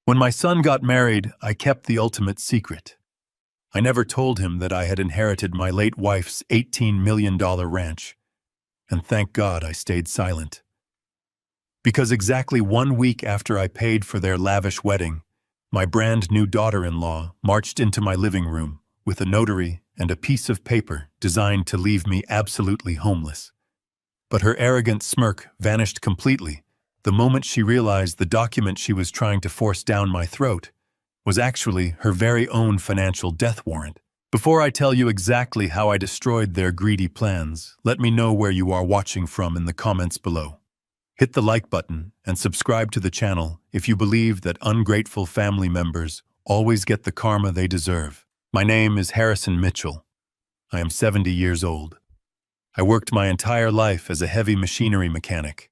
When my son got married, I kept the ultimate secret. I never told him that I had inherited my late wife's $18 million ranch, and thank God I stayed silent. Because exactly 1 week after I paid for their lavish wedding, my brand new daughter-in-law marched into my living room with a notary and a piece of paper designed to leave me absolutely homeless. But her arrogant smirk vanished completely the moment she realized the document she was trying to force down my throat was actually her very own financial death warrant. Before I tell you exactly how I destroyed their greedy plans, let me know where you are watching from in the comments below. Hit the like button and subscribe to the channel if you believe that ungrateful family members always get the karma they deserve. My name is Harrison Mitchell. I am 70 years old. I worked my entire life as a heavy machinery mechanic.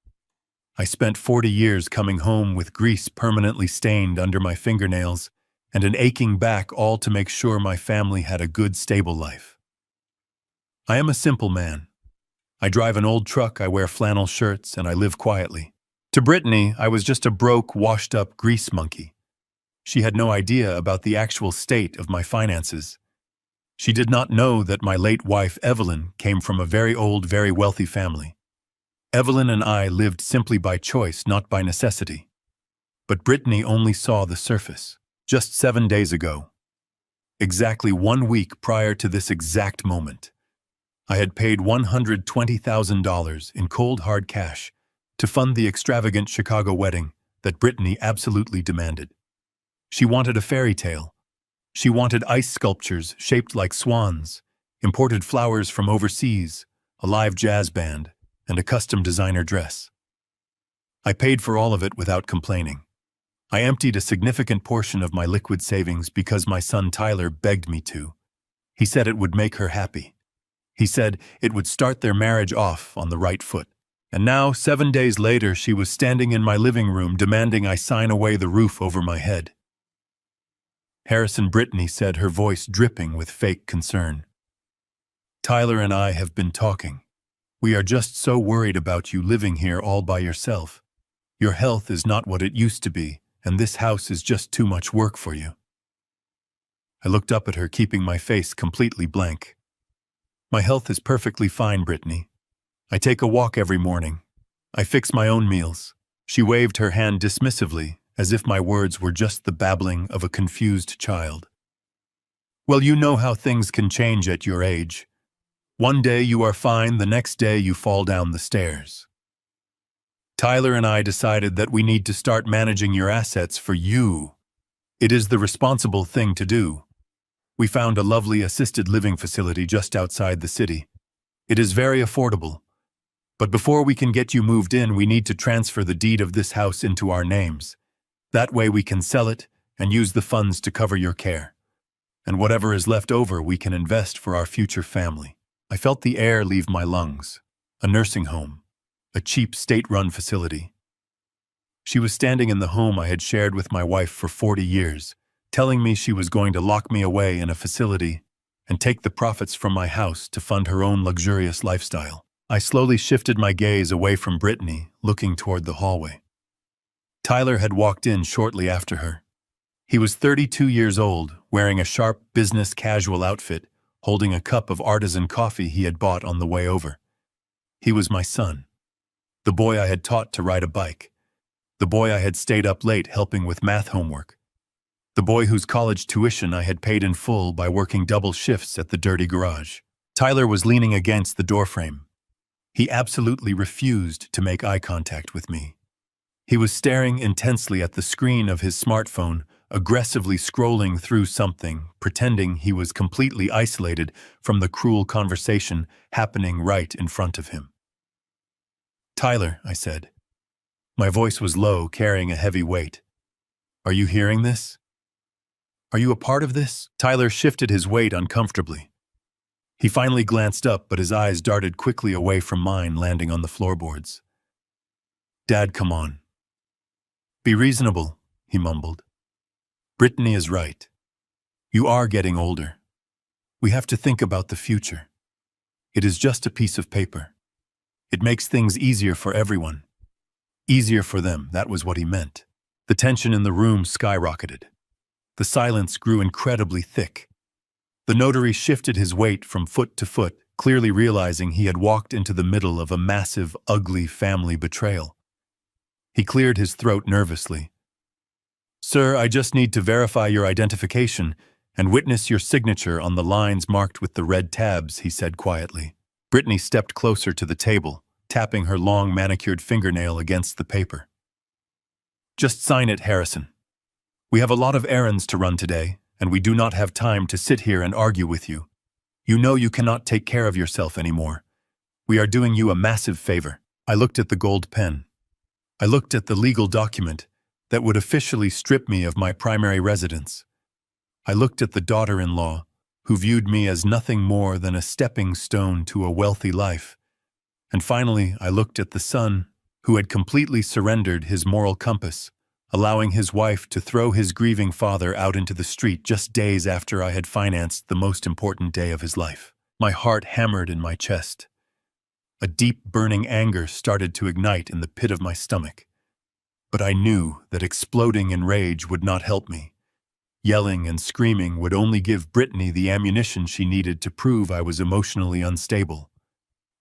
I spent 40 years coming home with grease permanently stained under my fingernails and an aching back, all to make sure my family had a good, stable life. I am a simple man. I drive an old truck, I wear flannel shirts, and I live quietly. To Brittany, I was just a broke, washed-up grease monkey. She had no idea about the actual state of my finances. She did not know that my late wife, Evelyn, came from a very old, very wealthy family. Evelyn and I lived simply by choice, not by necessity. But Brittany only saw the surface. Just 7 days ago, exactly 1 week prior to this exact moment, I had paid $120,000 in cold hard cash to fund the extravagant Chicago wedding that Brittany absolutely demanded. She wanted a fairy tale. She wanted ice sculptures shaped like swans, imported flowers from overseas, a live jazz band, and a custom designer dress. I paid for all of it without complaining. I emptied a significant portion of my liquid savings because my son Tyler begged me to. He said it would make her happy. He said it would start their marriage off on the right foot. And now, 7 days later, she was standing in my living room demanding I sign away the roof over my head. Harrison, Brittany said, her voice dripping with fake concern. Tyler and I have been talking. We are just so worried about you living here all by yourself. Your health is not what it used to be, and this house is just too much work for you. I looked up at her, keeping my face completely blank. My health is perfectly fine, Brittany. I take a walk every morning. I fix my own meals. She waved her hand dismissively, as if my words were just the babbling of a confused child. Well, you know how things can change at your age. One day you are fine, the next day you fall down the stairs. Tyler and I decided that we need to start managing your assets for you. It is the responsible thing to do. We found a lovely assisted living facility just outside the city. It is very affordable. But before we can get you moved in, we need to transfer the deed of this house into our names. That way we can sell it and use the funds to cover your care. And whatever is left over, we can invest for our future family. I felt the air leave my lungs. A nursing home. A cheap state-run facility. She was standing in the home I had shared with my wife for 40 years, telling me she was going to lock me away in a facility and take the profits from my house to fund her own luxurious lifestyle. I slowly shifted my gaze away from Brittany, looking toward the hallway. Tyler had walked in shortly after her. He was 32 years old, wearing a sharp business casual outfit, holding a cup of artisan coffee he had bought on the way over. He was my son, the boy I had taught to ride a bike, the boy I had stayed up late helping with math homework, the boy whose college tuition I had paid in full by working double shifts at the dirty garage. Tyler was leaning against the doorframe. He absolutely refused to make eye contact with me. He was staring intensely at the screen of his smartphone, aggressively scrolling through something, pretending he was completely isolated from the cruel conversation happening right in front of him. Tyler, I said. My voice was low, carrying a heavy weight. Are you hearing this? Are you a part of this? Tyler shifted his weight uncomfortably. He finally glanced up, but his eyes darted quickly away from mine, landing on the floorboards. Dad, come on. Be reasonable, he mumbled. Brittany is right. You are getting older. We have to think about the future. It is just a piece of paper. It makes things easier for everyone. Easier for them, that was what he meant. The tension in the room skyrocketed. The silence grew incredibly thick. The notary shifted his weight from foot to foot, clearly realizing he had walked into the middle of a massive, ugly family betrayal. He cleared his throat nervously. "Sir, I just need to verify your identification and witness your signature on the lines marked with the red tabs," he said quietly. Brittany stepped closer to the table, tapping her long manicured fingernail against the paper. "Just sign it, Harrison. We have a lot of errands to run today, and we do not have time to sit here and argue with you. You know you cannot take care of yourself anymore. We are doing you a massive favor." I looked at the gold pen. I looked at the legal document that would officially strip me of my primary residence. I looked at the daughter-in-law, who viewed me as nothing more than a stepping stone to a wealthy life. And finally, I looked at the son, who had completely surrendered his moral compass, allowing his wife to throw his grieving father out into the street just days after I had financed the most important day of his life. My heart hammered in my chest. A deep, burning anger started to ignite in the pit of my stomach. But I knew that exploding in rage would not help me. Yelling and screaming would only give Brittany the ammunition she needed to prove I was emotionally unstable.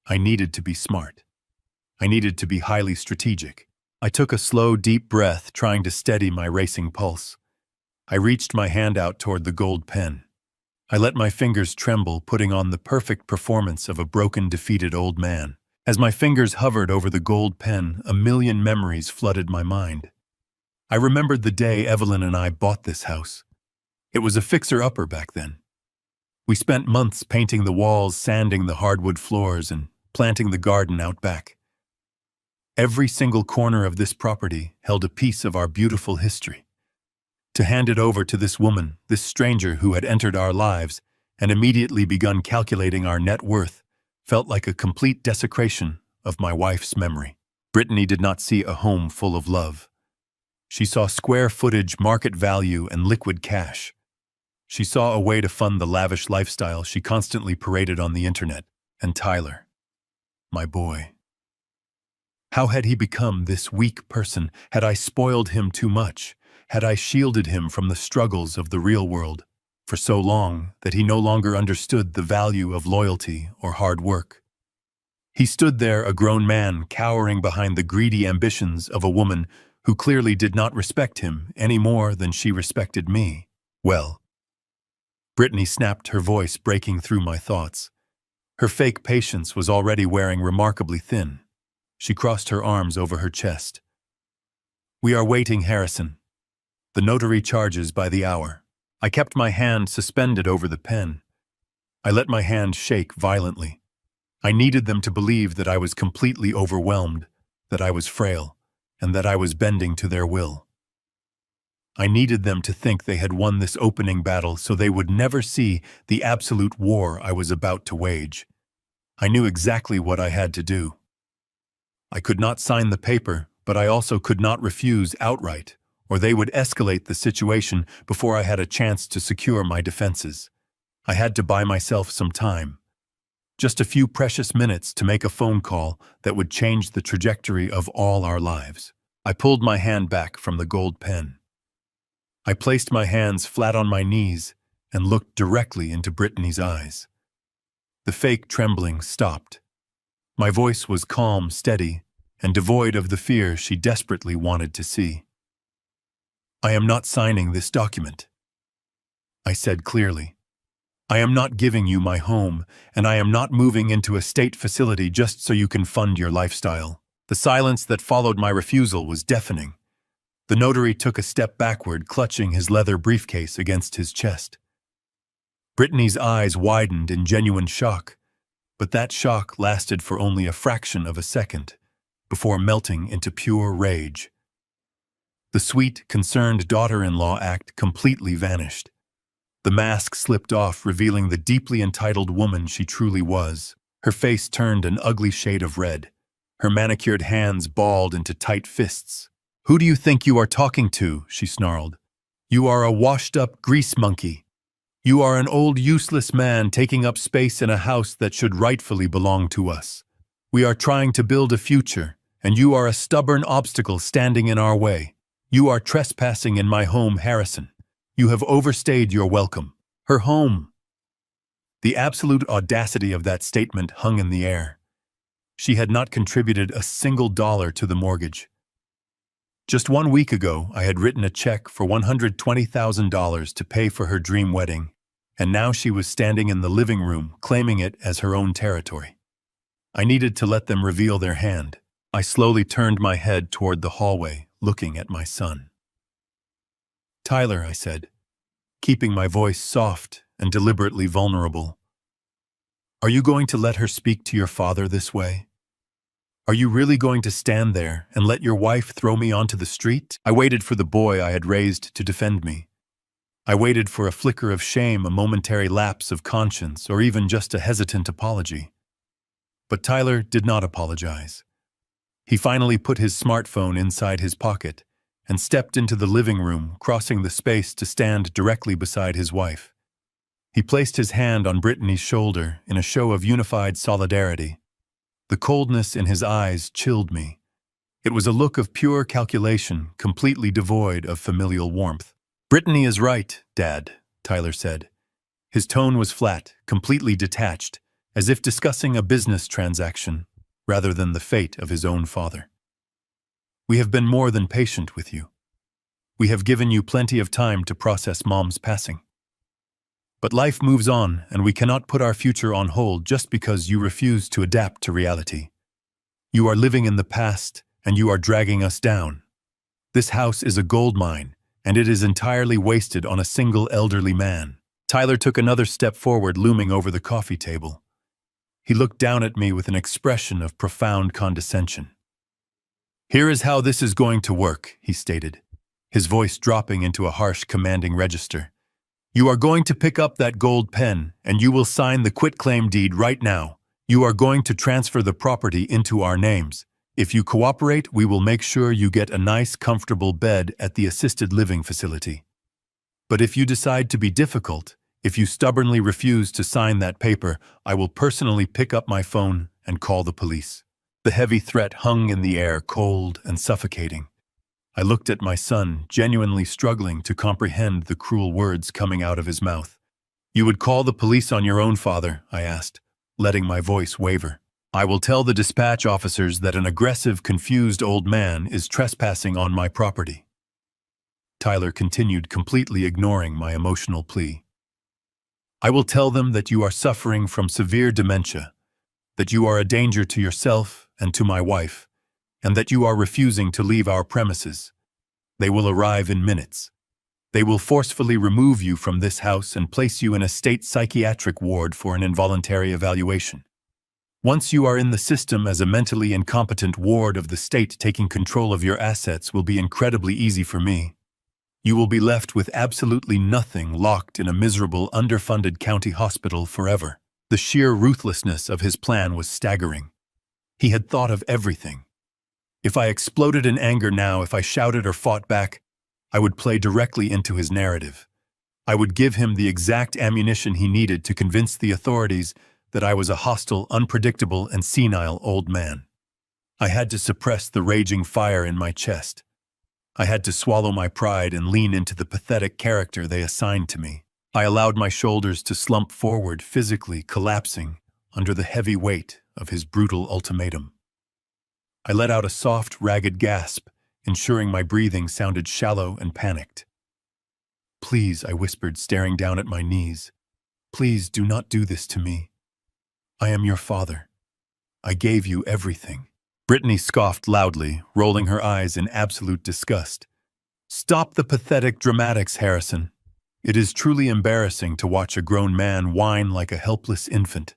I needed to be smart. I needed to be highly strategic. I took a slow, deep breath, trying to steady my racing pulse. I reached my hand out toward the gold pen. I let my fingers tremble, putting on the perfect performance of a broken, defeated old man. As my fingers hovered over the gold pen, a million memories flooded my mind. I remembered the day Evelyn and I bought this house. It was a fixer-upper back then. We spent months painting the walls, sanding the hardwood floors, and planting the garden out back. Every single corner of this property held a piece of our beautiful history. To hand it over to this woman, this stranger who had entered our lives and immediately begun calculating our net worth, felt like a complete desecration of my wife's memory. Brittany did not see a home full of love. She saw square footage, market value, and liquid cash. She saw a way to fund the lavish lifestyle she constantly paraded on the internet. And Tyler, my boy. How had he become this weak person? Had I spoiled him too much? Had I shielded him from the struggles of the real world for so long that he no longer understood the value of loyalty or hard work? He stood there, a grown man, cowering behind the greedy ambitions of a woman who clearly did not respect him any more than she respected me. Well, Brittany snapped, her voice breaking through my thoughts. Her fake patience was already wearing remarkably thin. She crossed her arms over her chest. "We are waiting, Harrison. The notary charges by the hour." I kept my hand suspended over the pen. I let my hand shake violently. I needed them to believe that I was completely overwhelmed, that I was frail, and that I was bending to their will. I needed them to think they had won this opening battle so they would never see the absolute war I was about to wage. I knew exactly what I had to do. I could not sign the paper, but I also could not refuse outright, or they would escalate the situation before I had a chance to secure my defenses. I had to buy myself some time. Just a few precious minutes to make a phone call that would change the trajectory of all our lives. I pulled my hand back from the gold pen. I placed my hands flat on my knees and looked directly into Brittany's eyes. The fake trembling stopped. My voice was calm, steady, and devoid of the fear she desperately wanted to see. "I am not signing this document," I said clearly. "I am not giving you my home, and I am not moving into a state facility just so you can fund your lifestyle." The silence that followed my refusal was deafening. The notary took a step backward, clutching his leather briefcase against his chest. Brittany's eyes widened in genuine shock, but that shock lasted for only a fraction of a second, before melting into pure rage. The sweet, concerned daughter-in-law act completely vanished. The mask slipped off, revealing the deeply entitled woman she truly was. Her face turned an ugly shade of red. Her manicured hands balled into tight fists. "Who do you think you are talking to?" she snarled. "You are a washed-up grease monkey. You are an old, useless man taking up space in a house that should rightfully belong to us. We are trying to build a future, and you are a stubborn obstacle standing in our way. You are trespassing in my home, Harrison. You have overstayed your welcome. Her home. The absolute audacity of that statement hung in the air. She had not contributed a single dollar to the mortgage. Just 1 week ago, I had written a check for $120,000 to pay for her dream wedding, and now she was standing in the living room, claiming it as her own territory. I needed to let them reveal their hand. I slowly turned my head toward the hallway, looking at my son. "Tyler," I said, keeping my voice soft and deliberately vulnerable, "are you going to let her speak to your father this way? Are you really going to stand there and let your wife throw me onto the street?" I waited for the boy I had raised to defend me. I waited for a flicker of shame, a momentary lapse of conscience, or even just a hesitant apology. But Tyler did not apologize. He finally put his smartphone inside his pocket and stepped into the living room, crossing the space to stand directly beside his wife. He placed his hand on Brittany's shoulder in a show of unified solidarity. The coldness in his eyes chilled me. It was a look of pure calculation, completely devoid of familial warmth. "Brittany is right, Dad," Tyler said. His tone was flat, completely detached, as if discussing a business transaction rather than the fate of his own father. "We have been more than patient with you. We have given you plenty of time to process Mom's passing. But life moves on, and we cannot put our future on hold just because you refuse to adapt to reality. You are living in the past, and you are dragging us down. This house is a gold mine, and it is entirely wasted on a single elderly man." Tyler took another step forward, looming over the coffee table. He looked down at me with an expression of profound condescension. "Here is how this is going to work," he stated, his voice dropping into a harsh, commanding register. "You are going to pick up that gold pen, and you will sign the quitclaim deed right now. You are going to transfer the property into our names. If you cooperate, we will make sure you get a nice, comfortable bed at the assisted living facility. But if you decide to be difficult, if you stubbornly refuse to sign that paper, I will personally pick up my phone and call the police." The heavy threat hung in the air, cold and suffocating. I looked at my son, genuinely struggling to comprehend the cruel words coming out of his mouth. "You would call the police on your own father?" I asked, letting my voice waver. "I will tell the dispatch officers that an aggressive, confused old man is trespassing on my property." Tyler continued, completely ignoring my emotional plea. "I will tell them that you are suffering from severe dementia, that you are a danger to yourself and to my wife, and that you are refusing to leave our premises. They will arrive in minutes. They will forcefully remove you from this house and place you in a state psychiatric ward for an involuntary evaluation. Once you are in the system as a mentally incompetent ward of the state, taking control of your assets will be incredibly easy for me. You will be left with absolutely nothing, locked in a miserable, underfunded county hospital forever." The sheer ruthlessness of his plan was staggering. He had thought of everything. If I exploded in anger now, if I shouted or fought back, I would play directly into his narrative. I would give him the exact ammunition he needed to convince the authorities that I was a hostile, unpredictable, and senile old man. I had to suppress the raging fire in my chest. I had to swallow my pride and lean into the pathetic character they assigned to me. I allowed my shoulders to slump forward, physically collapsing under the heavy weight of his brutal ultimatum. I let out a soft, ragged gasp, ensuring my breathing sounded shallow and panicked. "Please," I whispered, staring down at my knees. "Please do not do this to me. I am your father. I gave you everything." Brittany scoffed loudly, rolling her eyes in absolute disgust. "Stop the pathetic dramatics, Harrison. It is truly embarrassing to watch a grown man whine like a helpless infant.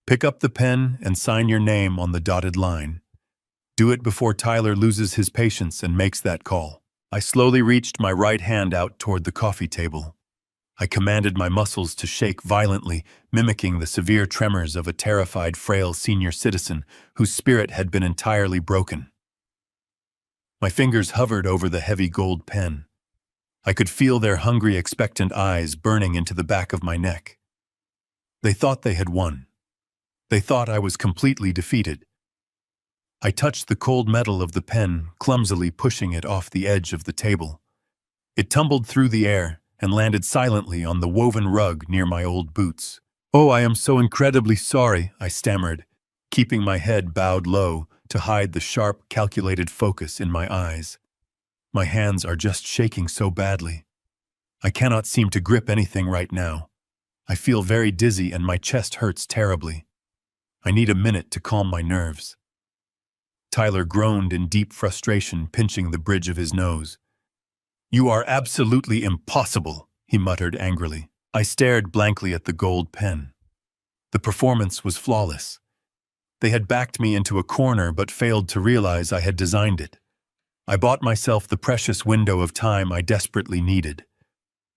Pick up the pen and sign your name on the dotted line. Do it before Tyler loses his patience and makes that call." I slowly reached my right hand out toward the coffee table. I commanded my muscles to shake violently, mimicking the severe tremors of a terrified, frail senior citizen whose spirit had been entirely broken. My fingers hovered over the heavy gold pen. I could feel their hungry, expectant eyes burning into the back of my neck. They thought they had won. They thought I was completely defeated. I touched the cold metal of the pen, clumsily pushing it off the edge of the table. It tumbled through the air and landed silently on the woven rug near my old boots. "Oh, I am so incredibly sorry," I stammered, keeping my head bowed low to hide the sharp, calculated focus in my eyes. My hands are just shaking so badly. I cannot seem to grip anything right now. I feel very dizzy and my chest hurts terribly. I need a minute to calm my nerves. Tyler groaned in deep frustration, pinching the bridge of his nose. "You are absolutely impossible," he muttered angrily. I stared blankly at the gold pen. The performance was flawless. They had backed me into a corner but failed to realize I had designed it. I bought myself the precious window of time I desperately needed.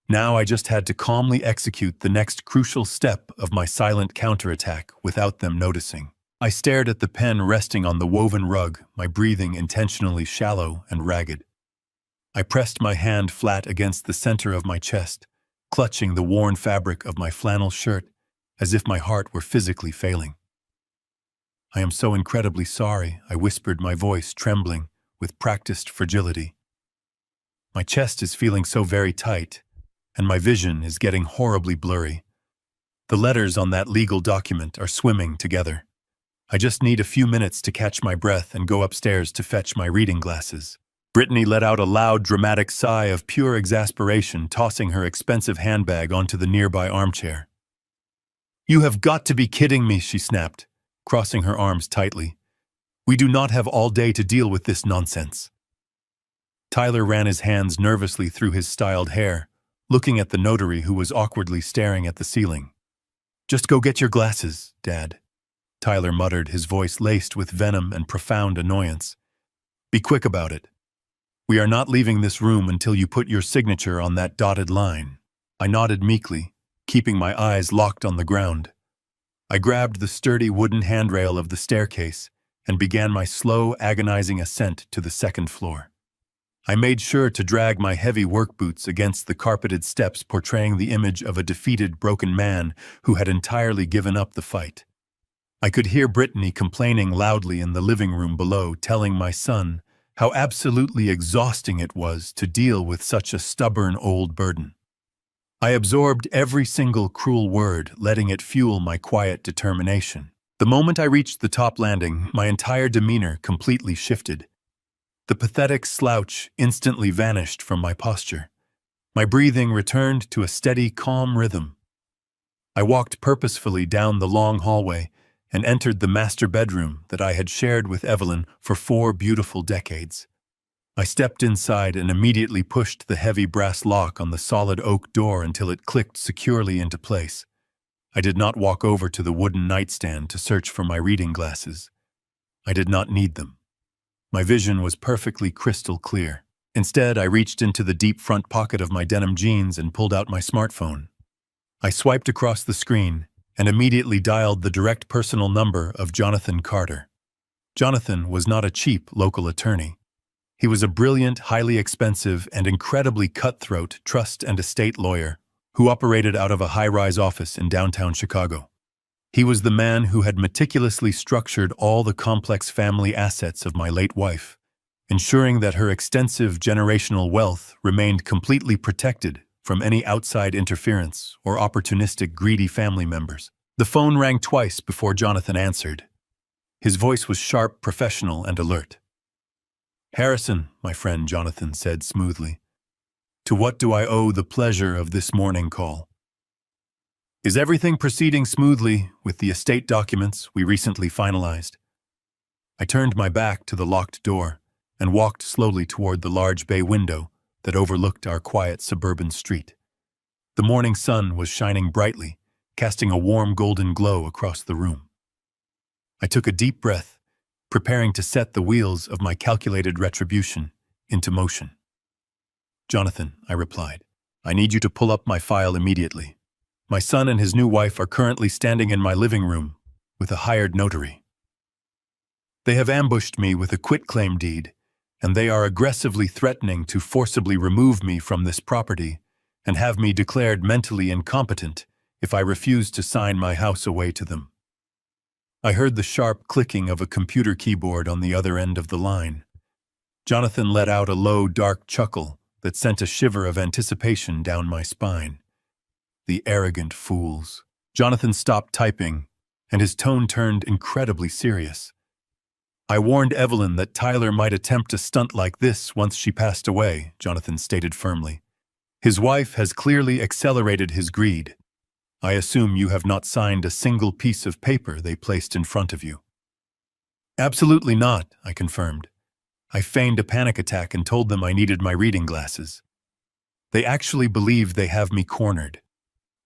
Now I just had to calmly execute the next crucial step of my silent counterattack without them noticing. I stared at the pen resting on the woven rug, my breathing intentionally shallow and ragged. I pressed my hand flat against the center of my chest, clutching the worn fabric of my flannel shirt as if my heart were physically failing. "I am so incredibly sorry," I whispered, my voice trembling with practiced fragility. "My chest is feeling so very tight, and my vision is getting horribly blurry. The letters on that legal document are swimming together. I just need a few minutes to catch my breath and go upstairs to fetch my reading glasses." Brittany let out a loud, dramatic sigh of pure exasperation, tossing her expensive handbag onto the nearby armchair. "You have got to be kidding me," she snapped, crossing her arms tightly. "We do not have all day to deal with this nonsense." Tyler ran his hands nervously through his styled hair, looking at the notary who was awkwardly staring at the ceiling. "Just go get your glasses, Dad," Tyler muttered, his voice laced with venom and profound annoyance. "Be quick about it. We are not leaving this room until you put your signature on that dotted line." I nodded meekly, keeping my eyes locked on the ground. I grabbed the sturdy wooden handrail of the staircase and began my slow, agonizing ascent to the second floor. I made sure to drag my heavy work boots against the carpeted steps, portraying the image of a defeated, broken man who had entirely given up the fight. I could hear Brittany complaining loudly in the living room below, telling my son how absolutely exhausting it was to deal with such a stubborn old burden. I absorbed every single cruel word, letting it fuel my quiet determination. The moment I reached the top landing, my entire demeanor completely shifted. The pathetic slouch instantly vanished from my posture. My breathing returned to a steady, calm rhythm. I walked purposefully down the long hallway and entered the master bedroom that I had shared with Evelyn for 4 beautiful decades. I stepped inside and immediately pushed the heavy brass lock on the solid oak door until it clicked securely into place. I did not walk over to the wooden nightstand to search for my reading glasses. I did not need them. My vision was perfectly crystal clear. Instead, I reached into the deep front pocket of my denim jeans and pulled out my smartphone. I swiped across the screen and immediately dialed the direct personal number of Jonathan Carter. Jonathan was not a cheap local attorney. He was a brilliant, highly expensive, and incredibly cutthroat trust and estate lawyer who operated out of a high-rise office in downtown Chicago. He was the man who had meticulously structured all the complex family assets of my late wife, ensuring that her extensive generational wealth remained completely protected from any outside interference or opportunistic, greedy family members. The phone rang twice before Jonathan answered. His voice was sharp, professional, and alert. "Harrison, my friend," Jonathan said smoothly. "To what do I owe the pleasure of this morning call? Is everything proceeding smoothly with the estate documents we recently finalized?" I turned my back to the locked door and walked slowly toward the large bay window that overlooked our quiet suburban street. The morning sun was shining brightly, casting a warm golden glow across the room. I took a deep breath, preparing to set the wheels of my calculated retribution into motion. "Jonathan," I replied, "I need you to pull up my file immediately. My son and his new wife are currently standing in my living room with a hired notary. They have ambushed me with a quitclaim deed, and they are aggressively threatening to forcibly remove me from this property and have me declared mentally incompetent if I refuse to sign my house away to them." I heard the sharp clicking of a computer keyboard on the other end of the line. Jonathan let out a low, dark chuckle that sent a shiver of anticipation down my spine. The arrogant fools. Jonathan stopped typing, and his tone turned incredibly serious. I warned Evelyn that Tyler might attempt a stunt like this once she passed away, Jonathan stated firmly. His wife has clearly accelerated his greed. I assume you have not signed a single piece of paper they placed in front of you. Absolutely not, I confirmed. I feigned a panic attack and told them I needed my reading glasses. They actually believe they have me cornered.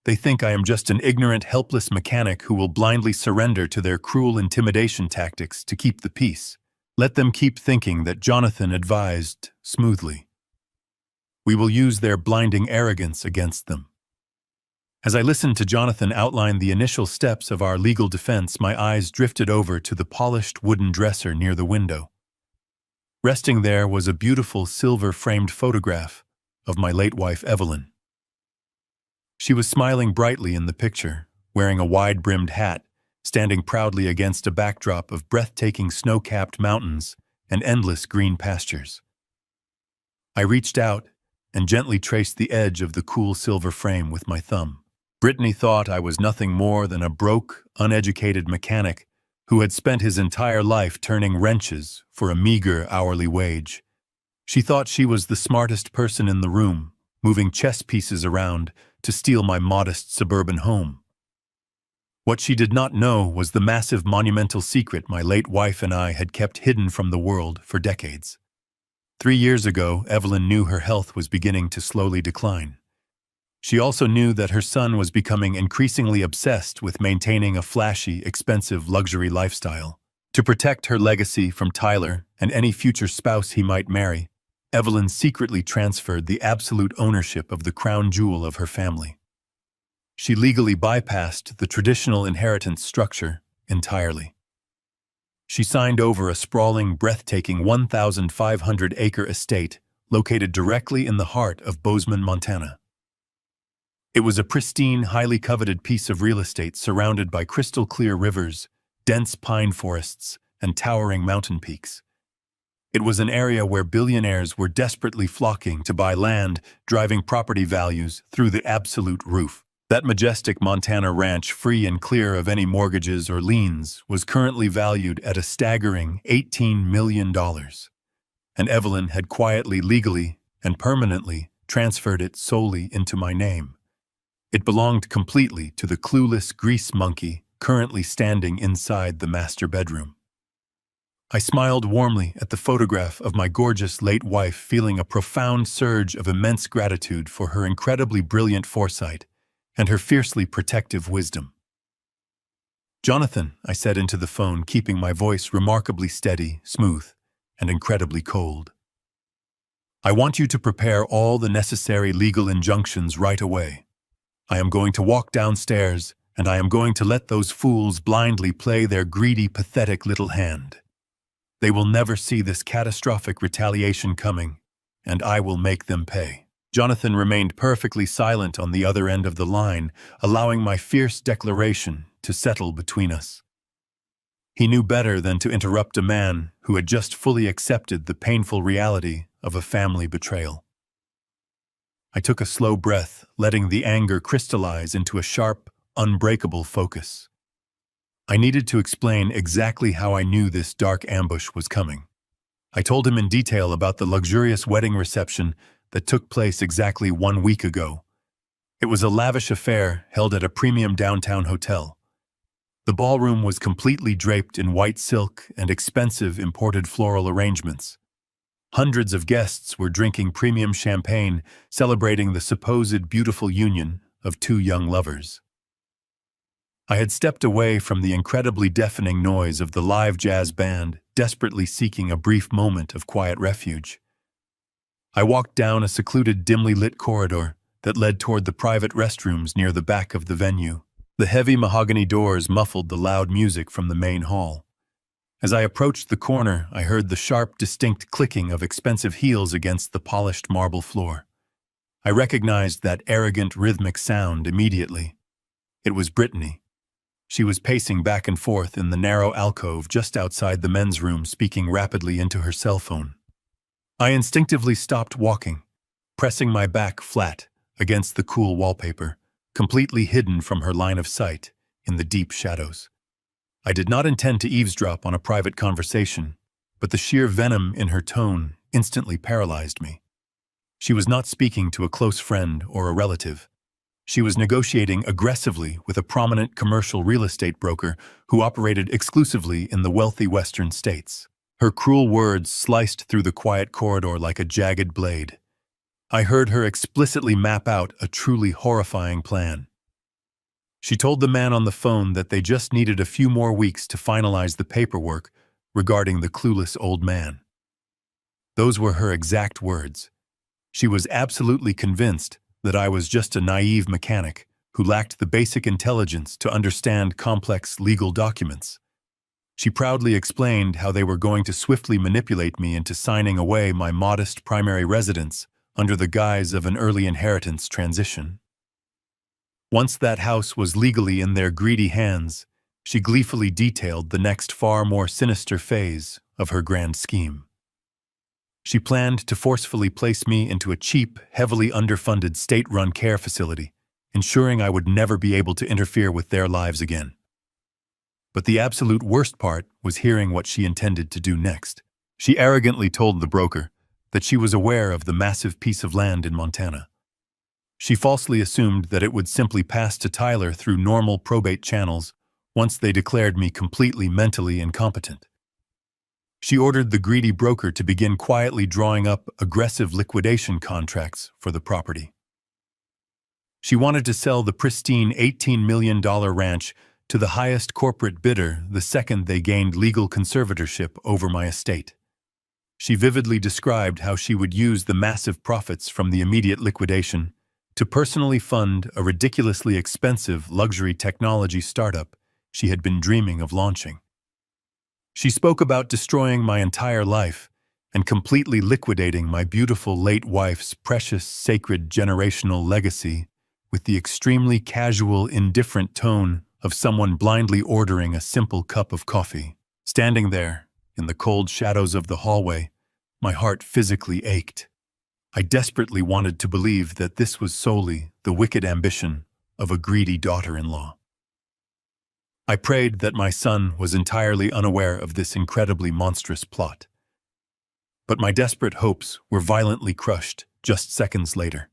They think I am just an ignorant, helpless mechanic who will blindly surrender to their cruel intimidation tactics to keep the peace. Let them keep thinking that Jonathan advised smoothly. We will use their blinding arrogance against them. As I listened to Jonathan outline the initial steps of our legal defense, my eyes drifted over to the polished wooden dresser near the window. Resting there was a beautiful silver-framed photograph of my late wife, Evelyn. She was smiling brightly in the picture, wearing a wide-brimmed hat, standing proudly against a backdrop of breathtaking snow-capped mountains and endless green pastures. I reached out and gently traced the edge of the cool silver frame with my thumb. Brittany thought I was nothing more than a broke, uneducated mechanic who had spent his entire life turning wrenches for a meager hourly wage. She thought she was the smartest person in the room, moving chess pieces around to steal my modest suburban home. What she did not know was the massive monumental secret my late wife and I had kept hidden from the world for decades. 3 years ago, Evelyn knew her health was beginning to slowly decline. She also knew that her son was becoming increasingly obsessed with maintaining a flashy, expensive luxury lifestyle. To protect her legacy from Tyler and any future spouse he might marry, Evelyn secretly transferred the absolute ownership of the crown jewel of her family. She legally bypassed the traditional inheritance structure entirely. She signed over a sprawling, breathtaking 1,500-acre estate located directly in the heart of Bozeman, Montana. It was a pristine, highly coveted piece of real estate surrounded by crystal-clear rivers, dense pine forests, and towering mountain peaks. It was an area where billionaires were desperately flocking to buy land, driving property values through the absolute roof. That majestic Montana ranch, free and clear of any mortgages or liens, was currently valued at a staggering $18 million. And Evelyn had quietly, legally, and permanently transferred it solely into my name. It belonged completely to the clueless grease monkey currently standing inside the master bedroom. I smiled warmly at the photograph of my gorgeous late wife, feeling a profound surge of immense gratitude for her incredibly brilliant foresight and her fiercely protective wisdom. "Jonathan," I said into the phone, keeping my voice remarkably steady, smooth, and incredibly cold. "I want you to prepare all the necessary legal injunctions right away. I am going to walk downstairs, and I am going to let those fools blindly play their greedy, pathetic little hand. They will never see this catastrophic retaliation coming, and I will make them pay." Jonathan remained perfectly silent on the other end of the line, allowing my fierce declaration to settle between us. He knew better than to interrupt a man who had just fully accepted the painful reality of a family betrayal. I took a slow breath, letting the anger crystallize into a sharp, unbreakable focus. I needed to explain exactly how I knew this dark ambush was coming. I told him in detail about the luxurious wedding reception that took place exactly 1 week ago. It was a lavish affair held at a premium downtown hotel. The ballroom was completely draped in white silk and expensive imported floral arrangements. Hundreds of guests were drinking premium champagne, celebrating the supposed beautiful union of two young lovers. I had stepped away from the incredibly deafening noise of the live jazz band, desperately seeking a brief moment of quiet refuge. I walked down a secluded, dimly lit corridor that led toward the private restrooms near the back of the venue. The heavy mahogany doors muffled the loud music from the main hall. As I approached the corner, I heard the sharp, distinct clicking of expensive heels against the polished marble floor. I recognized that arrogant, rhythmic sound immediately. It was Brittany. She was pacing back and forth in the narrow alcove just outside the men's room, speaking rapidly into her cell phone. I instinctively stopped walking, pressing my back flat against the cool wallpaper, completely hidden from her line of sight in the deep shadows. I did not intend to eavesdrop on a private conversation, but the sheer venom in her tone instantly paralyzed me. She was not speaking to a close friend or a relative. She was negotiating aggressively with a prominent commercial real estate broker who operated exclusively in the wealthy western states. Her cruel words sliced through the quiet corridor like a jagged blade. I heard her explicitly map out a truly horrifying plan. She told the man on the phone that they just needed a few more weeks to finalize the paperwork regarding the clueless old man. Those were her exact words. She was absolutely convinced that I was just a naive mechanic who lacked the basic intelligence to understand complex legal documents. She proudly explained how they were going to swiftly manipulate me into signing away my modest primary residence under the guise of an early inheritance transition. Once that house was legally in their greedy hands, she gleefully detailed the next far more sinister phase of her grand scheme. She planned to forcefully place me into a cheap, heavily underfunded state-run care facility, ensuring I would never be able to interfere with their lives again. But the absolute worst part was hearing what she intended to do next. She arrogantly told the broker that she was aware of the massive piece of land in Montana. She falsely assumed that it would simply pass to Tyler through normal probate channels once they declared me completely mentally incompetent. She ordered the greedy broker to begin quietly drawing up aggressive liquidation contracts for the property. She wanted to sell the pristine $18 million ranch to the highest corporate bidder the second they gained legal conservatorship over my estate. She vividly described how she would use the massive profits from the immediate liquidation to personally fund a ridiculously expensive luxury technology startup she had been dreaming of launching. She spoke about destroying my entire life and completely liquidating my beautiful late wife's precious, sacred generational legacy with the extremely casual, indifferent tone of someone blindly ordering a simple cup of coffee. Standing there, in the cold shadows of the hallway, my heart physically ached. I desperately wanted to believe that this was solely the wicked ambition of a greedy daughter-in-law. I prayed that my son was entirely unaware of this incredibly monstrous plot. But my desperate hopes were violently crushed just seconds later.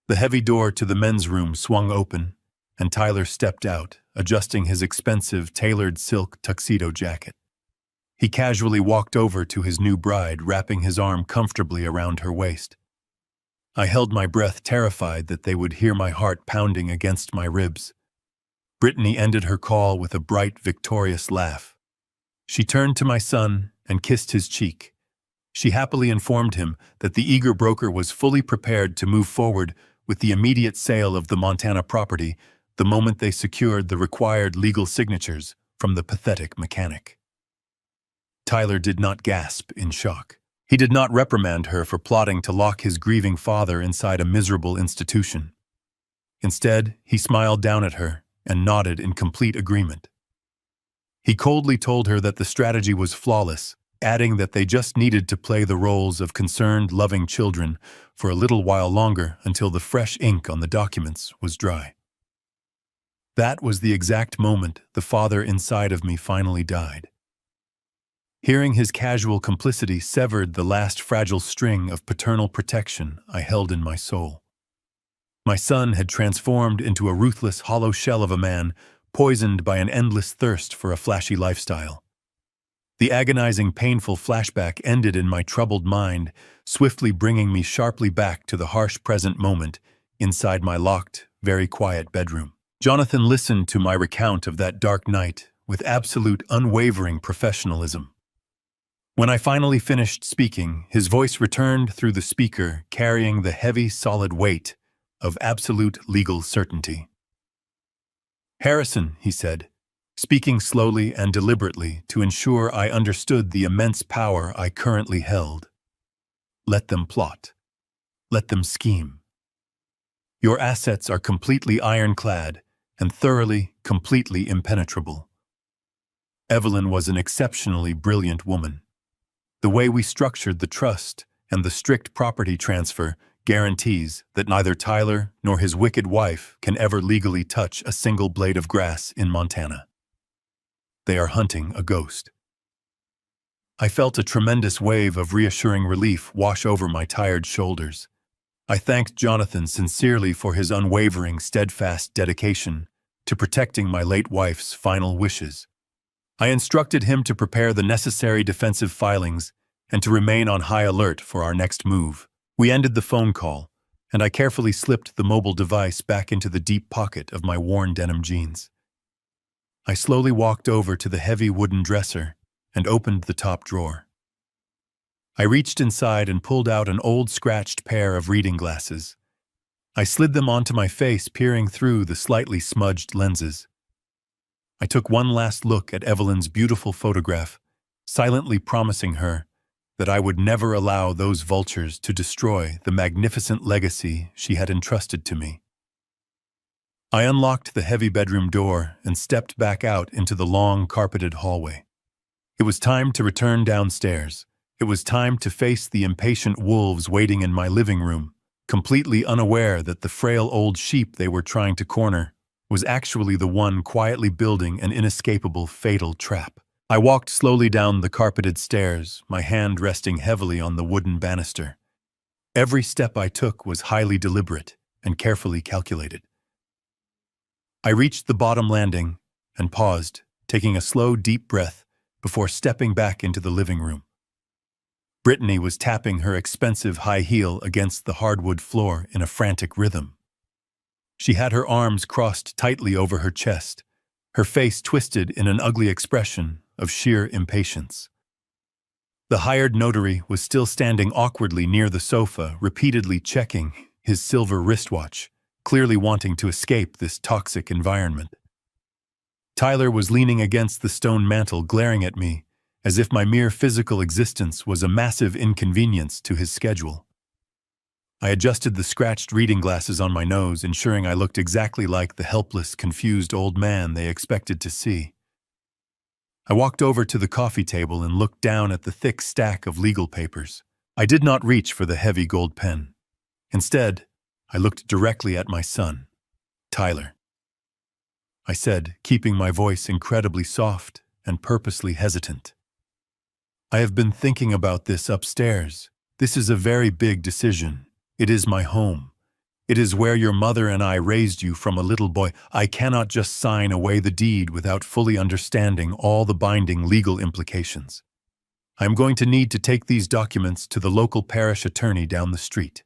The heavy door to the men's room swung open, and Tyler stepped out, adjusting his expensive, tailored silk tuxedo jacket. He casually walked over to his new bride, wrapping his arm comfortably around her waist. I held my breath, terrified that they would hear my heart pounding against my ribs. Brittany ended her call with a bright, victorious laugh. She turned to my son and kissed his cheek. She happily informed him that the eager broker was fully prepared to move forward with the immediate sale of the Montana property the moment they secured the required legal signatures from the pathetic mechanic. Tyler did not gasp in shock. He did not reprimand her for plotting to lock his grieving father inside a miserable institution. Instead, he smiled down at her and nodded in complete agreement. He coldly told her that the strategy was flawless, adding that they just needed to play the roles of concerned, loving children for a little while longer until the fresh ink on the documents was dry. That was the exact moment the father inside of me finally died. Hearing his casual complicity severed the last fragile string of paternal protection I held in my soul. My son had transformed into a ruthless, hollow shell of a man, poisoned by an endless thirst for a flashy lifestyle. The agonizing, painful flashback ended in my troubled mind, swiftly bringing me sharply back to the harsh present moment inside my locked, very quiet bedroom. Jonathan listened to my recount of that dark night with absolute, unwavering professionalism. When I finally finished speaking, his voice returned through the speaker, carrying the heavy, solid weight of absolute legal certainty. "Harrison," he said, speaking slowly and deliberately to ensure I understood the immense power I currently held. "Let them plot. Let them scheme. Your assets are completely ironclad, and thoroughly, completely impenetrable. Evelyn was an exceptionally brilliant woman. The way we structured the trust and the strict property transfer guarantees that neither Tyler nor his wicked wife can ever legally touch a single blade of grass in Montana. They are hunting a ghost. I felt a tremendous wave of reassuring relief wash over my tired shoulders. I thanked Jonathan sincerely for his unwavering, steadfast dedication to protecting my late wife's final wishes. I instructed him to prepare the necessary defensive filings and to remain on high alert for our next move. We ended the phone call, and I carefully slipped the mobile device back into the deep pocket of my worn denim jeans. I slowly walked over to the heavy wooden dresser and opened the top drawer. I reached inside and pulled out an old scratched pair of reading glasses. I slid them onto my face, peering through the slightly smudged lenses. I took one last look at Evelyn's beautiful photograph, silently promising her that I would never allow those vultures to destroy the magnificent legacy she had entrusted to me. I unlocked the heavy bedroom door and stepped back out into the long, carpeted hallway. It was time to return downstairs. It was time to face the impatient wolves waiting in my living room, completely unaware that the frail old sheep they were trying to corner was actually the one quietly building an inescapable, fatal trap. I walked slowly down the carpeted stairs, my hand resting heavily on the wooden banister. Every step I took was highly deliberate and carefully calculated. I reached the bottom landing and paused, taking a slow, deep breath before stepping back into the living room. Brittany was tapping her expensive high heel against the hardwood floor in a frantic rhythm. She had her arms crossed tightly over her chest, her face twisted in an ugly expression of sheer impatience. The hired notary was still standing awkwardly near the sofa, repeatedly checking his silver wristwatch, clearly wanting to escape this toxic environment. Tyler was leaning against the stone mantel, glaring at me, as if my mere physical existence was a massive inconvenience to his schedule. I adjusted the scratched reading glasses on my nose, ensuring I looked exactly like the helpless, confused old man they expected to see. I walked over to the coffee table and looked down at the thick stack of legal papers. I did not reach for the heavy gold pen. Instead, I looked directly at my son, Tyler. I said, keeping my voice incredibly soft and purposely hesitant. I have been thinking about this upstairs. This is a very big decision. It is my home. It is where your mother and I raised you from a little boy. I cannot just sign away the deed without fully understanding all the binding legal implications. I am going to need to take these documents to the local parish attorney down the street.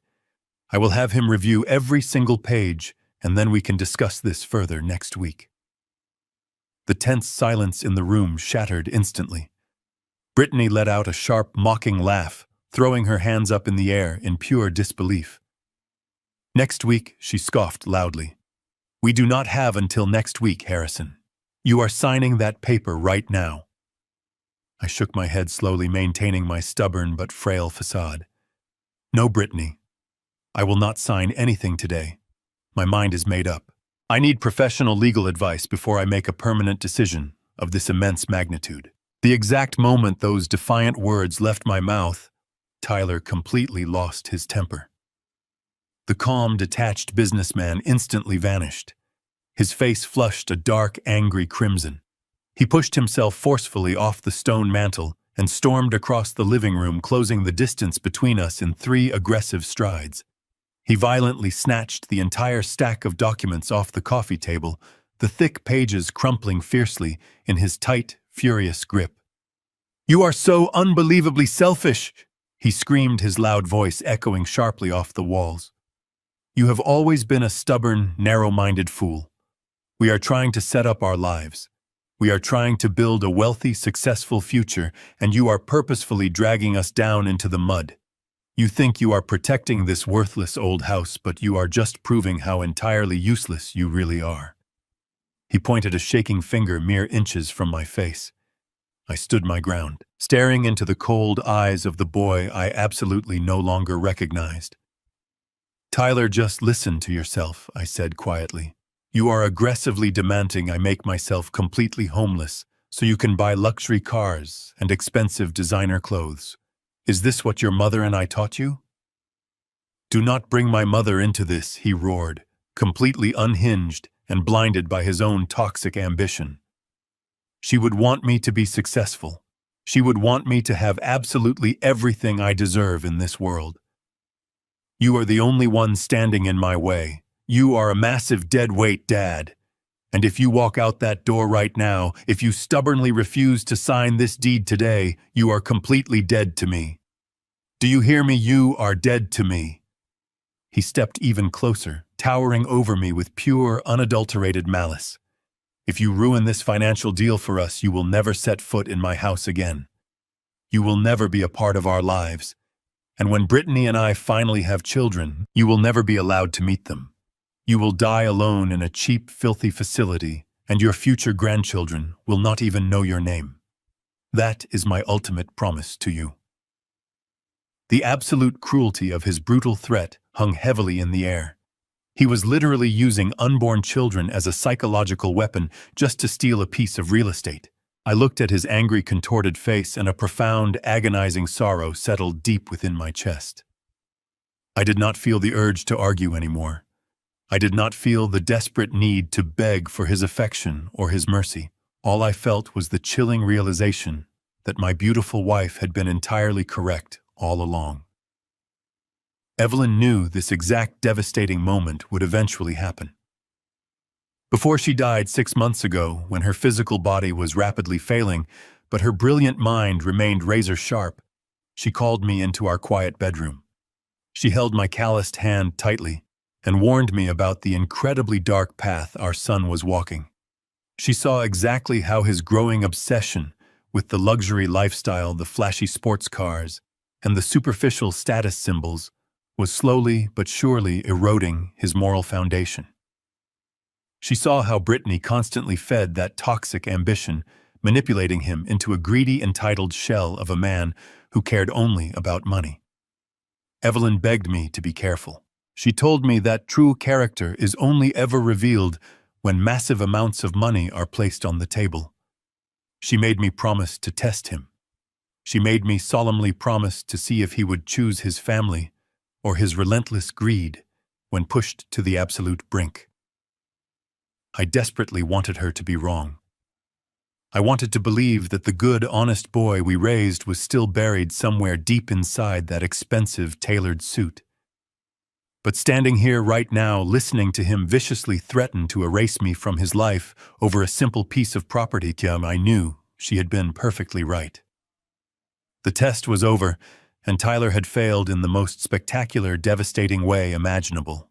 I will have him review every single page, and then we can discuss this further next week. The tense silence in the room shattered instantly. Brittany let out a sharp, mocking laugh, throwing her hands up in the air in pure disbelief. Next week, she scoffed loudly. We do not have until next week, Harrison. You are signing that paper right now. I shook my head slowly, maintaining my stubborn but frail facade. No, Brittany. I will not sign anything today. My mind is made up. I need professional legal advice before I make a permanent decision of this immense magnitude. The exact moment those defiant words left my mouth, Tyler completely lost his temper. The calm, detached businessman instantly vanished. His face flushed a dark, angry crimson. He pushed himself forcefully off the stone mantel and stormed across the living room, closing the distance between us in 3 aggressive strides. He violently snatched the entire stack of documents off the coffee table, the thick pages crumpling fiercely in his tight, furious grip. "You are so unbelievably selfish!" he screamed, his loud voice echoing sharply off the walls. "You have always been a stubborn, narrow-minded fool. We are trying to set up our lives. We are trying to build a wealthy, successful future, and you are purposefully dragging us down into the mud. You think you are protecting this worthless old house, but you are just proving how entirely useless you really are." He pointed a shaking finger mere inches from my face. I stood my ground, staring into the cold eyes of the boy I absolutely no longer recognized. "Tyler, just listen to yourself," I said quietly. You are aggressively demanding I make myself completely homeless so you can buy luxury cars and expensive designer clothes. Is this what your mother and I taught you? Do not bring my mother into this, he roared, completely unhinged and blinded by his own toxic ambition. She would want me to be successful. She would want me to have absolutely everything I deserve in this world. You are the only one standing in my way. You are a massive deadweight, Dad. And if you walk out that door right now, if you stubbornly refuse to sign this deed today, you are completely dead to me. Do you hear me? You are dead to me. He stepped even closer, towering over me with pure, unadulterated malice. If you ruin this financial deal for us, you will never set foot in my house again. You will never be a part of our lives. And when Brittany and I finally have children, you will never be allowed to meet them. You will die alone in a cheap, filthy facility, and your future grandchildren will not even know your name. That is my ultimate promise to you. The absolute cruelty of his brutal threat hung heavily in the air. He was literally using unborn children as a psychological weapon just to steal a piece of real estate. I looked at his angry, contorted face, and a profound, agonizing sorrow settled deep within my chest. I did not feel the urge to argue anymore. I did not feel the desperate need to beg for his affection or his mercy. All I felt was the chilling realization that my beautiful wife had been entirely correct all along. Evelyn knew this exact devastating moment would eventually happen. Before she died 6 months ago, when her physical body was rapidly failing, but her brilliant mind remained razor-sharp, she called me into our quiet bedroom. She held my calloused hand tightly and warned me about the incredibly dark path our son was walking. She saw exactly how his growing obsession with the luxury lifestyle, the flashy sports cars, and the superficial status symbols was slowly but surely eroding his moral foundation. She saw how Brittany constantly fed that toxic ambition, manipulating him into a greedy, entitled shell of a man who cared only about money. Evelyn begged me to be careful. She told me that true character is only ever revealed when massive amounts of money are placed on the table. She made me promise to test him. She made me solemnly promise to see if he would choose his family or his relentless greed when pushed to the absolute brink. I desperately wanted her to be wrong. I wanted to believe that the good, honest boy we raised was still buried somewhere deep inside that expensive, tailored suit. But standing here right now, listening to him viciously threaten to erase me from his life over a simple piece of property, I knew she had been perfectly right. The test was over, and Tyler had failed in the most spectacular, devastating way imaginable.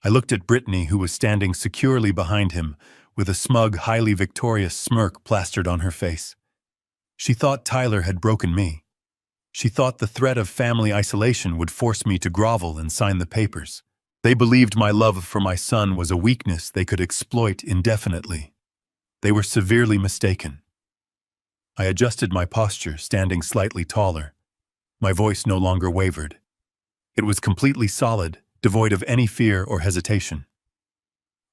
I looked at Brittany, who was standing securely behind him, with a smug, highly victorious smirk plastered on her face. She thought Tyler had broken me. She thought the threat of family isolation would force me to grovel and sign the papers. They believed my love for my son was a weakness they could exploit indefinitely. They were severely mistaken. I adjusted my posture, standing slightly taller. My voice no longer wavered. It was completely solid, devoid of any fear or hesitation.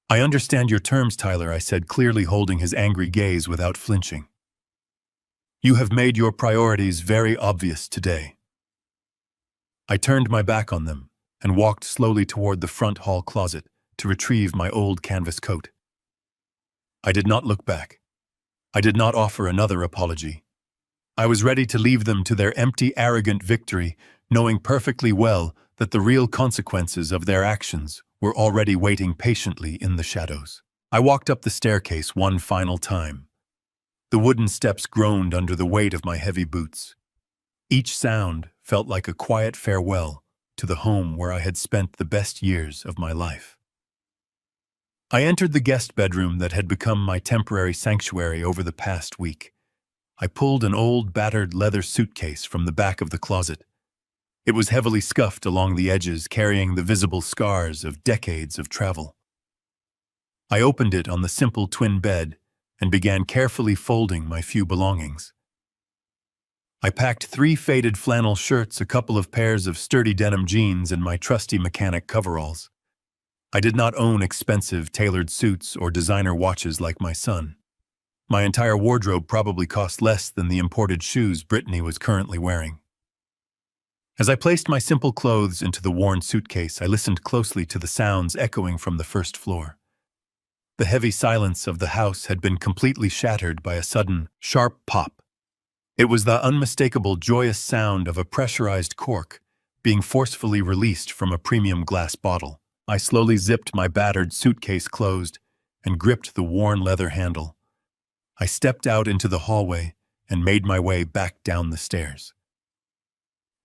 I understand your terms, Tyler, I said, clearly holding his angry gaze without flinching. You have made your priorities very obvious today. I turned my back on them and walked slowly toward the front hall closet to retrieve my old canvas coat. I did not look back. I did not offer another apology. I was ready to leave them to their empty, arrogant victory, knowing perfectly well that the real consequences of their actions were already waiting patiently in the shadows. I walked up the staircase one final time. The wooden steps groaned under the weight of my heavy boots. Each sound felt like a quiet farewell to the home where I had spent the best years of my life. I entered the guest bedroom that had become my temporary sanctuary over the past week. I pulled an old, battered leather suitcase from the back of the closet. It was heavily scuffed along the edges, carrying the visible scars of decades of travel. I opened it on the simple twin bed and began carefully folding my few belongings. I packed 3 faded flannel shirts, a couple of pairs of sturdy denim jeans, and my trusty mechanic coveralls. I did not own expensive, tailored suits or designer watches like my son. My entire wardrobe probably cost less than the imported shoes Brittany was currently wearing. As I placed my simple clothes into the worn suitcase, I listened closely to the sounds echoing from the first floor. The heavy silence of the house had been completely shattered by a sudden, sharp pop. It was the unmistakable, joyous sound of a pressurized cork being forcefully released from a premium glass bottle. I slowly zipped my battered suitcase closed and gripped the worn leather handle. I stepped out into the hallway and made my way back down the stairs.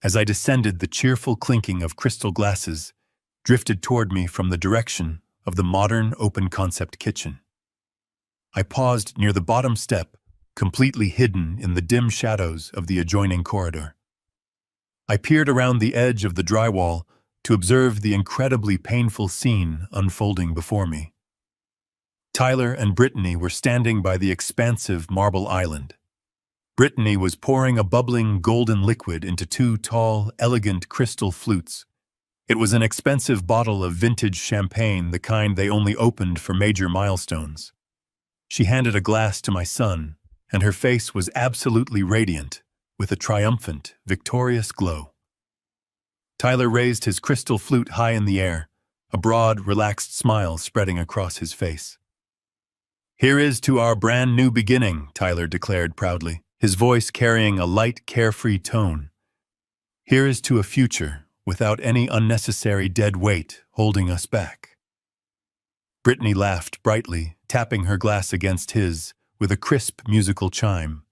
As I descended, the cheerful clinking of crystal glasses drifted toward me from the direction of the modern open-concept kitchen. I paused near the bottom step, completely hidden in the dim shadows of the adjoining corridor. I peered around the edge of the drywall to observe the incredibly painful scene unfolding before me. Tyler and Brittany were standing by the expansive marble island. Brittany was pouring a bubbling golden liquid into two tall, elegant crystal flutes. It was an expensive bottle of vintage champagne, the kind they only opened for major milestones. She handed a glass to my son, and her face was absolutely radiant, with a triumphant, victorious glow. Tyler raised his crystal flute high in the air, a broad, relaxed smile spreading across his face. "Here is to our brand new beginning," Tyler declared proudly, his voice carrying a light, carefree tone. "Here is to a future without any unnecessary dead weight holding us back." Brittany laughed brightly, tapping her glass against his with a crisp musical chime.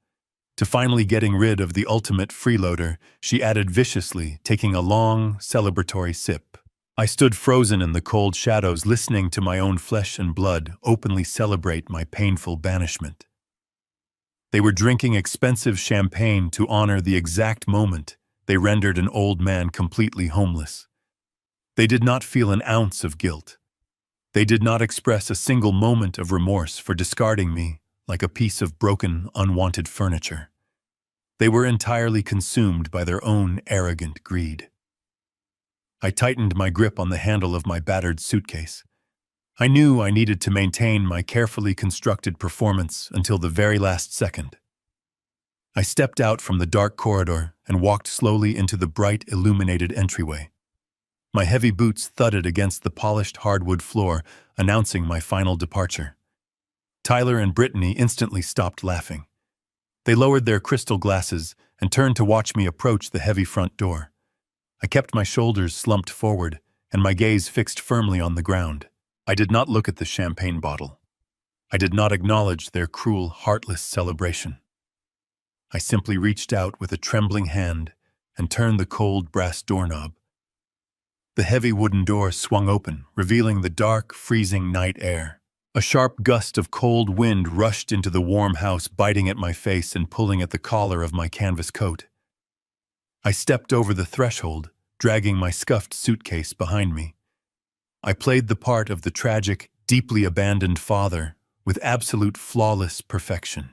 To finally getting rid of the ultimate freeloader, she added viciously, taking a long, celebratory sip. I stood frozen in the cold shadows, listening to my own flesh and blood openly celebrate my painful banishment. They were drinking expensive champagne to honor the exact moment they rendered an old man completely homeless. They did not feel an ounce of guilt. They did not express a single moment of remorse for discarding me like a piece of broken, unwanted furniture. They were entirely consumed by their own arrogant greed. I tightened my grip on the handle of my battered suitcase. I knew I needed to maintain my carefully constructed performance until the very last second. I stepped out from the dark corridor and walked slowly into the bright, illuminated entryway. My heavy boots thudded against the polished hardwood floor, announcing my final departure. Tyler and Brittany instantly stopped laughing. They lowered their crystal glasses and turned to watch me approach the heavy front door. I kept my shoulders slumped forward and my gaze fixed firmly on the ground. I did not look at the champagne bottle. I did not acknowledge their cruel, heartless celebration. I simply reached out with a trembling hand and turned the cold brass doorknob. The heavy wooden door swung open, revealing the dark, freezing night air. A sharp gust of cold wind rushed into the warm house, biting at my face and pulling at the collar of my canvas coat. I stepped over the threshold, dragging my scuffed suitcase behind me. I played the part of the tragic, deeply abandoned father with absolute flawless perfection.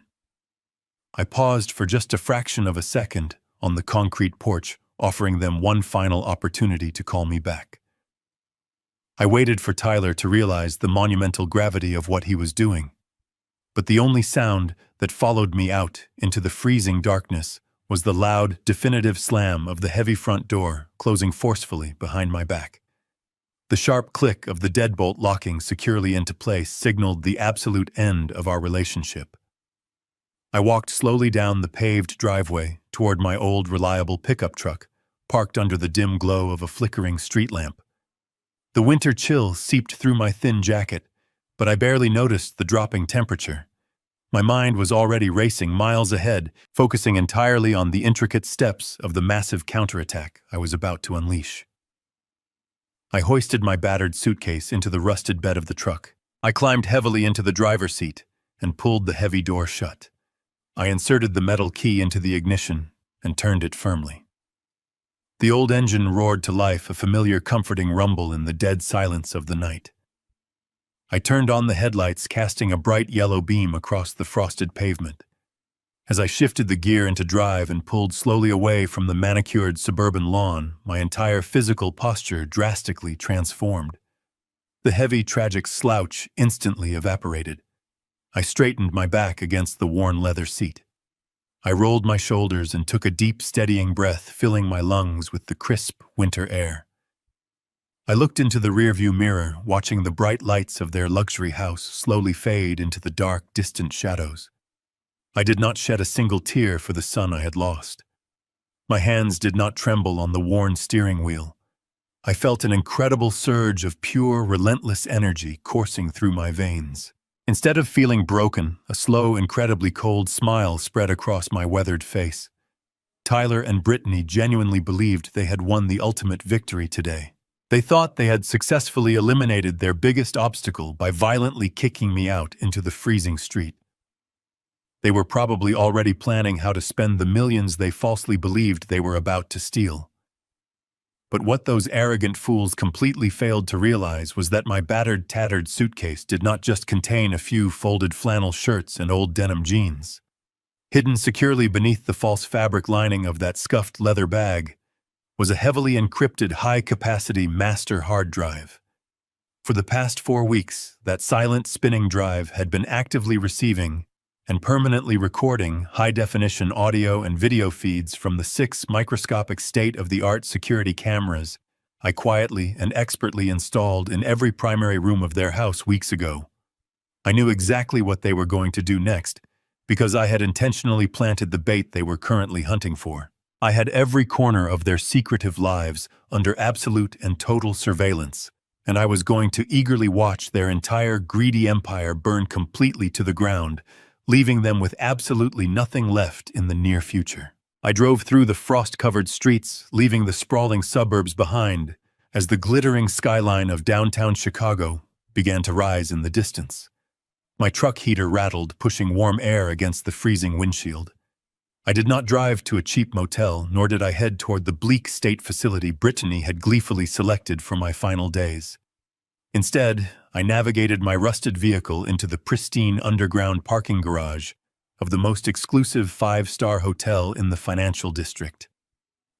I paused for just a fraction of a second on the concrete porch, offering them one final opportunity to call me back. I waited for Tyler to realize the monumental gravity of what he was doing. But the only sound that followed me out into the freezing darkness was the loud, definitive slam of the heavy front door closing forcefully behind my back. The sharp click of the deadbolt locking securely into place signaled the absolute end of our relationship. I walked slowly down the paved driveway toward my old, reliable pickup truck, parked under the dim glow of a flickering street lamp. The winter chill seeped through my thin jacket, but I barely noticed the dropping temperature. My mind was already racing miles ahead, focusing entirely on the intricate steps of the massive counterattack I was about to unleash. I hoisted my battered suitcase into the rusted bed of the truck. I climbed heavily into the driver's seat and pulled the heavy door shut. I inserted the metal key into the ignition and turned it firmly. The old engine roared to life, a familiar, comforting rumble in the dead silence of the night. I turned on the headlights, casting a bright yellow beam across the frosted pavement. As I shifted the gear into drive and pulled slowly away from the manicured suburban lawn, my entire physical posture drastically transformed. The heavy, tragic slouch instantly evaporated. I straightened my back against the worn leather seat. I rolled my shoulders and took a deep, steadying breath, filling my lungs with the crisp winter air. I looked into the rearview mirror, watching the bright lights of their luxury house slowly fade into the dark, distant shadows. I did not shed a single tear for the son I had lost. My hands did not tremble on the worn steering wheel. I felt an incredible surge of pure, relentless energy coursing through my veins. Instead of feeling broken, a slow, incredibly cold smile spread across my weathered face. Tyler and Brittany genuinely believed they had won the ultimate victory today. They thought they had successfully eliminated their biggest obstacle by violently kicking me out into the freezing street. They were probably already planning how to spend the millions they falsely believed they were about to steal. But what those arrogant fools completely failed to realize was that my battered, tattered suitcase did not just contain a few folded flannel shirts and old denim jeans. Hidden securely beneath the false fabric lining of that scuffed leather bag was a heavily encrypted high-capacity master hard drive. For the past 4 weeks, that silent spinning drive had been actively receiving and permanently recording high-definition audio and video feeds from the 6 microscopic state-of-the-art security cameras I quietly and expertly installed in every primary room of their house weeks ago. I knew exactly what they were going to do next, because I had intentionally planted the bait they were currently hunting for. I had every corner of their secretive lives under absolute and total surveillance, and I was going to eagerly watch their entire greedy empire burn completely to the ground, leaving them with absolutely nothing left in the near future. I drove through the frost-covered streets, leaving the sprawling suburbs behind, as the glittering skyline of downtown Chicago began to rise in the distance. My truck heater rattled, pushing warm air against the freezing windshield. I did not drive to a cheap motel, nor did I head toward the bleak state facility Brittany had gleefully selected for my final days. Instead, I navigated my rusted vehicle into the pristine underground parking garage of the most exclusive 5-star hotel in the financial district.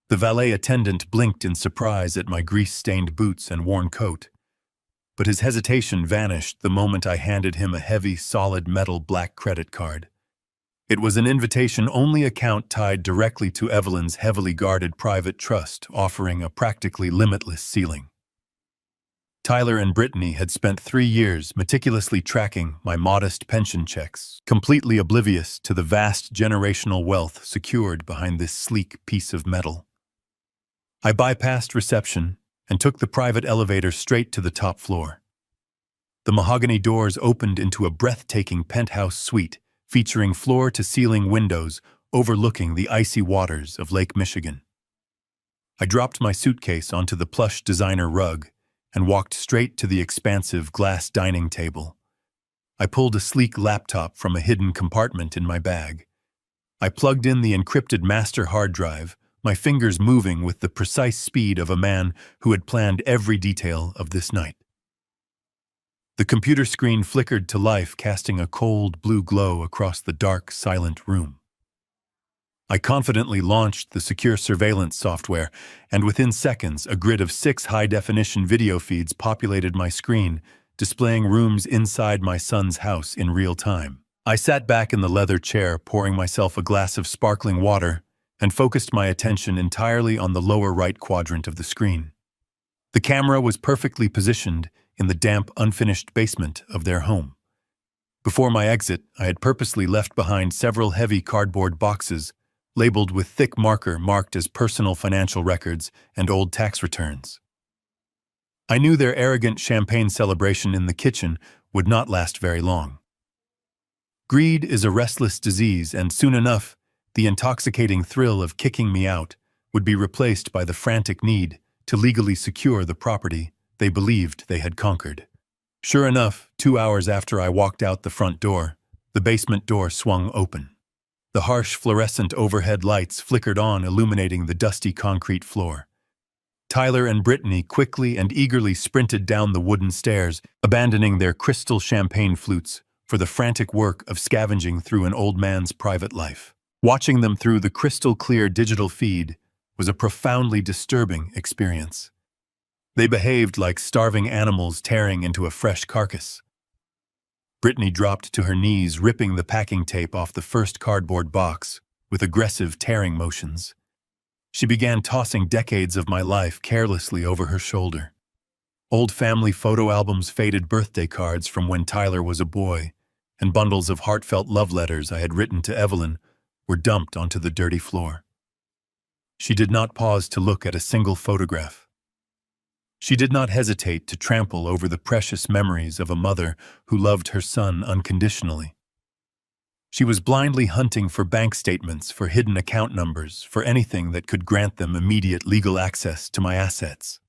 The valet attendant blinked in surprise at my grease-stained boots and worn coat, but his hesitation vanished the moment I handed him a heavy, solid metal black credit card. It was an invitation-only account tied directly to Evelyn's heavily guarded private trust, offering a practically limitless ceiling. Tyler and Brittany had spent 3 years meticulously tracking my modest pension checks, completely oblivious to the vast generational wealth secured behind this sleek piece of metal. I bypassed reception and took the private elevator straight to the top floor. The mahogany doors opened into a breathtaking penthouse suite, featuring floor-to-ceiling windows overlooking the icy waters of Lake Michigan. I dropped my suitcase onto the plush designer rug and walked straight to the expansive glass dining table. I pulled a sleek laptop from a hidden compartment in my bag. I plugged in the encrypted master hard drive, my fingers moving with the precise speed of a man who had planned every detail of this night. The computer screen flickered to life, casting a cold blue glow across the dark, silent room. I confidently launched the secure surveillance software, and within seconds, a grid of 6 high-definition video feeds populated my screen, displaying rooms inside my son's house in real time. I sat back in the leather chair, pouring myself a glass of sparkling water, and focused my attention entirely on the lower right quadrant of the screen. The camera was perfectly positioned in the damp, unfinished basement of their home. Before my exit, I had purposely left behind several heavy cardboard boxes labeled with thick marker marked as personal financial records and old tax returns. I knew their arrogant champagne celebration in the kitchen would not last very long. Greed is a restless disease, and soon enough, the intoxicating thrill of kicking me out would be replaced by the frantic need to legally secure the property they believed they had conquered. Sure enough, 2 hours after I walked out the front door, the basement door swung open. The harsh fluorescent overhead lights flickered on, illuminating the dusty concrete floor. Tyler and Brittany quickly and eagerly sprinted down the wooden stairs, abandoning their crystal champagne flutes for the frantic work of scavenging through an old man's private life. Watching them through the crystal-clear digital feed was a profoundly disturbing experience. They behaved like starving animals tearing into a fresh carcass. Brittany dropped to her knees, ripping the packing tape off the first cardboard box with aggressive tearing motions. She began tossing decades of my life carelessly over her shoulder. Old family photo albums, faded birthday cards from when Tyler was a boy, and bundles of heartfelt love letters I had written to Evelyn were dumped onto the dirty floor. She did not pause to look at a single photograph. She did not hesitate to trample over the precious memories of a mother who loved her son unconditionally. She was blindly hunting for bank statements, for hidden account numbers, for anything that could grant them immediate legal access to my assets.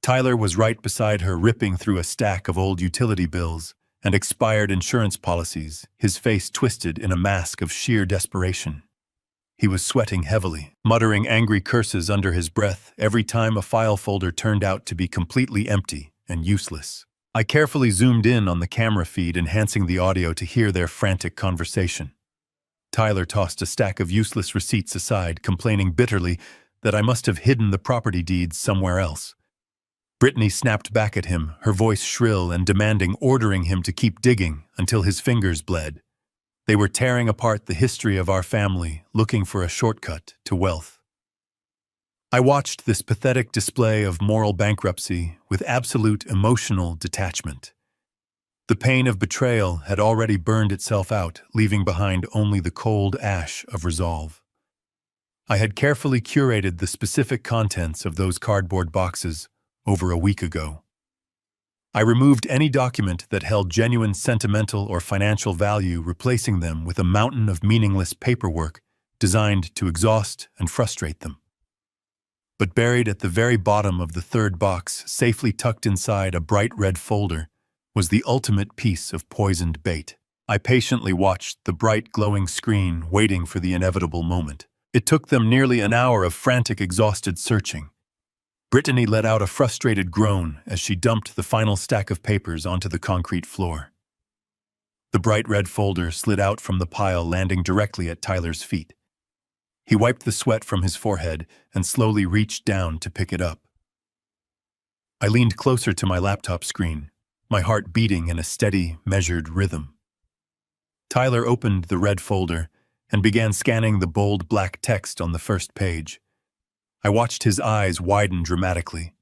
Tyler was right beside her, ripping through a stack of old utility bills and expired insurance policies, his face twisted in a mask of sheer desperation. He was sweating heavily, muttering angry curses under his breath every time a file folder turned out to be completely empty and useless. I carefully zoomed in on the camera feed, enhancing the audio to hear their frantic conversation. Tyler tossed a stack of useless receipts aside, complaining bitterly that I must have hidden the property deeds somewhere else. Brittany snapped back at him, her voice shrill and demanding, ordering him to keep digging until his fingers bled. They were tearing apart the history of our family, looking for a shortcut to wealth. I watched this pathetic display of moral bankruptcy with absolute emotional detachment. The pain of betrayal had already burned itself out, leaving behind only the cold ash of resolve. I had carefully curated the specific contents of those cardboard boxes over a week ago. I removed any document that held genuine sentimental or financial value, replacing them with a mountain of meaningless paperwork designed to exhaust and frustrate them. But buried at the very bottom of the third box, safely tucked inside a bright red folder, was the ultimate piece of poisoned bait. I patiently watched the bright glowing screen, waiting for the inevitable moment. It took them nearly an hour of frantic, exhausted searching. Brittany let out a frustrated groan as she dumped the final stack of papers onto the concrete floor. The bright red folder slid out from the pile, landing directly at Tyler's feet. He wiped the sweat from his forehead and slowly reached down to pick it up. I leaned closer to my laptop screen, my heart beating in a steady, measured rhythm. Tyler opened the red folder and began scanning the bold black text on the first page. I watched his eyes widen dramatically.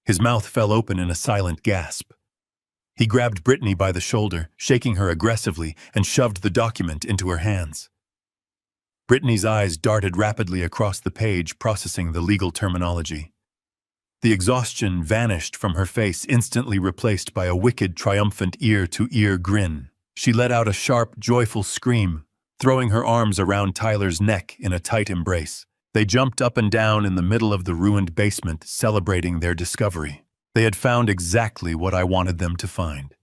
His mouth fell open in a silent gasp. He grabbed Brittany by the shoulder, shaking her aggressively, and shoved the document into her hands. Brittany's eyes darted rapidly across the page, processing the legal terminology. The exhaustion vanished from her face, instantly replaced by a wicked, triumphant ear-to-ear grin. She let out a sharp, joyful scream, throwing her arms around Tyler's neck in a tight embrace. They jumped up and down in the middle of the ruined basement, celebrating their discovery. They had found exactly what I wanted them to find.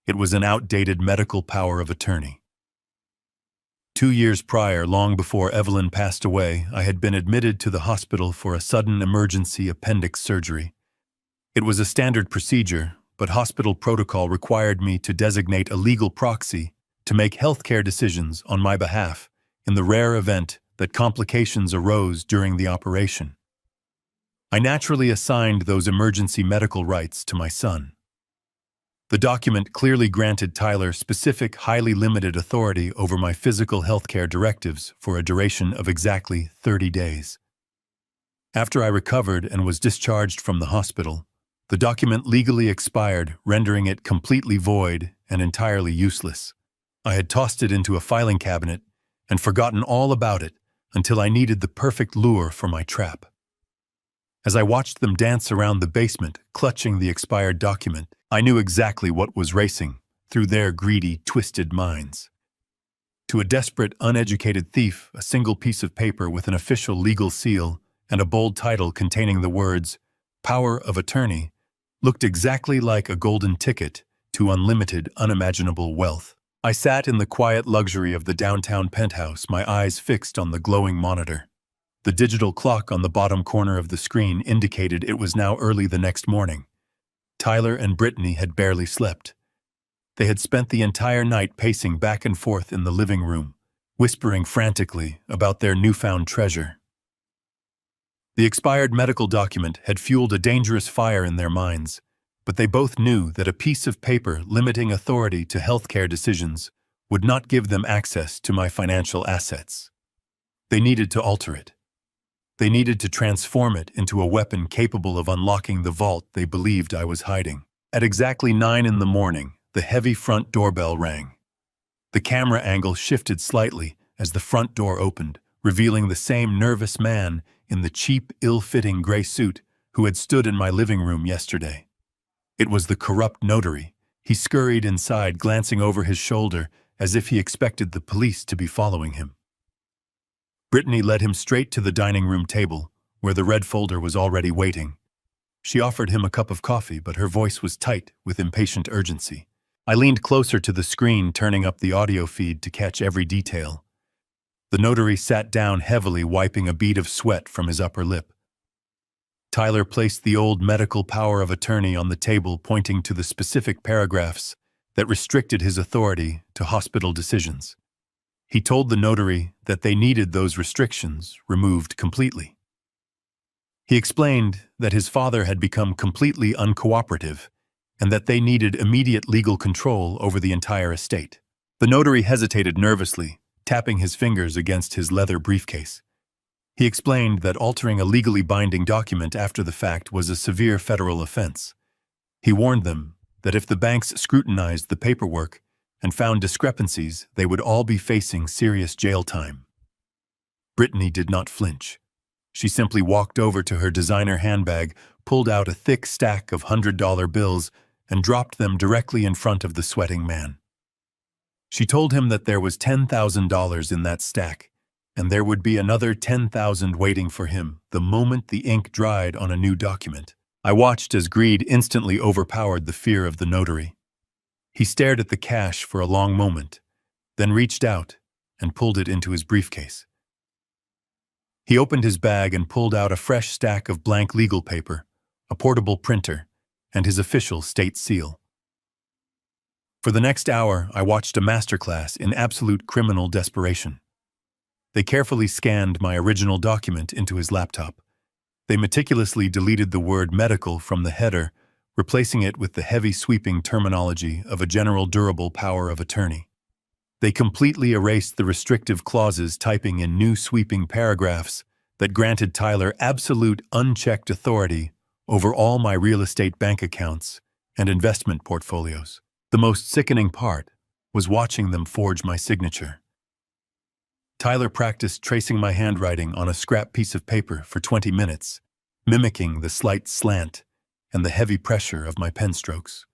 It was an outdated medical power of attorney. 2 years prior, long before Evelyn passed away, I had been admitted to the hospital for a sudden emergency appendix surgery. It was a standard procedure, but hospital protocol required me to designate a legal proxy to make healthcare decisions on my behalf in the rare event that complications arose during the operation. I naturally assigned those emergency medical rights to my son. The document clearly granted Tyler specific, highly limited authority over my physical healthcare directives for a duration of exactly 30 days. After I recovered and was discharged from the hospital, the document legally expired, rendering it completely void and entirely useless. I had tossed it into a filing cabinet and forgotten all about it until I needed the perfect lure for my trap. As I watched them dance around the basement, clutching the expired document, I knew exactly what was racing through their greedy, twisted minds. To a desperate, uneducated thief, a single piece of paper with an official legal seal and a bold title containing the words, "Power of Attorney," looked exactly like a golden ticket to unlimited, unimaginable wealth. I sat in the quiet luxury of the downtown penthouse, my eyes fixed on the glowing monitor. The digital clock on the bottom corner of the screen indicated it was now early the next morning. Tyler and Brittany had barely slept. They had spent the entire night pacing back and forth in the living room, whispering frantically about their newfound treasure. The expired medical document had fueled a dangerous fire in their minds, but they both knew that a piece of paper limiting authority to healthcare decisions would not give them access to my financial assets. They needed to alter it. They needed to transform it into a weapon capable of unlocking the vault they believed I was hiding. At exactly 9 in the morning, the heavy front doorbell rang. The camera angle shifted slightly as the front door opened, revealing the same nervous man in the cheap, ill-fitting gray suit who had stood in my living room yesterday. It was the corrupt notary. He scurried inside, glancing over his shoulder as if he expected the police to be following him. Brittany led him straight to the dining room table, where the red folder was already waiting. She offered him a cup of coffee, but her voice was tight with impatient urgency. I leaned closer to the screen, turning up the audio feed to catch every detail. The notary sat down heavily, wiping a bead of sweat from his upper lip. Tyler placed the old medical power of attorney on the table, pointing to the specific paragraphs that restricted his authority to hospital decisions. He told the notary that they needed those restrictions removed completely. He explained that his father had become completely uncooperative and that they needed immediate legal control over the entire estate. The notary hesitated nervously, tapping his fingers against his leather briefcase. He explained that altering a legally binding document after the fact was a severe federal offense. He warned them that if the banks scrutinized the paperwork and found discrepancies, they would all be facing serious jail time. Brittany did not flinch. She simply walked over to her designer handbag, pulled out a thick stack of $100 bills, and dropped them directly in front of the sweating man. She told him that there was $10,000 in that stack, and there would be another $10,000 waiting for him the moment the ink dried on a new document. I watched as greed instantly overpowered the fear of the notary. He stared at the cash for a long moment, then reached out and pulled it into his briefcase. He opened his bag and pulled out a fresh stack of blank legal paper, a portable printer, and his official state seal. For the next hour, I watched a masterclass in absolute criminal desperation. They carefully scanned my original document into his laptop. They meticulously deleted the word medical from the header, replacing it with the heavy sweeping terminology of a general durable power of attorney. They completely erased the restrictive clauses, typing in new sweeping paragraphs that granted Tyler absolute unchecked authority over all my real estate bank accounts and investment portfolios. The most sickening part was watching them forge my signature. Tyler practiced tracing my handwriting on a scrap piece of paper for 20 minutes, mimicking the slight slant and the heavy pressure of my pen strokes.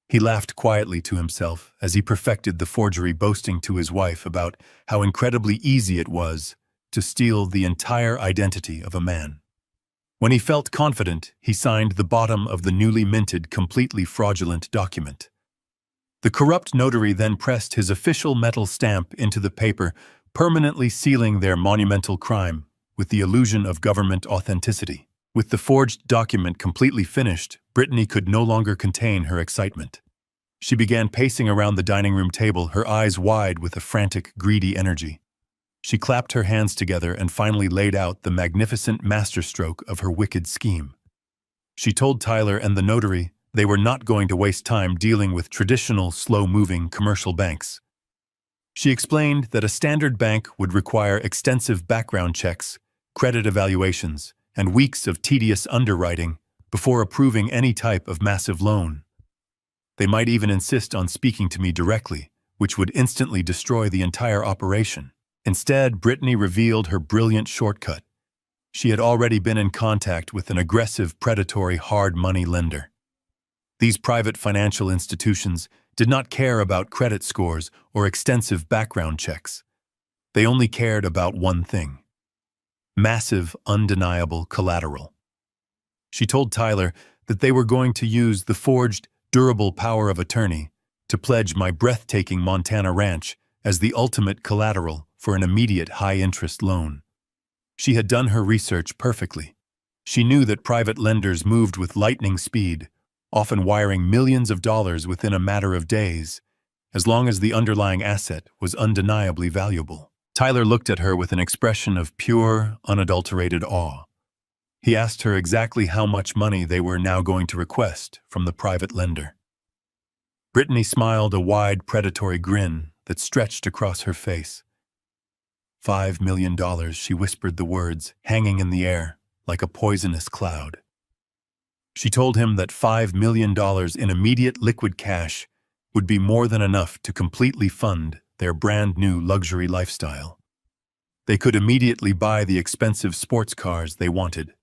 He laughed quietly to himself as he perfected the forgery, boasting to his wife about how incredibly easy it was to steal the entire identity of a man. When he felt confident, he signed the bottom of the newly minted, completely fraudulent document. The corrupt notary then pressed his official metal stamp into the paper, permanently sealing their monumental crime with the illusion of government authenticity. With the forged document completely finished, Brittany could no longer contain her excitement. She began pacing around the dining room table, her eyes wide with a frantic, greedy energy. She clapped her hands together and finally laid out the magnificent masterstroke of her wicked scheme. She told Tyler and the notary they were not going to waste time dealing with traditional, slow-moving commercial banks. She explained that a standard bank would require extensive background checks, credit evaluations, and weeks of tedious underwriting before approving any type of massive loan. They might even insist on speaking to me directly, which would instantly destroy the entire operation. Instead, Brittany revealed her brilliant shortcut. She had already been in contact with an aggressive, predatory, hard money lender. These private financial institutions did not care about credit scores or extensive background checks. They only cared about one thing: massive, undeniable collateral. She told Tyler that they were going to use the forged, durable power of attorney to pledge my breathtaking Montana ranch as the ultimate collateral for an immediate high-interest loan. She had done her research perfectly. She knew that private lenders moved with lightning speed, often wiring millions of dollars within a matter of days, as long as the underlying asset was undeniably valuable. Tyler looked at her with an expression of pure, unadulterated awe. He asked her exactly how much money they were now going to request from the private lender. Brittany smiled a wide, predatory grin that stretched across her face. $5 million, she whispered the words, hanging in the air like a poisonous cloud. She told him that $5 million in immediate liquid cash would be more than enough to completely fund their brand-new luxury lifestyle. They could immediately buy the expensive sports cars they wanted,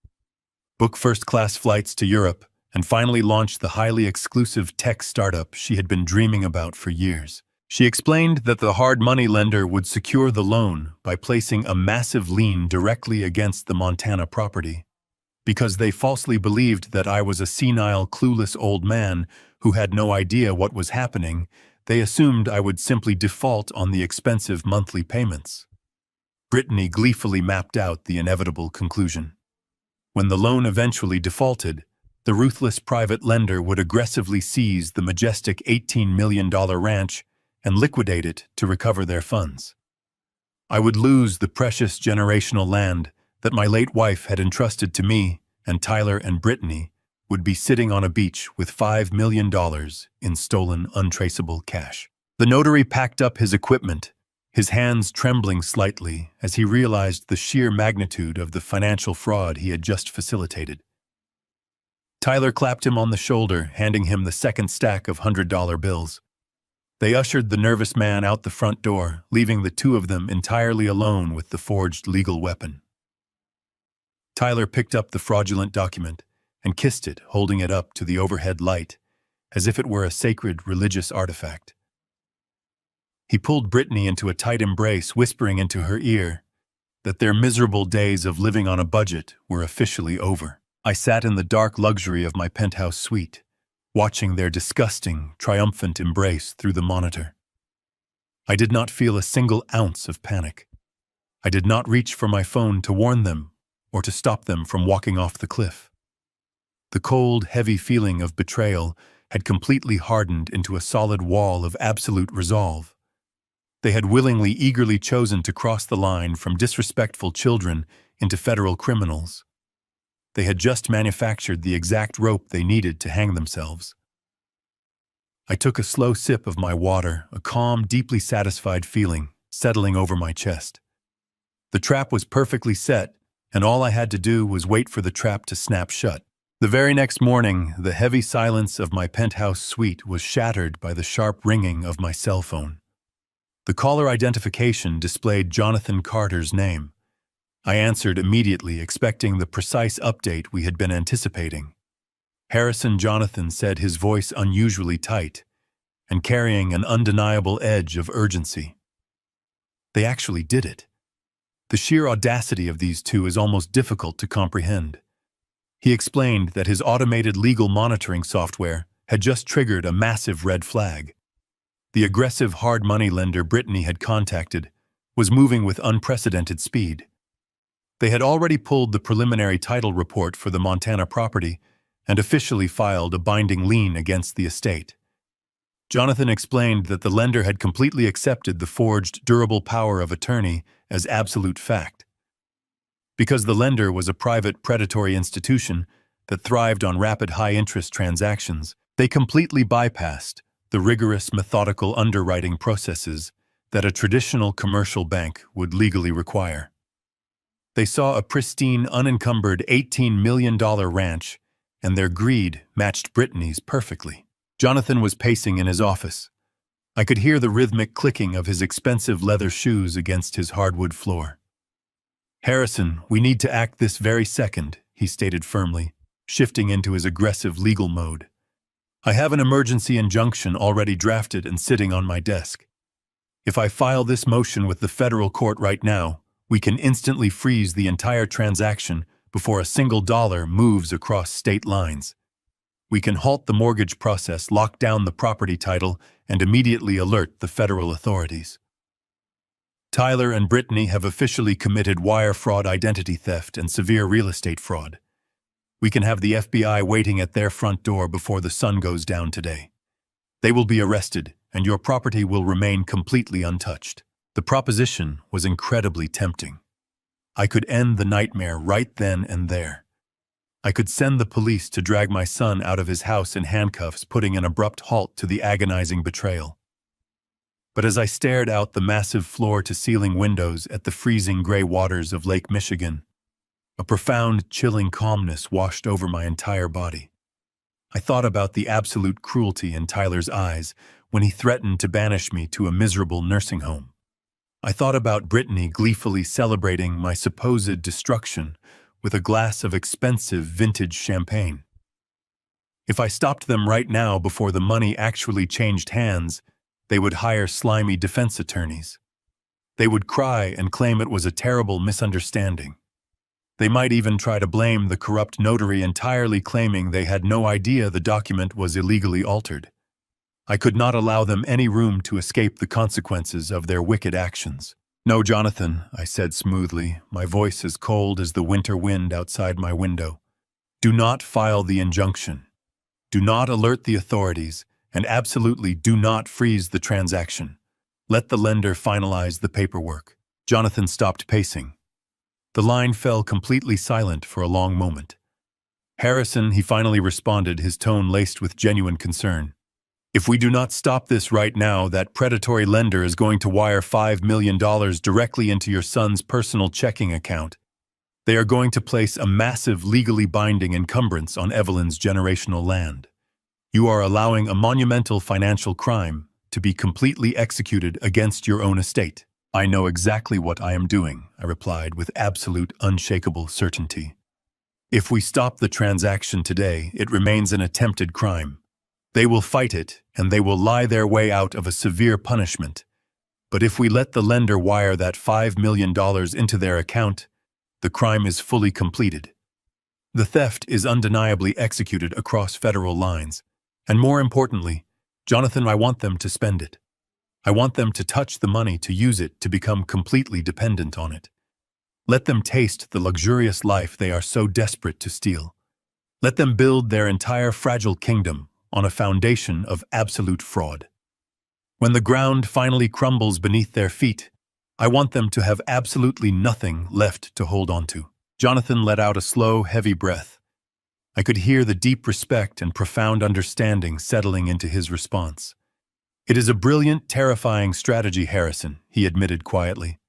book first-class flights to Europe, and finally launch the highly exclusive tech startup she had been dreaming about for years. She explained that the hard money lender would secure the loan by placing a massive lien directly against the Montana property. Because they falsely believed that I was a senile, clueless old man who had no idea what was happening, they assumed I would simply default on the expensive monthly payments. Brittany gleefully mapped out the inevitable conclusion. When the loan eventually defaulted, the ruthless private lender would aggressively seize the majestic $18 million ranch and liquidate it to recover their funds. I would lose the precious generational land that my late wife had entrusted to me, and Tyler and Brittany would be sitting on a beach with $5 million in stolen, untraceable cash. The notary packed up his equipment, his hands trembling slightly as he realized the sheer magnitude of the financial fraud he had just facilitated. Tyler clapped him on the shoulder, handing him the second stack of $100 bills. They ushered the nervous man out the front door, leaving the two of them entirely alone with the forged legal weapon. Tyler picked up the fraudulent document and kissed it, holding it up to the overhead light, as if it were a sacred religious artifact. He pulled Brittany into a tight embrace, whispering into her ear that their miserable days of living on a budget were officially over. I sat in the dark luxury of my penthouse suite, watching their disgusting, triumphant embrace through the monitor. I did not feel a single ounce of panic. I did not reach for my phone to warn them or to stop them from walking off the cliff. The cold, heavy feeling of betrayal had completely hardened into a solid wall of absolute resolve. They had willingly, eagerly chosen to cross the line from disrespectful children into federal criminals. They had just manufactured the exact rope they needed to hang themselves. I took a slow sip of my water, a calm, deeply satisfied feeling settling over my chest. The trap was perfectly set, and all I had to do was wait for the trap to snap shut. The very next morning, the heavy silence of my penthouse suite was shattered by the sharp ringing of my cell phone. The caller identification displayed Jonathan Carter's name. I answered immediately, expecting the precise update we had been anticipating. Harrison Jonathan said, his voice unusually tight and carrying an undeniable edge of urgency. They actually did it. The sheer audacity of these two is almost difficult to comprehend. He explained that his automated legal monitoring software had just triggered a massive red flag. The aggressive hard money lender Brittany had contacted was moving with unprecedented speed. They had already pulled the preliminary title report for the Montana property and officially filed a binding lien against the estate. Jonathan explained that the lender had completely accepted the forged durable power of attorney as absolute fact. Because the lender was a private predatory institution that thrived on rapid high-interest transactions, they completely bypassed the rigorous methodical underwriting processes that a traditional commercial bank would legally require. They saw a pristine, unencumbered $18 million ranch, and their greed matched Brittany's perfectly. Jonathan was pacing in his office. I could hear the rhythmic clicking of his expensive leather shoes against his hardwood floor. "Harrison, we need to act this very second," he stated firmly, shifting into his aggressive legal mode. "I have an emergency injunction already drafted and sitting on my desk. If I file this motion with the federal court right now, we can instantly freeze the entire transaction before a single dollar moves across state lines. We can halt the mortgage process, lock down the property title, and immediately alert the federal authorities. Tyler and Brittany have officially committed wire fraud, identity theft, and severe real estate fraud. We can have the FBI waiting at their front door before the sun goes down today. They will be arrested, and your property will remain completely untouched." The proposition was incredibly tempting. I could end the nightmare right then and there. I could send the police to drag my son out of his house in handcuffs, putting an abrupt halt to the agonizing betrayal. But as I stared out the massive floor-to-ceiling windows at the freezing gray waters of Lake Michigan, a profound, chilling calmness washed over my entire body. I thought about the absolute cruelty in Tyler's eyes when he threatened to banish me to a miserable nursing home. I thought about Brittany gleefully celebrating my supposed destruction with a glass of expensive vintage champagne. If I stopped them right now before the money actually changed hands, they would hire slimy defense attorneys. They would cry and claim it was a terrible misunderstanding. They might even try to blame the corrupt notary entirely, claiming they had no idea the document was illegally altered. I could not allow them any room to escape the consequences of their wicked actions. "No, Jonathan," I said smoothly, my voice as cold as the winter wind outside my window. "Do not file the injunction. Do not alert the authorities, and absolutely do not freeze the transaction. Let the lender finalize the paperwork." Jonathan stopped pacing. The line fell completely silent for a long moment. "Harrison," he finally responded, his tone laced with genuine concern. "If we do not stop this right now, that predatory lender is going to wire $5 million directly into your son's personal checking account. They are going to place a massive legally binding encumbrance on Evelyn's generational land. You are allowing a monumental financial crime to be completely executed against your own estate." "I know exactly what I am doing," I replied with absolute, unshakable certainty. "If we stop the transaction today, it remains an attempted crime. They will fight it, and they will lie their way out of a severe punishment. But if we let the lender wire that $5 million into their account, the crime is fully completed. The theft is undeniably executed across federal lines. And more importantly, Jonathan, I want them to spend it. I want them to touch the money, to use it, to become completely dependent on it. Let them taste the luxurious life they are so desperate to steal. Let them build their entire fragile kingdom on a foundation of absolute fraud. When the ground finally crumbles beneath their feet, I want them to have absolutely nothing left to hold on to." Jonathan let out a slow, heavy breath. I could hear the deep respect and profound understanding settling into his response. "It is a brilliant, terrifying strategy, Harrison," he admitted quietly.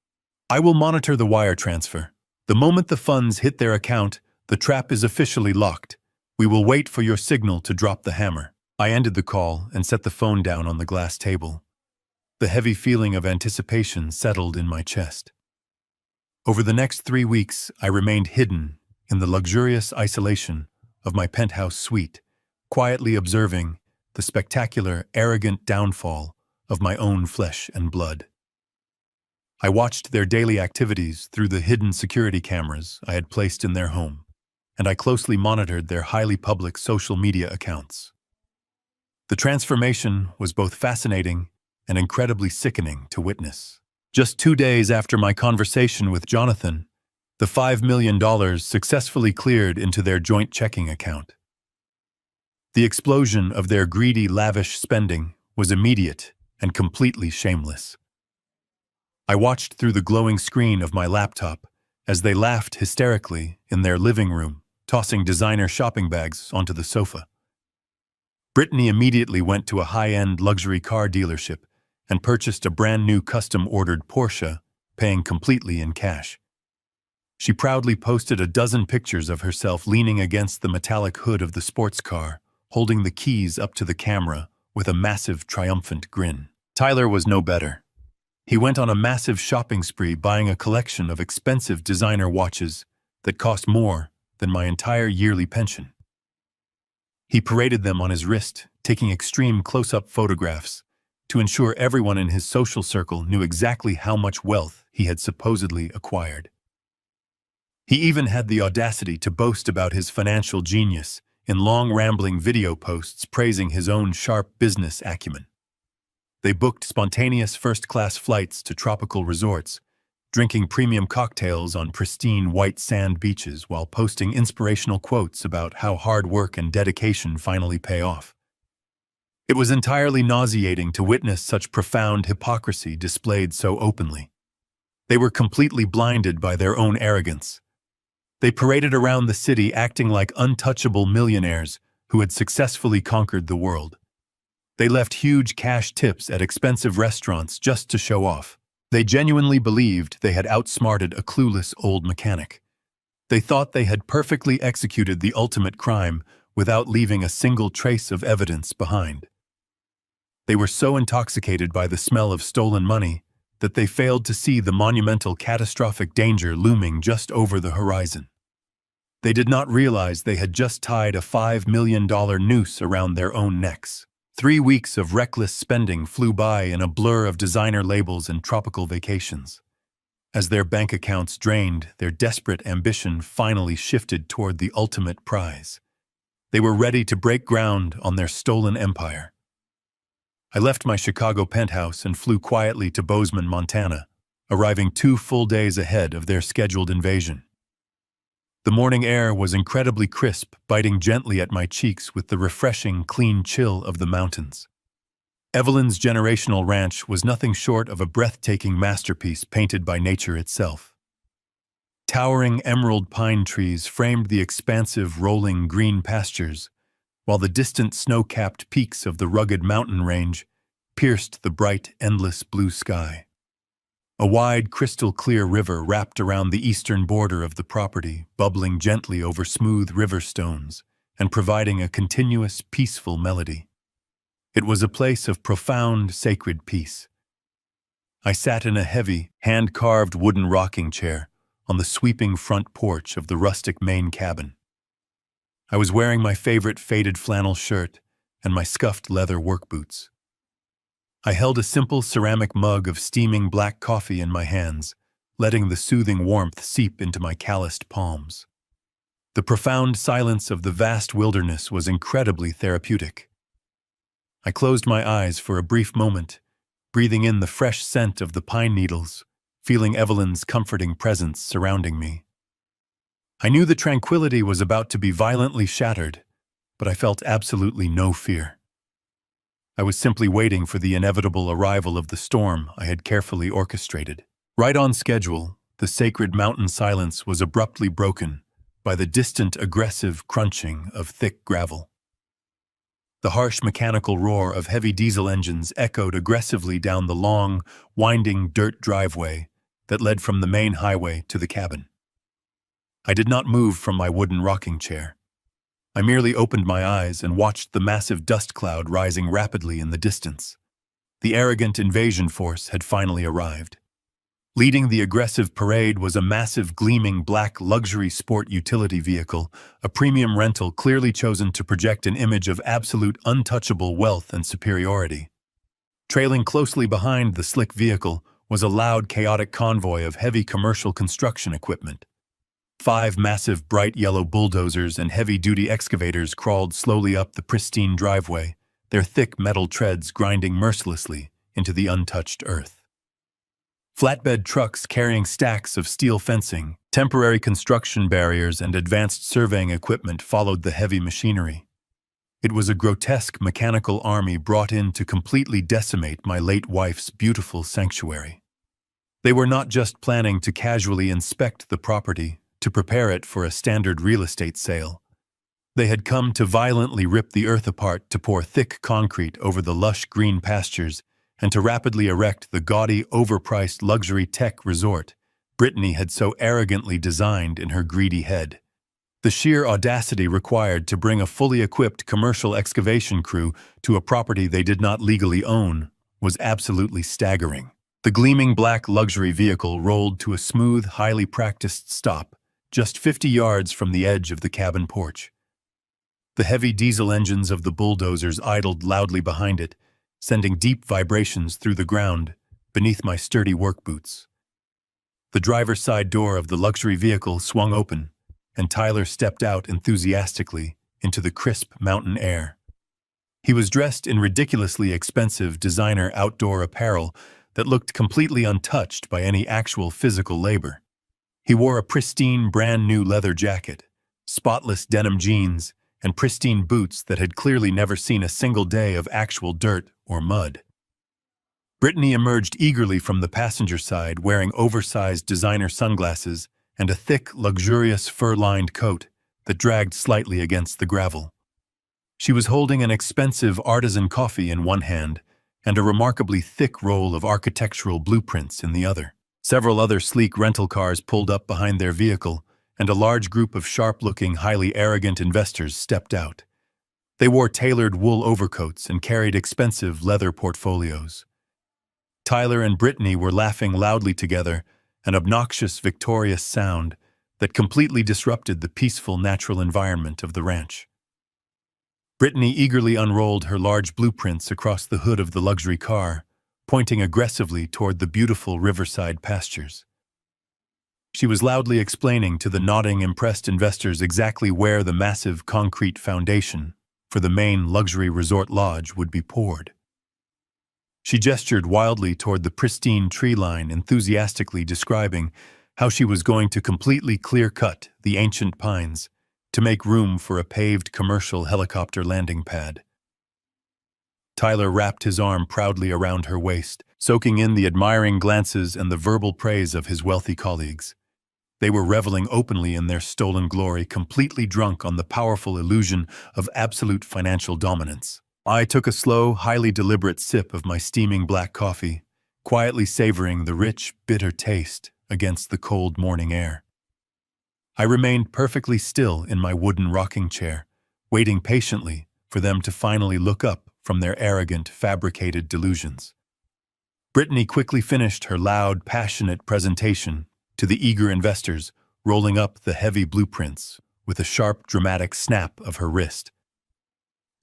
"I will monitor the wire transfer. The moment the funds hit their account, the trap is officially locked. We will wait for your signal to drop the hammer." I ended the call and set the phone down on the glass table. The heavy feeling of anticipation settled in my chest. Over the next 3 weeks, I remained hidden in the luxurious isolation of my penthouse suite, quietly observing the spectacular, arrogant downfall of my own flesh and blood. I watched their daily activities through the hidden security cameras I had placed in their home, and I closely monitored their highly public social media accounts. The transformation was both fascinating and incredibly sickening to witness. Just 2 days after my conversation with Jonathan, the $5 million successfully cleared into their joint checking account. The explosion of their greedy, lavish spending was immediate and completely shameless. I watched through the glowing screen of my laptop as they laughed hysterically in their living room, tossing designer shopping bags onto the sofa. Brittany immediately went to a high-end luxury car dealership and purchased a brand-new custom-ordered Porsche, paying completely in cash. She proudly posted a dozen pictures of herself leaning against the metallic hood of the sports car, holding the keys up to the camera with a massive, triumphant grin. Tyler was no better. He went on a massive shopping spree, buying a collection of expensive designer watches that cost more than my entire yearly pension. He paraded them on his wrist, taking extreme close-up photographs to ensure everyone in his social circle knew exactly how much wealth he had supposedly acquired. He even had the audacity to boast about his financial genius in long, rambling video posts praising his own sharp business acumen. They booked spontaneous first-class flights to tropical resorts, drinking premium cocktails on pristine white sand beaches while posting inspirational quotes about how hard work and dedication finally pay off. It was entirely nauseating to witness such profound hypocrisy displayed so openly. They were completely blinded by their own arrogance. They paraded around the city acting like untouchable millionaires who had successfully conquered the world. They left huge cash tips at expensive restaurants just to show off. They genuinely believed they had outsmarted a clueless old mechanic. They thought they had perfectly executed the ultimate crime without leaving a single trace of evidence behind. They were so intoxicated by the smell of stolen money that they failed to see the monumental catastrophic danger looming just over the horizon. They did not realize they had just tied a $5 million noose around their own necks. 3 weeks of reckless spending flew by in a blur of designer labels and tropical vacations. As their bank accounts drained, their desperate ambition finally shifted toward the ultimate prize. They were ready to break ground on their stolen empire. I left my Chicago penthouse and flew quietly to Bozeman, Montana, arriving 2 full days ahead of their scheduled invasion. The morning air was incredibly crisp, biting gently at my cheeks with the refreshing, clean chill of the mountains. Evelyn's generational ranch was nothing short of a breathtaking masterpiece painted by nature itself. Towering emerald pine trees framed the expansive, rolling green pastures, while the distant snow-capped peaks of the rugged mountain range pierced the bright, endless blue sky. A wide, crystal-clear river wrapped around the eastern border of the property, bubbling gently over smooth river stones and providing a continuous, peaceful melody. It was a place of profound, sacred peace. I sat in a heavy, hand-carved wooden rocking chair on the sweeping front porch of the rustic Maine cabin. I was wearing my favorite faded flannel shirt and my scuffed leather work boots. I held a simple ceramic mug of steaming black coffee in my hands, letting the soothing warmth seep into my calloused palms. The profound silence of the vast wilderness was incredibly therapeutic. I closed my eyes for a brief moment, breathing in the fresh scent of the pine needles, feeling Evelyn's comforting presence surrounding me. I knew the tranquility was about to be violently shattered, but I felt absolutely no fear. I was simply waiting for the inevitable arrival of the storm I had carefully orchestrated. Right on schedule, the sacred mountain silence was abruptly broken by the distant, aggressive crunching of thick gravel. The harsh mechanical roar of heavy diesel engines echoed aggressively down the long, winding dirt driveway that led from the main highway to the cabin. I did not move from my wooden rocking chair. I merely opened my eyes and watched the massive dust cloud rising rapidly in the distance. The arrogant invasion force had finally arrived. Leading the aggressive parade was a massive, gleaming black luxury sport utility vehicle, a premium rental clearly chosen to project an image of absolute untouchable wealth and superiority. Trailing closely behind the slick vehicle was a loud, chaotic convoy of heavy commercial construction equipment. 5 massive, bright yellow bulldozers and heavy-duty excavators crawled slowly up the pristine driveway, their thick metal treads grinding mercilessly into the untouched earth. Flatbed trucks carrying stacks of steel fencing, temporary construction barriers, and advanced surveying equipment followed the heavy machinery. It was a grotesque mechanical army brought in to completely decimate my late wife's beautiful sanctuary. They were not just planning to casually inspect the property, to prepare it for a standard real estate sale. They had come to violently rip the earth apart to pour thick concrete over the lush green pastures and to rapidly erect the gaudy, overpriced luxury tech resort Brittany had so arrogantly designed in her greedy head. The sheer audacity required to bring a fully equipped commercial excavation crew to a property they did not legally own was absolutely staggering. The gleaming black luxury vehicle rolled to a smooth, highly practiced stop, just 50 yards from the edge of the cabin porch. The heavy diesel engines of the bulldozers idled loudly behind it, sending deep vibrations through the ground beneath my sturdy work boots. The driver's side door of the luxury vehicle swung open, and Tyler stepped out enthusiastically into the crisp mountain air. He was dressed in ridiculously expensive designer outdoor apparel that looked completely untouched by any actual physical labor. He wore a pristine, brand-new leather jacket, spotless denim jeans, and pristine boots that had clearly never seen a single day of actual dirt or mud. Brittany emerged eagerly from the passenger side wearing oversized designer sunglasses and a thick, luxurious fur-lined coat that dragged slightly against the gravel. She was holding an expensive artisan coffee in one hand and a remarkably thick roll of architectural blueprints in the other. Several other sleek rental cars pulled up behind their vehicle, and a large group of sharp-looking, highly arrogant investors stepped out. They wore tailored wool overcoats and carried expensive leather portfolios. Tyler and Brittany were laughing loudly together, an obnoxious, victorious sound that completely disrupted the peaceful, natural environment of the ranch. Brittany eagerly unrolled her large blueprints across the hood of the luxury car, pointing aggressively toward the beautiful riverside pastures. She was loudly explaining to the nodding, impressed investors exactly where the massive concrete foundation for the main luxury resort lodge would be poured. She gestured wildly toward the pristine tree line, enthusiastically describing how she was going to completely clear-cut the ancient pines to make room for a paved commercial helicopter landing pad. Tyler wrapped his arm proudly around her waist, soaking in the admiring glances and the verbal praise of his wealthy colleagues. They were reveling openly in their stolen glory, completely drunk on the powerful illusion of absolute financial dominance. I took a slow, highly deliberate sip of my steaming black coffee, quietly savoring the rich, bitter taste against the cold morning air. I remained perfectly still in my wooden rocking chair, waiting patiently for them to finally look up from their arrogant, fabricated delusions. Brittany quickly finished her loud, passionate presentation to the eager investors, rolling up the heavy blueprints with a sharp, dramatic snap of her wrist.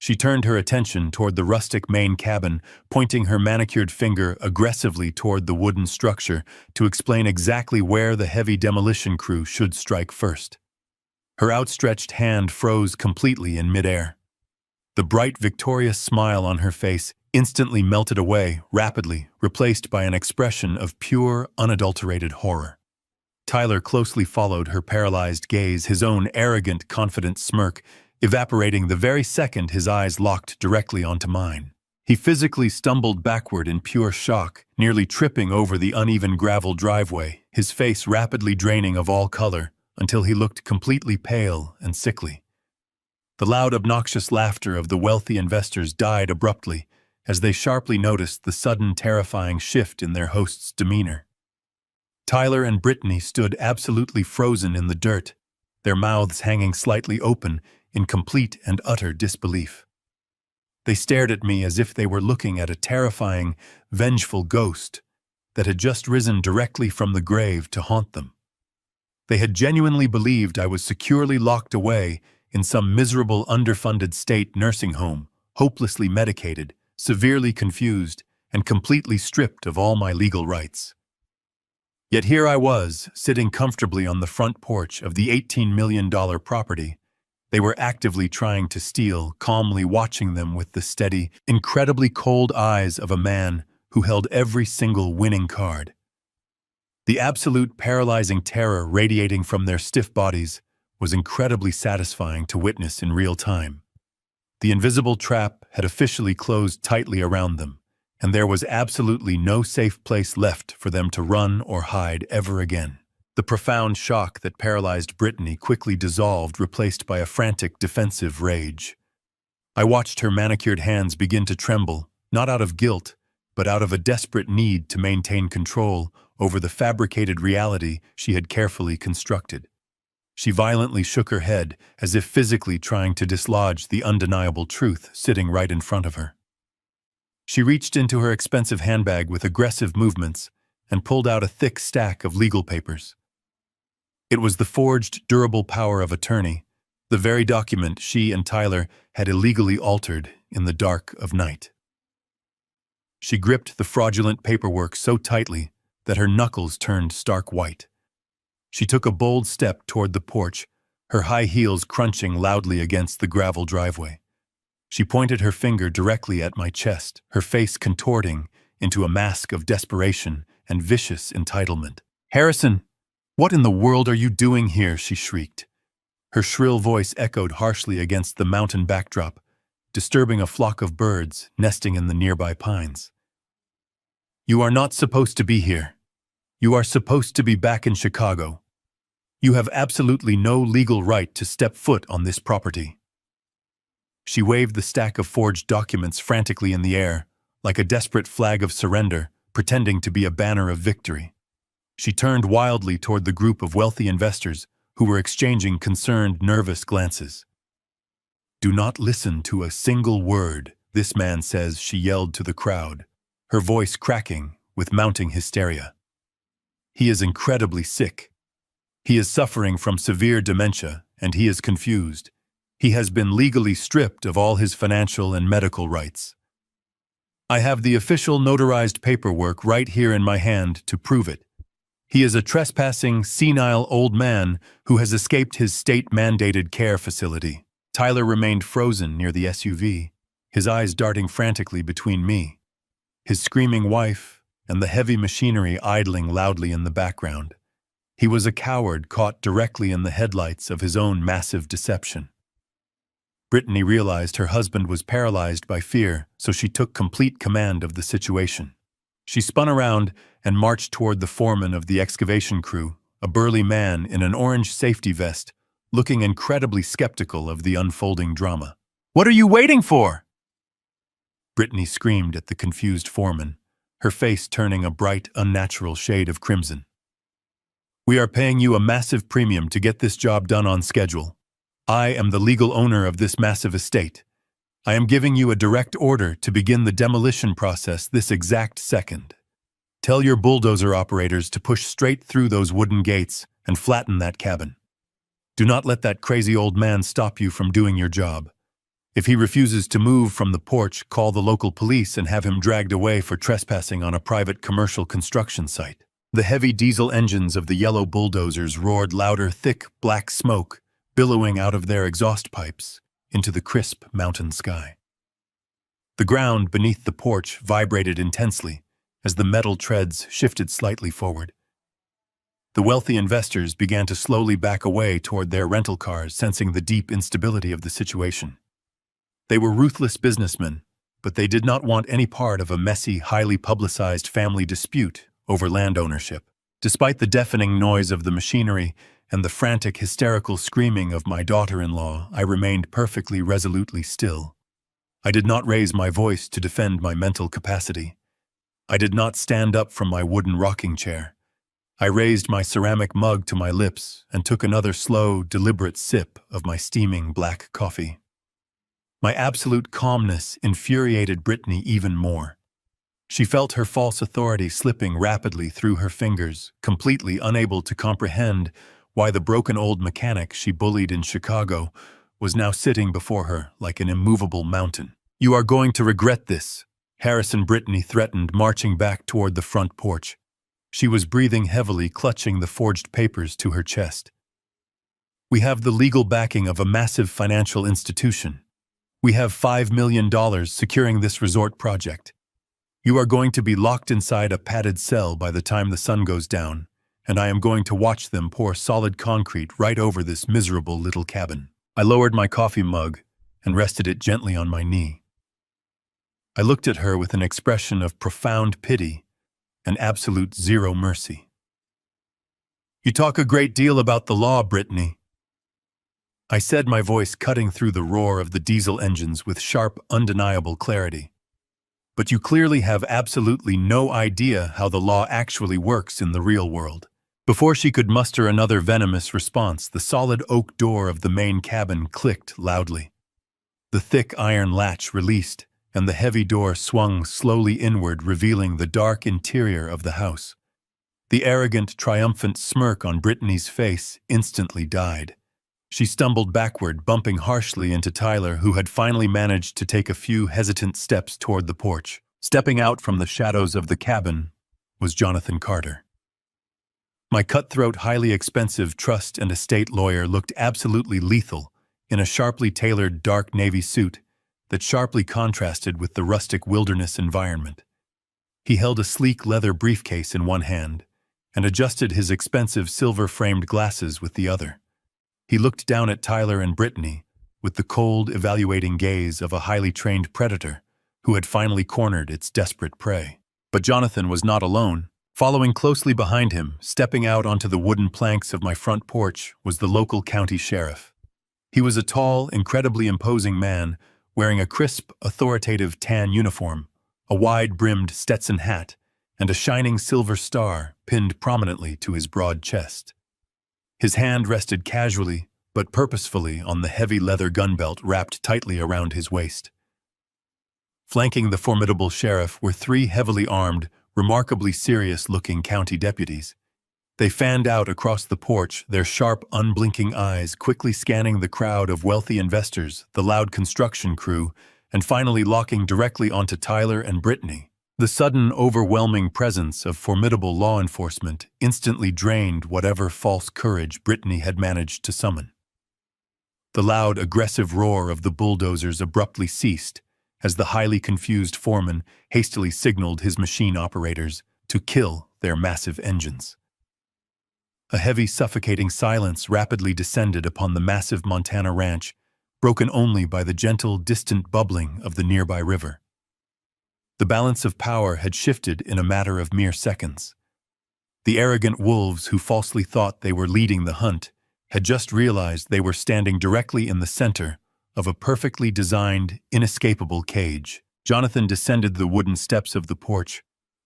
She turned her attention toward the rustic main cabin, pointing her manicured finger aggressively toward the wooden structure to explain exactly where the heavy demolition crew should strike first. Her outstretched hand froze completely in midair. The bright, victorious smile on her face instantly melted away, rapidly, replaced by an expression of pure, unadulterated horror. Tyler closely followed her paralyzed gaze, his own arrogant, confident smirk evaporating the very second his eyes locked directly onto mine. He physically stumbled backward in pure shock, nearly tripping over the uneven gravel driveway, his face rapidly draining of all color until he looked completely pale and sickly. The loud, obnoxious laughter of the wealthy investors died abruptly as they sharply noticed the sudden, terrifying shift in their host's demeanor. Tyler and Brittany stood absolutely frozen in the dirt, their mouths hanging slightly open in complete and utter disbelief. They stared at me as if they were looking at a terrifying, vengeful ghost that had just risen directly from the grave to haunt them. They had genuinely believed I was securely locked away in some miserable, underfunded state nursing home, hopelessly medicated, severely confused, and completely stripped of all my legal rights. Yet here I was, sitting comfortably on the front porch of the $18 million property they were actively trying to steal, calmly watching them with the steady, incredibly cold eyes of a man who held every single winning card. The absolute paralyzing terror radiating from their stiff bodies was incredibly satisfying to witness in real time. The invisible trap had officially closed tightly around them, and there was absolutely no safe place left for them to run or hide ever again. The profound shock that paralyzed Brittany quickly dissolved, replaced by a frantic defensive rage. I watched her manicured hands begin to tremble, not out of guilt, but out of a desperate need to maintain control over the fabricated reality she had carefully constructed. She violently shook her head, as if physically trying to dislodge the undeniable truth sitting right in front of her. She reached into her expensive handbag with aggressive movements and pulled out a thick stack of legal papers. It was the forged, durable power of attorney, the very document she and Tyler had illegally altered in the dark of night. She gripped the fraudulent paperwork so tightly that her knuckles turned stark white. She took a bold step toward the porch, her high heels crunching loudly against the gravel driveway. She pointed her finger directly at my chest, her face contorting into a mask of desperation and vicious entitlement. "Harrison! What in the world are you doing here?" she shrieked. Her shrill voice echoed harshly against the mountain backdrop, disturbing a flock of birds nesting in the nearby pines. "You are not supposed to be here. You are supposed to be back in Chicago. You have absolutely no legal right to step foot on this property." She waved the stack of forged documents frantically in the air, like a desperate flag of surrender, pretending to be a banner of victory. She turned wildly toward the group of wealthy investors who were exchanging concerned, nervous glances. "Do not listen to a single word this man says," she yelled to the crowd, her voice cracking with mounting hysteria. "He is incredibly sick. He is suffering from severe dementia, and he is confused. He has been legally stripped of all his financial and medical rights. I have the official notarized paperwork right here in my hand to prove it. He is a trespassing, senile old man who has escaped his state-mandated care facility." Tyler remained frozen near the SUV, his eyes darting frantically between me, his screaming wife, and the heavy machinery idling loudly in the background. He was a coward caught directly in the headlights of his own massive deception. Brittany realized her husband was paralyzed by fear, so she took complete command of the situation. She spun around and marched toward the foreman of the excavation crew, a burly man in an orange safety vest, looking incredibly skeptical of the unfolding drama. "What are you waiting for?" Brittany screamed at the confused foreman, her face turning a bright, unnatural shade of crimson. "We are paying you a massive premium to get this job done on schedule. I am the legal owner of this massive estate. I am giving you a direct order to begin the demolition process this exact second. Tell your bulldozer operators to push straight through those wooden gates and flatten that cabin. Do not let that crazy old man stop you from doing your job. If he refuses to move from the porch, call the local police and have him dragged away for trespassing on a private commercial construction site." The heavy diesel engines of the yellow bulldozers roared louder, thick, black smoke, billowing out of their exhaust pipes into the crisp mountain sky. The ground beneath the porch vibrated intensely as the metal treads shifted slightly forward. The wealthy investors began to slowly back away toward their rental cars, sensing the deep instability of the situation. They were ruthless businessmen, but they did not want any part of a messy, highly publicized family dispute over land ownership. Despite the deafening noise of the machinery and the frantic, hysterical screaming of my daughter-in-law, I remained perfectly resolutely still. I did not raise my voice to defend my mental capacity. I did not stand up from my wooden rocking chair. I raised my ceramic mug to my lips and took another slow, deliberate sip of my steaming black coffee. My absolute calmness infuriated Brittany even more. She felt her false authority slipping rapidly through her fingers, completely unable to comprehend why the broken old mechanic she bullied in Chicago was now sitting before her like an immovable mountain. "You are going to regret this," Harrison Brittany threatened, marching back toward the front porch. She was breathing heavily, clutching the forged papers to her chest. "We have the legal backing of a massive financial institution. We have $5 million securing this resort project. You are going to be locked inside a padded cell by the time the sun goes down, and I am going to watch them pour solid concrete right over this miserable little cabin." I lowered my coffee mug and rested it gently on my knee. I looked at her with an expression of profound pity and absolute zero mercy. "You talk a great deal about the law, Brittany," I said, my voice cutting through the roar of the diesel engines with sharp, undeniable clarity. "But you clearly have absolutely no idea how the law actually works in the real world." Before she could muster another venomous response, the solid oak door of the main cabin clicked loudly. The thick iron latch released, and the heavy door swung slowly inward, revealing the dark interior of the house. The arrogant, triumphant smirk on Brittany's face instantly died. She stumbled backward, bumping harshly into Tyler, who had finally managed to take a few hesitant steps toward the porch. Stepping out from the shadows of the cabin was Jonathan Carter. My cutthroat, highly expensive trust and estate lawyer looked absolutely lethal in a sharply tailored dark navy suit that sharply contrasted with the rustic wilderness environment. He held a sleek leather briefcase in one hand and adjusted his expensive silver-framed glasses with the other. He looked down at Tyler and Brittany with the cold, evaluating gaze of a highly trained predator who had finally cornered its desperate prey. But Jonathan was not alone. Following closely behind him, stepping out onto the wooden planks of my front porch, was the local county sheriff. He was a tall, incredibly imposing man, wearing a crisp, authoritative tan uniform, a wide-brimmed Stetson hat, and a shining silver star pinned prominently to his broad chest. His hand rested casually, but purposefully, on the heavy leather gun belt wrapped tightly around his waist. Flanking the formidable sheriff were three heavily armed, remarkably serious-looking county deputies. They fanned out across the porch, their sharp, unblinking eyes quickly scanning the crowd of wealthy investors, the loud construction crew, and finally locking directly onto Tyler and Brittany. The sudden, overwhelming presence of formidable law enforcement instantly drained whatever false courage Brittany had managed to summon. The loud, aggressive roar of the bulldozers abruptly ceased as the highly confused foreman hastily signaled his machine operators to kill their massive engines. A heavy, suffocating silence rapidly descended upon the massive Montana ranch, broken only by the gentle, distant bubbling of the nearby river. The balance of power had shifted in a matter of mere seconds. The arrogant wolves who falsely thought they were leading the hunt had just realized they were standing directly in the center of a perfectly designed, inescapable cage. Jonathan descended the wooden steps of the porch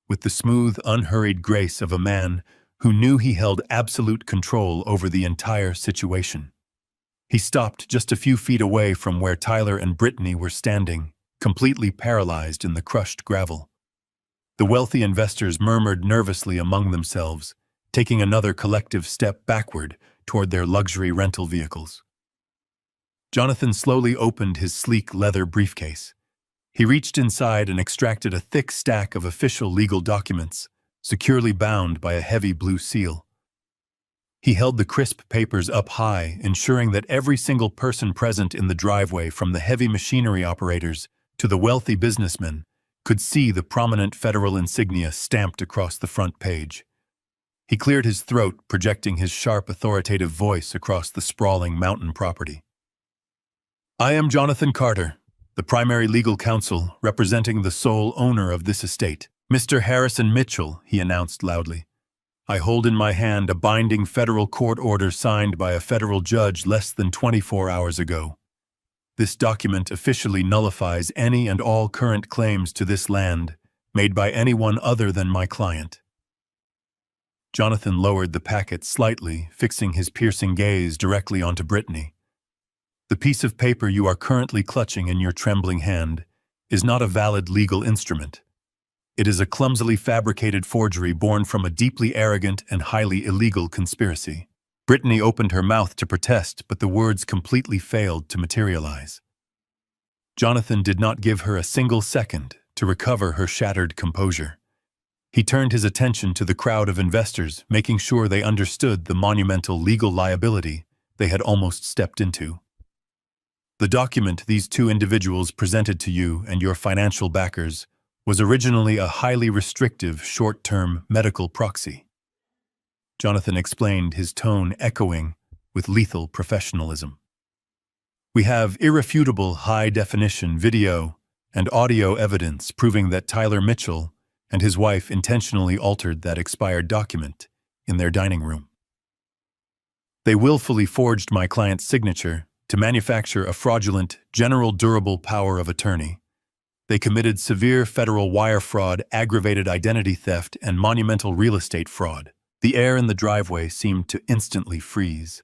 with the smooth, unhurried grace of a man who knew he held absolute control over the entire situation. He stopped just a few feet away from where Tyler and Brittany were standing, completely paralyzed in the crushed gravel. The wealthy investors murmured nervously among themselves, taking another collective step backward toward their luxury rental vehicles. Jonathan slowly opened his sleek leather briefcase. He reached inside and extracted a thick stack of official legal documents, securely bound by a heavy blue seal. He held the crisp papers up high, ensuring that every single person present in the driveway, from the heavy machinery operators to the wealthy businessmen, could see the prominent federal insignia stamped across the front page. He cleared his throat, projecting his sharp, authoritative voice across the sprawling mountain property. "I am Jonathan Carter, the primary legal counsel representing the sole owner of this estate, Mr. Harrison Mitchell," he announced loudly. "I hold in my hand a binding federal court order signed by a federal judge less than 24 hours ago. This document officially nullifies any and all current claims to this land made by anyone other than my client." Jonathan lowered the packet slightly, fixing his piercing gaze directly onto Brittany. "The piece of paper you are currently clutching in your trembling hand is not a valid legal instrument. It is a clumsily fabricated forgery born from a deeply arrogant and highly illegal conspiracy." Brittany opened her mouth to protest, but the words completely failed to materialize. Jonathan did not give her a single second to recover her shattered composure. He turned his attention to the crowd of investors, making sure they understood the monumental legal liability they had almost stepped into. "The document these two individuals presented to you and your financial backers was originally a highly restrictive, short-term medical proxy," Jonathan explained, his tone echoing with lethal professionalism. "We have irrefutable high-definition video and audio evidence proving that Tyler Mitchell and his wife intentionally altered that expired document in their dining room. They willfully forged my client's signature to manufacture a fraudulent, general durable power of attorney. They committed severe federal wire fraud, aggravated identity theft, and monumental real estate fraud." The air in the driveway seemed to instantly freeze.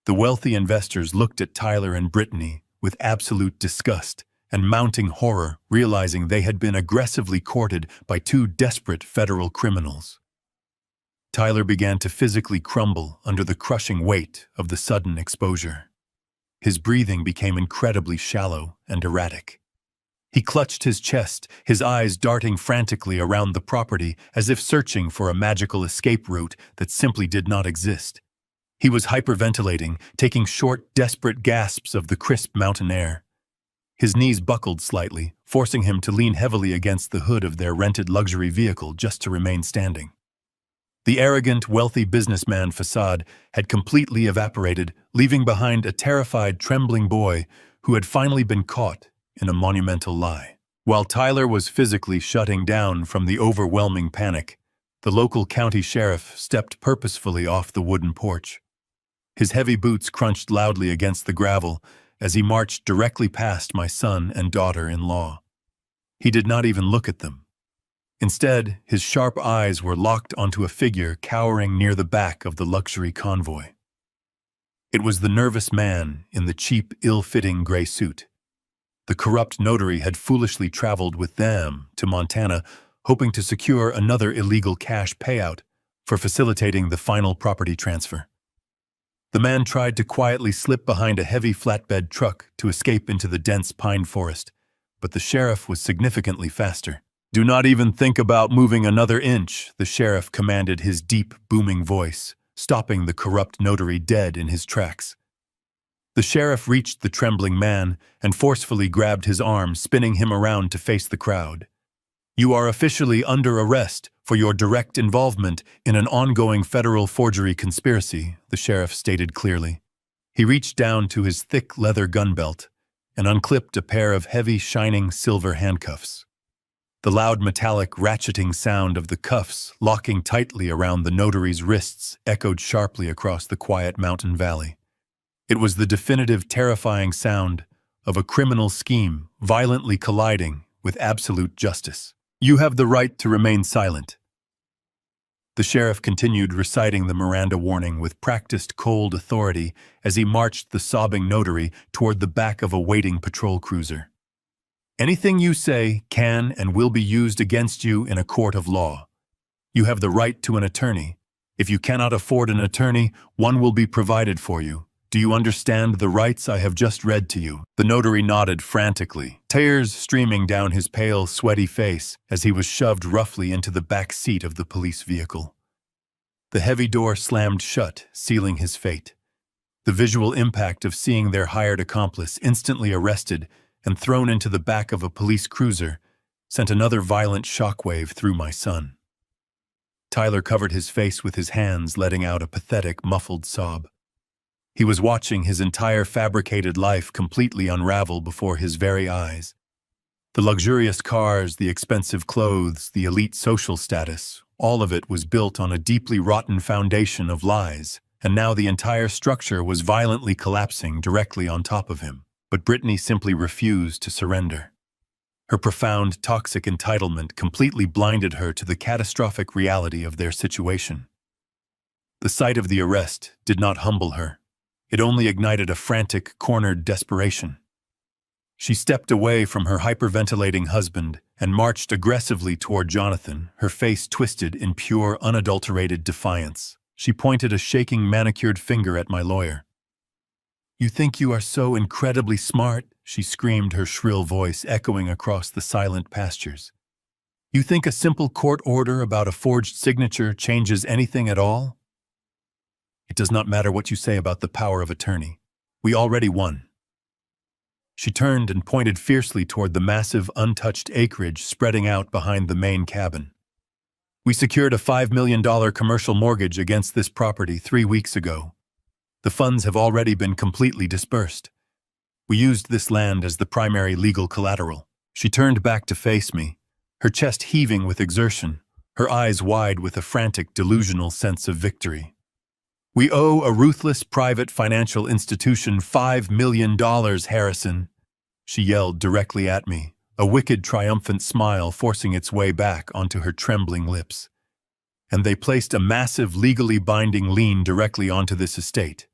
The wealthy investors looked at Tyler and Brittany with absolute disgust and mounting horror, realizing they had been aggressively courted by two desperate federal criminals. Tyler began to physically crumble under the crushing weight of the sudden exposure. His breathing became incredibly shallow and erratic. He clutched his chest, his eyes darting frantically around the property as if searching for a magical escape route that simply did not exist. He was hyperventilating, taking short, desperate gasps of the crisp mountain air. His knees buckled slightly, forcing him to lean heavily against the hood of their rented luxury vehicle just to remain standing. The arrogant, wealthy businessman facade had completely evaporated, leaving behind a terrified, trembling boy who had finally been caught in a monumental lie. While Tyler was physically shutting down from the overwhelming panic, the local county sheriff stepped purposefully off the wooden porch. His heavy boots crunched loudly against the gravel as he marched directly past my son and daughter-in-law. He did not even look at them. Instead, his sharp eyes were locked onto a figure cowering near the back of the luxury convoy. It was the nervous man in the cheap, ill-fitting gray suit. The corrupt notary had foolishly traveled with them to Montana, hoping to secure another illegal cash payout for facilitating the final property transfer. The man tried to quietly slip behind a heavy flatbed truck to escape into the dense pine forest, but the sheriff was significantly faster. "Do not even think about moving another inch," the sheriff commanded, his deep, booming voice, stopping the corrupt notary dead in his tracks. The sheriff reached the trembling man and forcefully grabbed his arm, spinning him around to face the crowd. "You are officially under arrest for your direct involvement in an ongoing federal forgery conspiracy," the sheriff stated clearly. He reached down to his thick leather gun belt and unclipped a pair of heavy, shining silver handcuffs. The loud metallic ratcheting sound of the cuffs locking tightly around the notary's wrists echoed sharply across the quiet mountain valley. It was the definitive, terrifying sound of a criminal scheme violently colliding with absolute justice. "You have the right to remain silent." The sheriff continued reciting the Miranda warning with practiced cold authority as he marched the sobbing notary toward the back of a waiting patrol cruiser. "Anything you say can and will be used against you in a court of law. You have the right to an attorney. If you cannot afford an attorney, one will be provided for you. Do you understand the rights I have just read to you?" The notary nodded frantically, tears streaming down his pale, sweaty face as he was shoved roughly into the back seat of the police vehicle. The heavy door slammed shut, sealing his fate. The visual impact of seeing their hired accomplice instantly arrested and thrown into the back of a police cruiser sent another violent shockwave through my son. Tyler covered his face with his hands, letting out a pathetic, muffled sob. He was watching his entire fabricated life completely unravel before his very eyes. The luxurious cars, the expensive clothes, the elite social status, all of it was built on a deeply rotten foundation of lies, and now the entire structure was violently collapsing directly on top of him. But Brittany simply refused to surrender. Her profound, toxic entitlement completely blinded her to the catastrophic reality of their situation. The sight of the arrest did not humble her. It only ignited a frantic, cornered desperation. She stepped away from her hyperventilating husband and marched aggressively toward Jonathan, her face twisted in pure, unadulterated defiance. She pointed a shaking, manicured finger at my lawyer. "You think you are so incredibly smart," she screamed, her shrill voice echoing across the silent pastures. "You think a simple court order about a forged signature changes anything at all? It does not matter what you say about the power of attorney. We already won." She turned and pointed fiercely toward the massive, untouched acreage spreading out behind the main cabin. "We secured a $5 million commercial mortgage against this property 3 weeks ago. The funds have already been completely dispersed. We used this land as the primary legal collateral." She turned back to face me, her chest heaving with exertion, her eyes wide with a frantic, delusional sense of victory. "We owe a ruthless private financial institution $5 million, Harrison," she yelled directly at me, a wicked, triumphant smile forcing its way back onto her trembling lips. "And they placed a massive, legally binding lien directly onto this estate.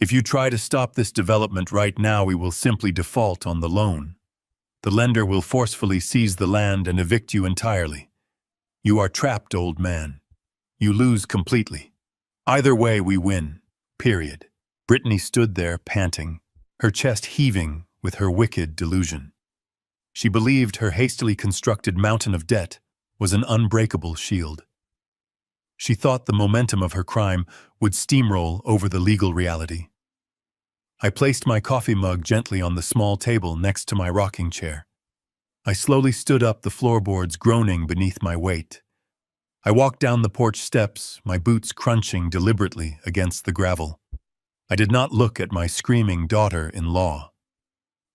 If you try to stop this development right now, we will simply default on the loan. The lender will forcefully seize the land and evict you entirely. You are trapped, old man. You lose completely. Either way, we win. Period." Brittany stood there, panting, her chest heaving with her wicked delusion. She believed her hastily constructed mountain of debt was an unbreakable shield. She thought the momentum of her crime would steamroll over the legal reality. I placed my coffee mug gently on the small table next to my rocking chair. I slowly stood up, the floorboards groaning beneath my weight. I walked down the porch steps, my boots crunching deliberately against the gravel. I did not look at my screaming daughter-in-law.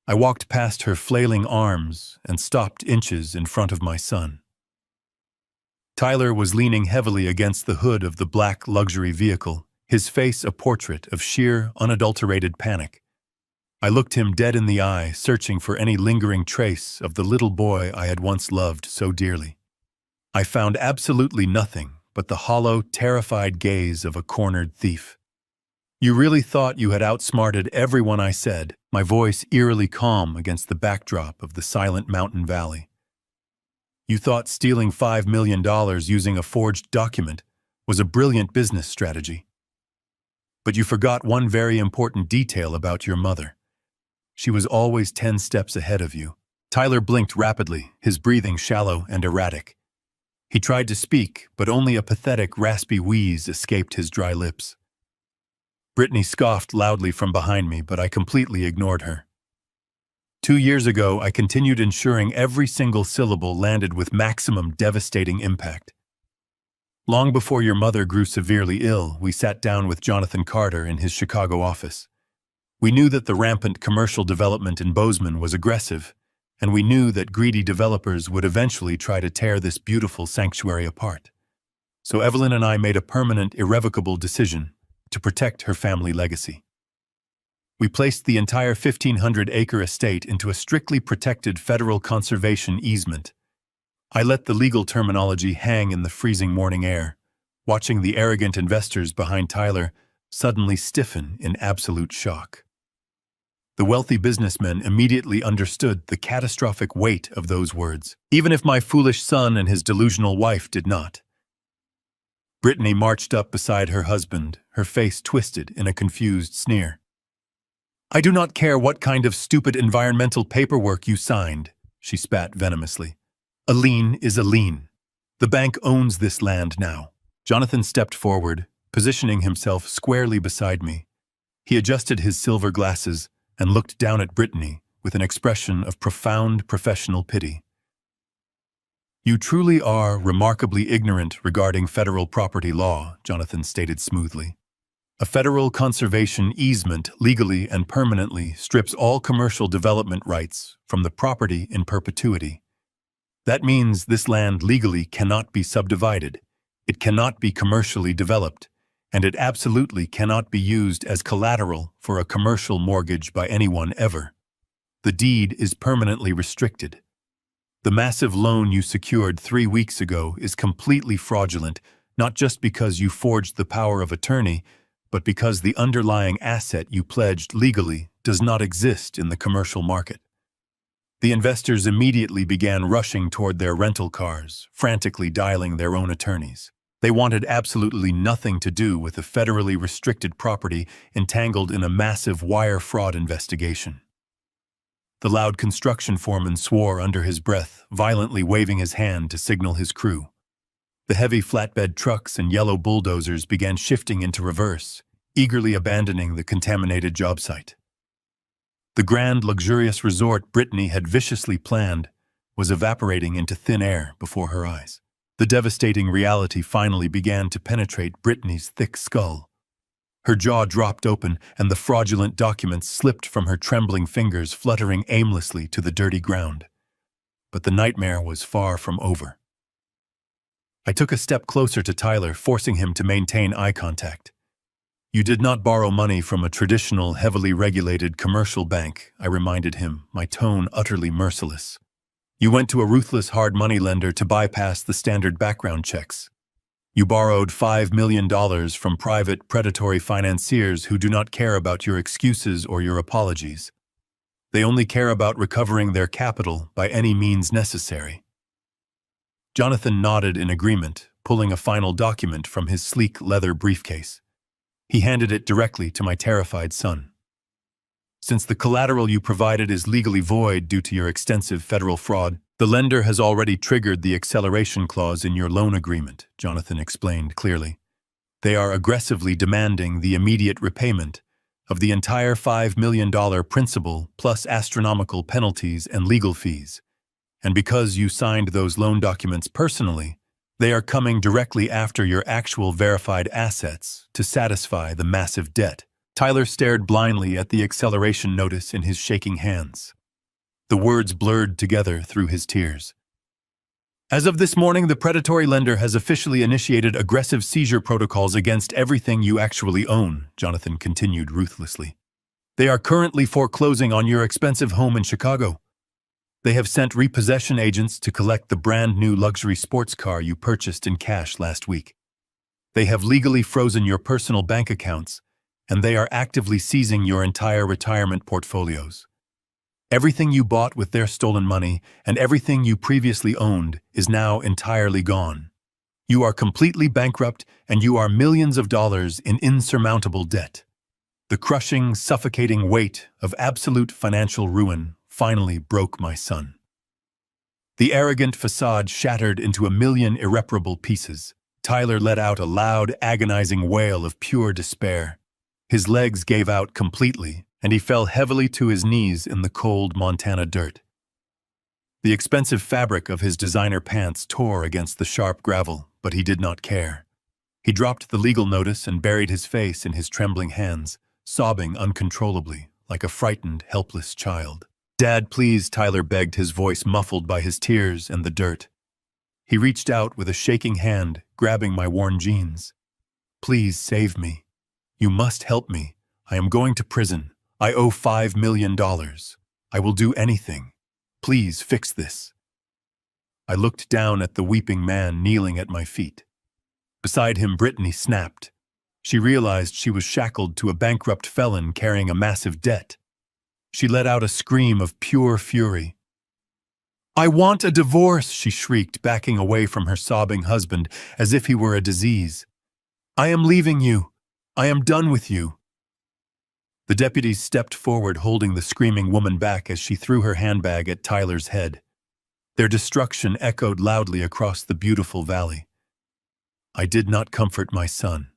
I walked past her flailing arms and stopped inches in front of my son. Tyler was leaning heavily against the hood of the black luxury vehicle, his face a portrait of sheer, unadulterated panic. I looked him dead in the eye, searching for any lingering trace of the little boy I had once loved so dearly. I found absolutely nothing but the hollow, terrified gaze of a cornered thief. "You really thought you had outsmarted everyone," I said, my voice eerily calm against the backdrop of the silent mountain valley. "You thought stealing $5 million using a forged document was a brilliant business strategy. But you forgot one very important detail about your mother. She was always 10 steps ahead of you." Tyler blinked rapidly, his breathing shallow and erratic. He tried to speak, but only a pathetic, raspy wheeze escaped his dry lips. Brittany scoffed loudly from behind me, but I completely ignored her. 2 years ago, I continued ensuring every single syllable landed with maximum devastating impact. Long before your mother grew severely ill, we sat down with Jonathan Carter in his Chicago office. We knew that the rampant commercial development in Bozeman was aggressive, and we knew that greedy developers would eventually try to tear this beautiful sanctuary apart. So Evelyn and I made a permanent, irrevocable decision to protect her family legacy. We placed the entire 1,500-acre estate into a strictly protected federal conservation easement. I let the legal terminology hang in the freezing morning air, watching the arrogant investors behind Tyler suddenly stiffen in absolute shock. The wealthy businessmen immediately understood the catastrophic weight of those words, even if my foolish son and his delusional wife did not. Brittany marched up beside her husband, her face twisted in a confused sneer. "I do not care what kind of stupid environmental paperwork you signed," she spat venomously. "A lien is a lien. The bank owns this land now." Jonathan stepped forward, positioning himself squarely beside me. He adjusted his silver glasses and looked down at Brittany with an expression of profound professional pity. "You truly are remarkably ignorant regarding federal property law," Jonathan stated smoothly. "A federal conservation easement legally and permanently strips all commercial development rights from the property in perpetuity. That means this land legally cannot be subdivided, it cannot be commercially developed, and it absolutely cannot be used as collateral for a commercial mortgage by anyone ever. The deed is permanently restricted. The massive loan you secured 3 weeks ago is completely fraudulent, not just because you forged the power of attorney, but because the underlying asset you pledged legally does not exist in the commercial market." The investors immediately began rushing toward their rental cars, frantically dialing their own attorneys. They wanted absolutely nothing to do with a federally restricted property entangled in a massive wire fraud investigation. The loud construction foreman swore under his breath, violently waving his hand to signal his crew. The heavy flatbed trucks and yellow bulldozers began shifting into reverse, eagerly abandoning the contaminated job site. The grand, luxurious resort Brittany had viciously planned was evaporating into thin air before her eyes. The devastating reality finally began to penetrate Brittany's thick skull. Her jaw dropped open, and the fraudulent documents slipped from her trembling fingers, fluttering aimlessly to the dirty ground. But the nightmare was far from over. I took a step closer to Tyler, forcing him to maintain eye contact. "You did not borrow money from a traditional, heavily regulated commercial bank," I reminded him, my tone utterly merciless. "You went to a ruthless hard money lender to bypass the standard background checks. You borrowed $5 million from private, predatory financiers who do not care about your excuses or your apologies. They only care about recovering their capital by any means necessary." Jonathan nodded in agreement, pulling a final document from his sleek leather briefcase. He handed it directly to my terrified son. "Since the collateral you provided is legally void due to your extensive federal fraud, the lender has already triggered the acceleration clause in your loan agreement," Jonathan explained clearly. "They are aggressively demanding the immediate repayment of the entire $5 million principal plus astronomical penalties and legal fees. And because you signed those loan documents personally, They are coming directly after your actual verified assets to satisfy the massive debt. Tyler stared blindly at the acceleration notice in his shaking hands. The words blurred together through his tears. As of this morning, the predatory lender has officially initiated aggressive seizure protocols against everything you actually own, Jonathan continued ruthlessly. They are currently foreclosing on your expensive home in Chicago. They have sent repossession agents to collect the brand new luxury sports car you purchased in cash last week. They have legally frozen your personal bank accounts, and they are actively seizing your entire retirement portfolios. Everything you bought with their stolen money and everything you previously owned is now entirely gone. You are completely bankrupt and you are millions of dollars in insurmountable debt. The crushing, suffocating weight of absolute financial ruin finally broke my son. The arrogant facade shattered into a million irreparable pieces. Tyler let out a loud, agonizing wail of pure despair. His legs gave out completely, and he fell heavily to his knees in the cold Montana dirt. The expensive fabric of his designer pants tore against the sharp gravel, but he did not care. He dropped the legal notice and buried his face in his trembling hands, sobbing uncontrollably, like a frightened, helpless child. "Dad, please," Tyler begged, his voice muffled by his tears and the dirt. He reached out with a shaking hand, grabbing my worn jeans. "Please save me. You must help me. I am going to prison. I owe $5 million. I will do anything. Please fix this." I looked down at the weeping man kneeling at my feet. Beside him, Brittany snapped. She realized she was shackled to a bankrupt felon carrying a massive debt. She let out a scream of pure fury. "I want a divorce," she shrieked, backing away from her sobbing husband as if he were a disease. "I am leaving you. I am done with you." The deputies stepped forward, holding the screaming woman back as she threw her handbag at Tyler's head. Their destruction echoed loudly across the beautiful valley. I did not comfort my son.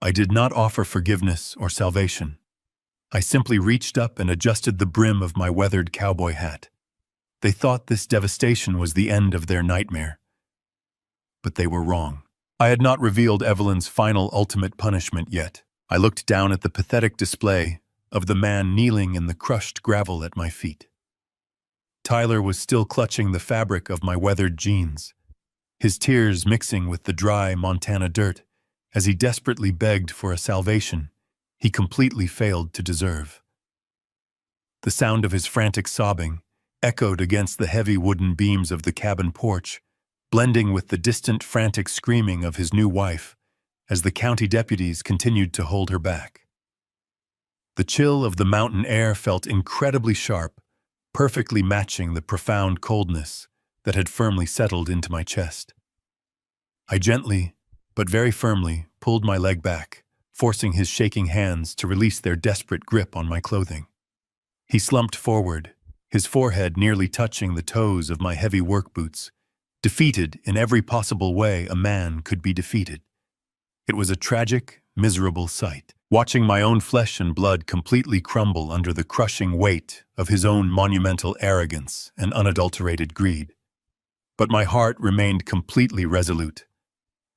I did not offer forgiveness or salvation. I simply reached up and adjusted the brim of my weathered cowboy hat. They thought this devastation was the end of their nightmare. But they were wrong. I had not revealed Evelyn's final ultimate punishment yet. I looked down at the pathetic display of the man kneeling in the crushed gravel at my feet. Tyler was still clutching the fabric of my weathered jeans, his tears mixing with the dry Montana dirt as he desperately begged for a salvation he completely failed to deserve. The sound of his frantic sobbing echoed against the heavy wooden beams of the cabin porch, blending with the distant frantic screaming of his new wife as the county deputies continued to hold her back. The chill of the mountain air felt incredibly sharp, perfectly matching the profound coldness that had firmly settled into my chest. I gently, but very firmly, pulled my leg back, forcing his shaking hands to release their desperate grip on my clothing. He slumped forward, his forehead nearly touching the toes of my heavy work boots, defeated in every possible way a man could be defeated. It was a tragic, miserable sight, watching my own flesh and blood completely crumble under the crushing weight of his own monumental arrogance and unadulterated greed. But my heart remained completely resolute.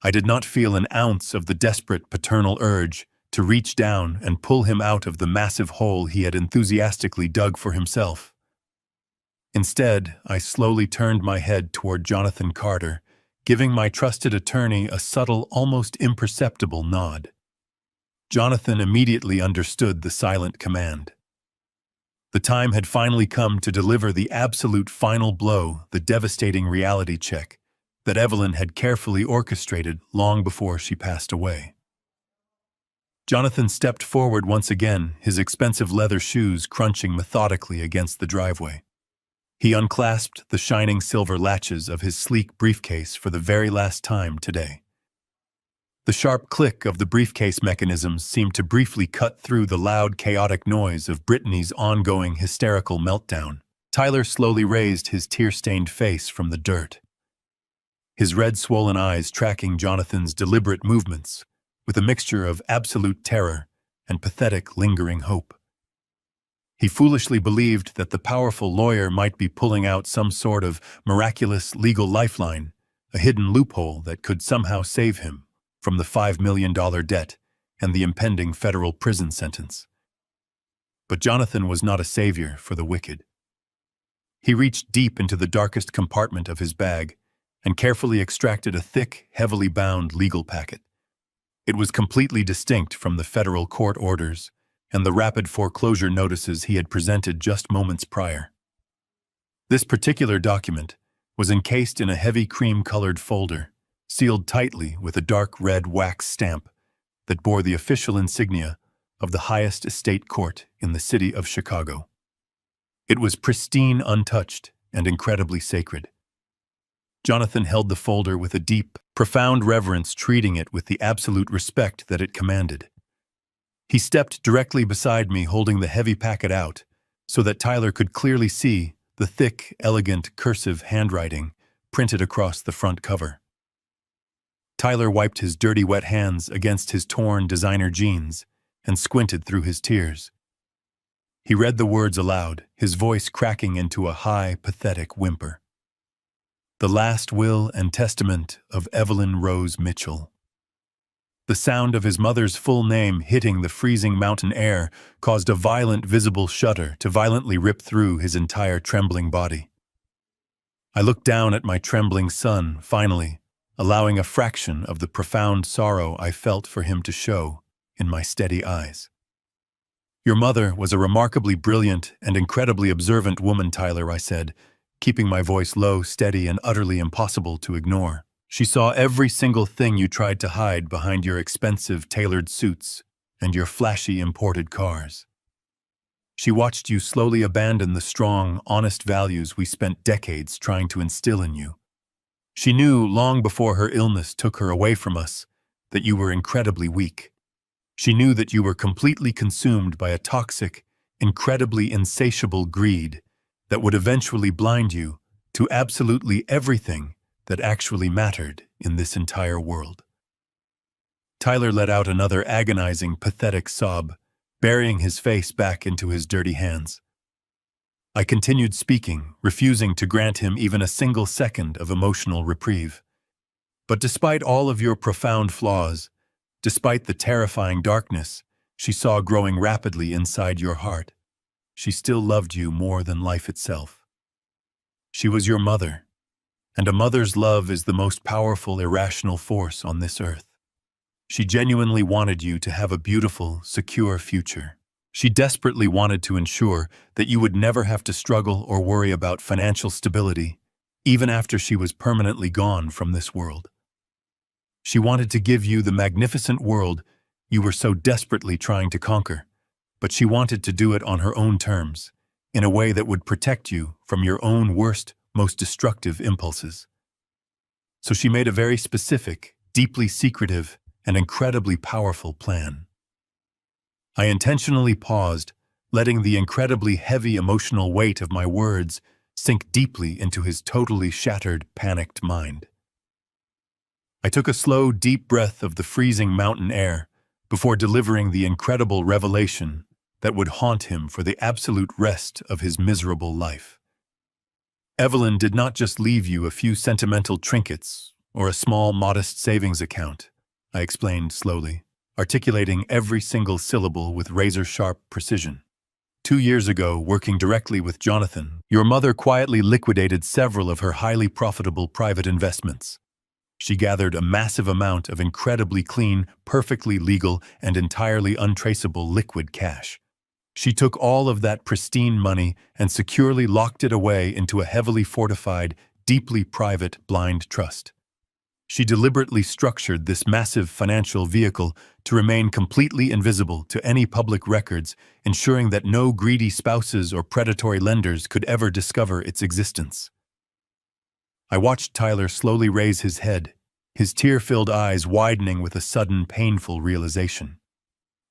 I did not feel an ounce of the desperate paternal urge to reach down and pull him out of the massive hole he had enthusiastically dug for himself. Instead, I slowly turned my head toward Jonathan Carter, giving my trusted attorney a subtle, almost imperceptible nod. Jonathan immediately understood the silent command. The time had finally come to deliver the absolute final blow, the devastating reality check that Evelyn had carefully orchestrated long before she passed away. Jonathan stepped forward once again, his expensive leather shoes crunching methodically against the driveway. He unclasped the shining silver latches of his sleek briefcase for the very last time today. The sharp click of the briefcase mechanisms seemed to briefly cut through the loud, chaotic noise of Brittany's ongoing hysterical meltdown. Tyler slowly raised his tear-stained face from the dirt, his red, swollen eyes tracking Jonathan's deliberate movements with a mixture of absolute terror and pathetic, lingering hope. He foolishly believed that the powerful lawyer might be pulling out some sort of miraculous legal lifeline a hidden loophole that could somehow save him from the $5 million debt and the impending federal prison sentence. But Jonathan was not a savior for the wicked. He reached deep into the darkest compartment of his bag and carefully extracted a thick, heavily bound legal packet. It was completely distinct from the federal court orders and the rapid foreclosure notices he had presented just moments prior. This particular document was encased in a heavy cream-colored folder, sealed tightly with a dark red wax stamp that bore the official insignia of the highest estate court in the city of Chicago. It was pristine, untouched, and incredibly sacred. Jonathan held the folder with a deep, profound reverence, treating it with the absolute respect that it commanded. He stepped directly beside me, holding the heavy packet out so that Tyler could clearly see the thick, elegant, cursive handwriting printed across the front cover. Tyler wiped his dirty, wet hands against his torn designer jeans and squinted through his tears. He read the words aloud, his voice cracking into a high, pathetic whimper. The last will and testament of Evelyn Rose Mitchell. The sound of his mother's full name hitting the freezing mountain air caused a violent, visible shudder to violently rip through his entire trembling body. I looked down at my trembling son, finally, allowing a fraction of the profound sorrow I felt for him to show in my steady eyes. "Your mother was a remarkably brilliant and incredibly observant woman, Tyler," I said, keeping my voice low, steady, and utterly impossible to ignore. "She saw every single thing you tried to hide behind your expensive tailored suits and your flashy imported cars. She watched you slowly abandon the strong, honest values we spent decades trying to instill in you. She knew long before her illness took her away from us that you were incredibly weak. She knew that you were completely consumed by a toxic, incredibly insatiable greed that would eventually blind you to absolutely everything that actually mattered in this entire world." Tyler let out another agonizing, pathetic sob, burying his face back into his dirty hands. I continued speaking, refusing to grant him even a single second of emotional reprieve. "But despite all of your profound flaws, despite the terrifying darkness she saw growing rapidly inside your heart, she still loved you more than life itself. She was your mother, and a mother's love is the most powerful, irrational force on this earth. She genuinely wanted you to have a beautiful, secure future. She desperately wanted to ensure that you would never have to struggle or worry about financial stability, even after she was permanently gone from this world. She wanted to give you the magnificent world you were so desperately trying to conquer, but she wanted to do it on her own terms, in a way that would protect you from your own worst, most destructive impulses. So she made a very specific, deeply secretive, and incredibly powerful plan." I intentionally paused, letting the incredibly heavy emotional weight of my words sink deeply into his totally shattered, panicked mind. I took a slow, deep breath of the freezing mountain air before delivering the incredible revelation that would haunt him for the absolute rest of his miserable life. "Evelyn did not just leave you a few sentimental trinkets or a small, modest savings account," I explained slowly, articulating every single syllable with razor-sharp precision. 2 years ago, working directly with Jonathan, your mother quietly liquidated several of her highly profitable private investments. She gathered a massive amount of incredibly clean, perfectly legal, and entirely untraceable liquid cash. She took all of that pristine money and securely locked it away into a heavily fortified, deeply private blind trust. She deliberately structured this massive financial vehicle to remain completely invisible to any public records, ensuring that no greedy spouses or predatory lenders could ever discover its existence. I watched Tyler slowly raise his head, his tear-filled eyes widening with a sudden, painful realization.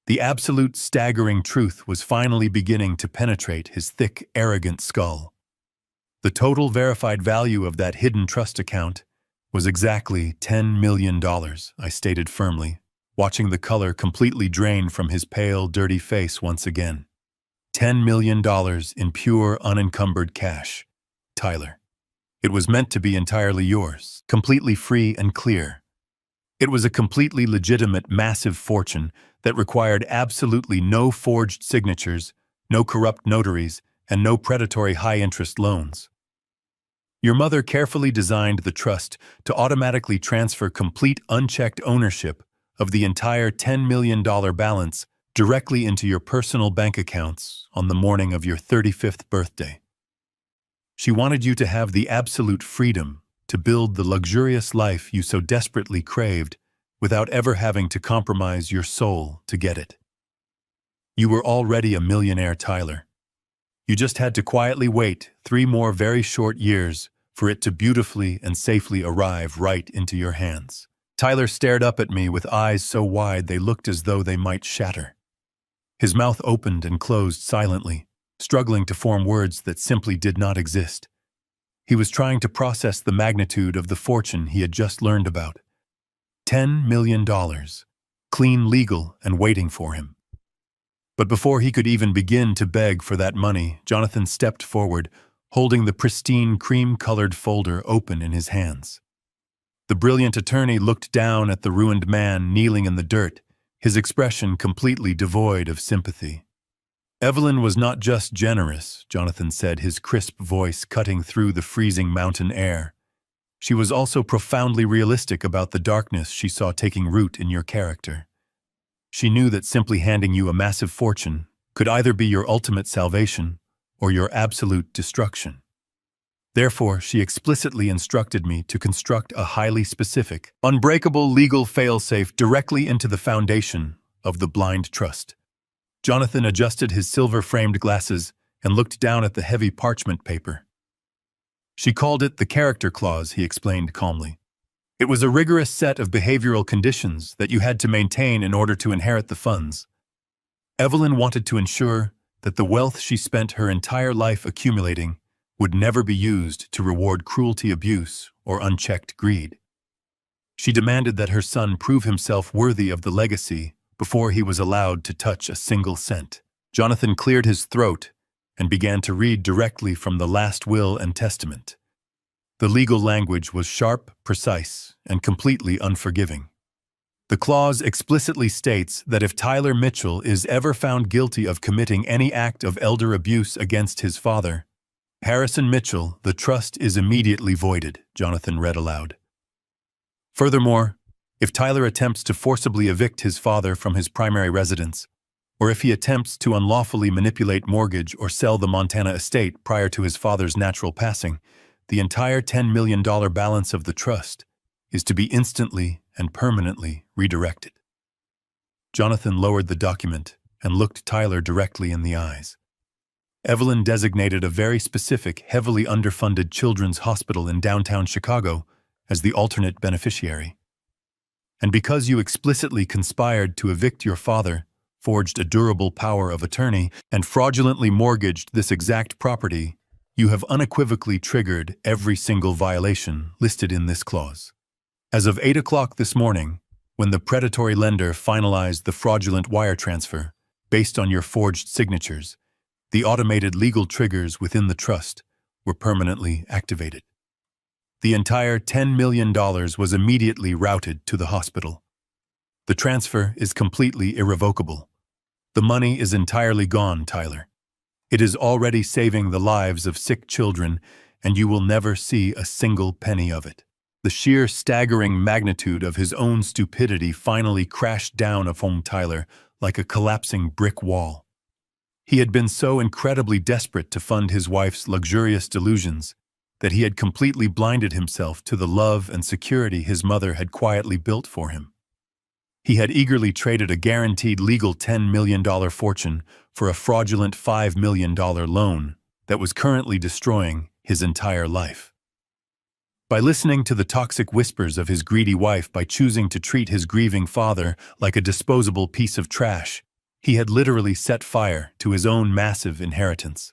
The absolute staggering truth was finally beginning to penetrate his thick, arrogant skull. The total verified value of that hidden trust account was exactly $10 million, I stated firmly, watching the color completely drain from his pale, dirty face once again. $10 million in pure, unencumbered cash. Tyler, It was meant to be entirely yours, completely free and clear. It was a completely legitimate, massive fortune that required absolutely no forged signatures, no corrupt notaries, and no predatory high-interest loans. Your mother carefully designed the trust to automatically transfer complete unchecked ownership of the entire $10 million balance directly into your personal bank accounts on the morning of your 35th birthday. She wanted you to have the absolute freedom to build the luxurious life you so desperately craved without ever having to compromise your soul to get it. You were already a millionaire, Tyler. You just had to quietly wait 3 more very short years for it to beautifully and safely arrive right into your hands. Tyler stared up at me with eyes so wide they looked as though they might shatter. His mouth opened and closed silently, struggling to form words that simply did not exist. He was trying to process the magnitude of the fortune he had just learned about. $10 million, clean, legal, and waiting for him. But before he could even begin to beg for that money, Jonathan stepped forward, holding the pristine cream-colored folder open in his hands. The brilliant attorney looked down at the ruined man kneeling in the dirt, his expression completely devoid of sympathy. Evelyn was not just generous, Jonathan said, his crisp voice cutting through the freezing mountain air. She was also profoundly realistic about the darkness she saw taking root in your character. She knew that simply handing you a massive fortune could either be your ultimate salvation or your absolute destruction. Therefore, she explicitly instructed me to construct a highly specific, unbreakable legal failsafe directly into the foundation of the blind trust. Jonathan adjusted his silver-framed glasses and looked down at the heavy parchment paper. She called it the character clause, he explained calmly. It was a rigorous set of behavioral conditions that you had to maintain in order to inherit the funds. Evelyn wanted to ensure that the wealth she spent her entire life accumulating would never be used to reward cruelty, abuse, or unchecked greed. She demanded that her son prove himself worthy of the legacy before he was allowed to touch a single cent. Jonathan cleared his throat and began to read directly from the last will and testament. The legal language was sharp, precise, and completely unforgiving. The clause explicitly states that if Tyler Mitchell is ever found guilty of committing any act of elder abuse against his father, Harrison Mitchell, the trust is immediately voided, Jonathan read aloud. Furthermore, if Tyler attempts to forcibly evict his father from his primary residence, or if he attempts to unlawfully manipulate, mortgage, or sell the Montana estate prior to his father's natural passing, the entire $10 million balance of the trust is to be instantly and permanently redirected. Jonathan lowered the document and looked Tyler directly in the eyes. Evelyn designated a very specific, heavily underfunded children's hospital in downtown Chicago as the alternate beneficiary. And because you explicitly conspired to evict your father, forged a durable power of attorney, and fraudulently mortgaged this exact property, you have unequivocally triggered every single violation listed in this clause. As of 8 o'clock this morning, when the predatory lender finalized the fraudulent wire transfer, based on your forged signatures, the automated legal triggers within the trust were permanently activated. The entire $10 million was immediately routed to the hospital. The transfer is completely irrevocable. The money is entirely gone, Tyler. It is already saving the lives of sick children, and you will never see a single penny of it. The sheer staggering magnitude of his own stupidity finally crashed down upon Tyler like a collapsing brick wall. He had been so incredibly desperate to fund his wife's luxurious delusions that he had completely blinded himself to the love and security his mother had quietly built for him. He had eagerly traded a guaranteed legal $10 million fortune for a fraudulent $5 million loan that was currently destroying his entire life. By listening to the toxic whispers of his greedy wife, by choosing to treat his grieving father like a disposable piece of trash, he had literally set fire to his own massive inheritance.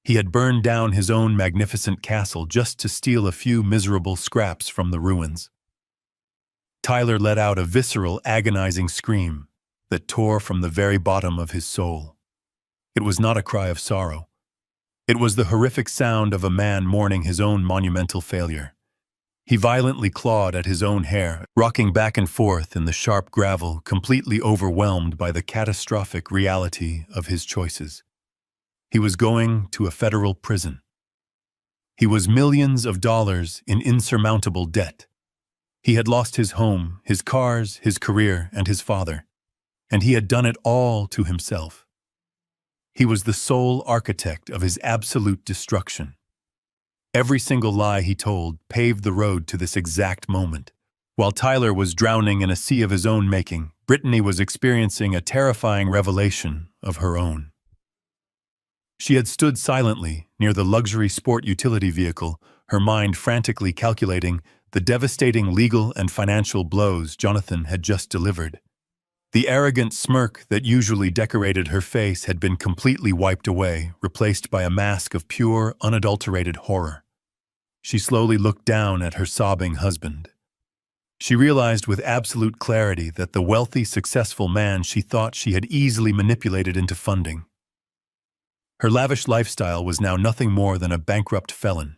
He had burned down his own magnificent castle just to steal a few miserable scraps from the ruins. Tyler let out a visceral, agonizing scream that tore from the very bottom of his soul. It was not a cry of sorrow. It was the horrific sound of a man mourning his own monumental failure. He violently clawed at his own hair, rocking back and forth in the sharp gravel, completely overwhelmed by the catastrophic reality of his choices. He was going to a federal prison. He was millions of dollars in insurmountable debt. He had lost his home, his cars, his career, and his father. And he had done it all to himself. He was the sole architect of his absolute destruction. Every single lie he told paved the road to this exact moment. While Tyler was drowning in a sea of his own making, Brittany was experiencing a terrifying revelation of her own. She had stood silently near the luxury sport utility vehicle, her mind frantically calculating the devastating legal and financial blows Jonathan had just delivered. The arrogant smirk that usually decorated her face had been completely wiped away, replaced by a mask of pure, unadulterated horror. She slowly looked down at her sobbing husband. She realized with absolute clarity that the wealthy, successful man she thought she had easily manipulated into funding. Her lavish lifestyle was now nothing more than a bankrupt felon.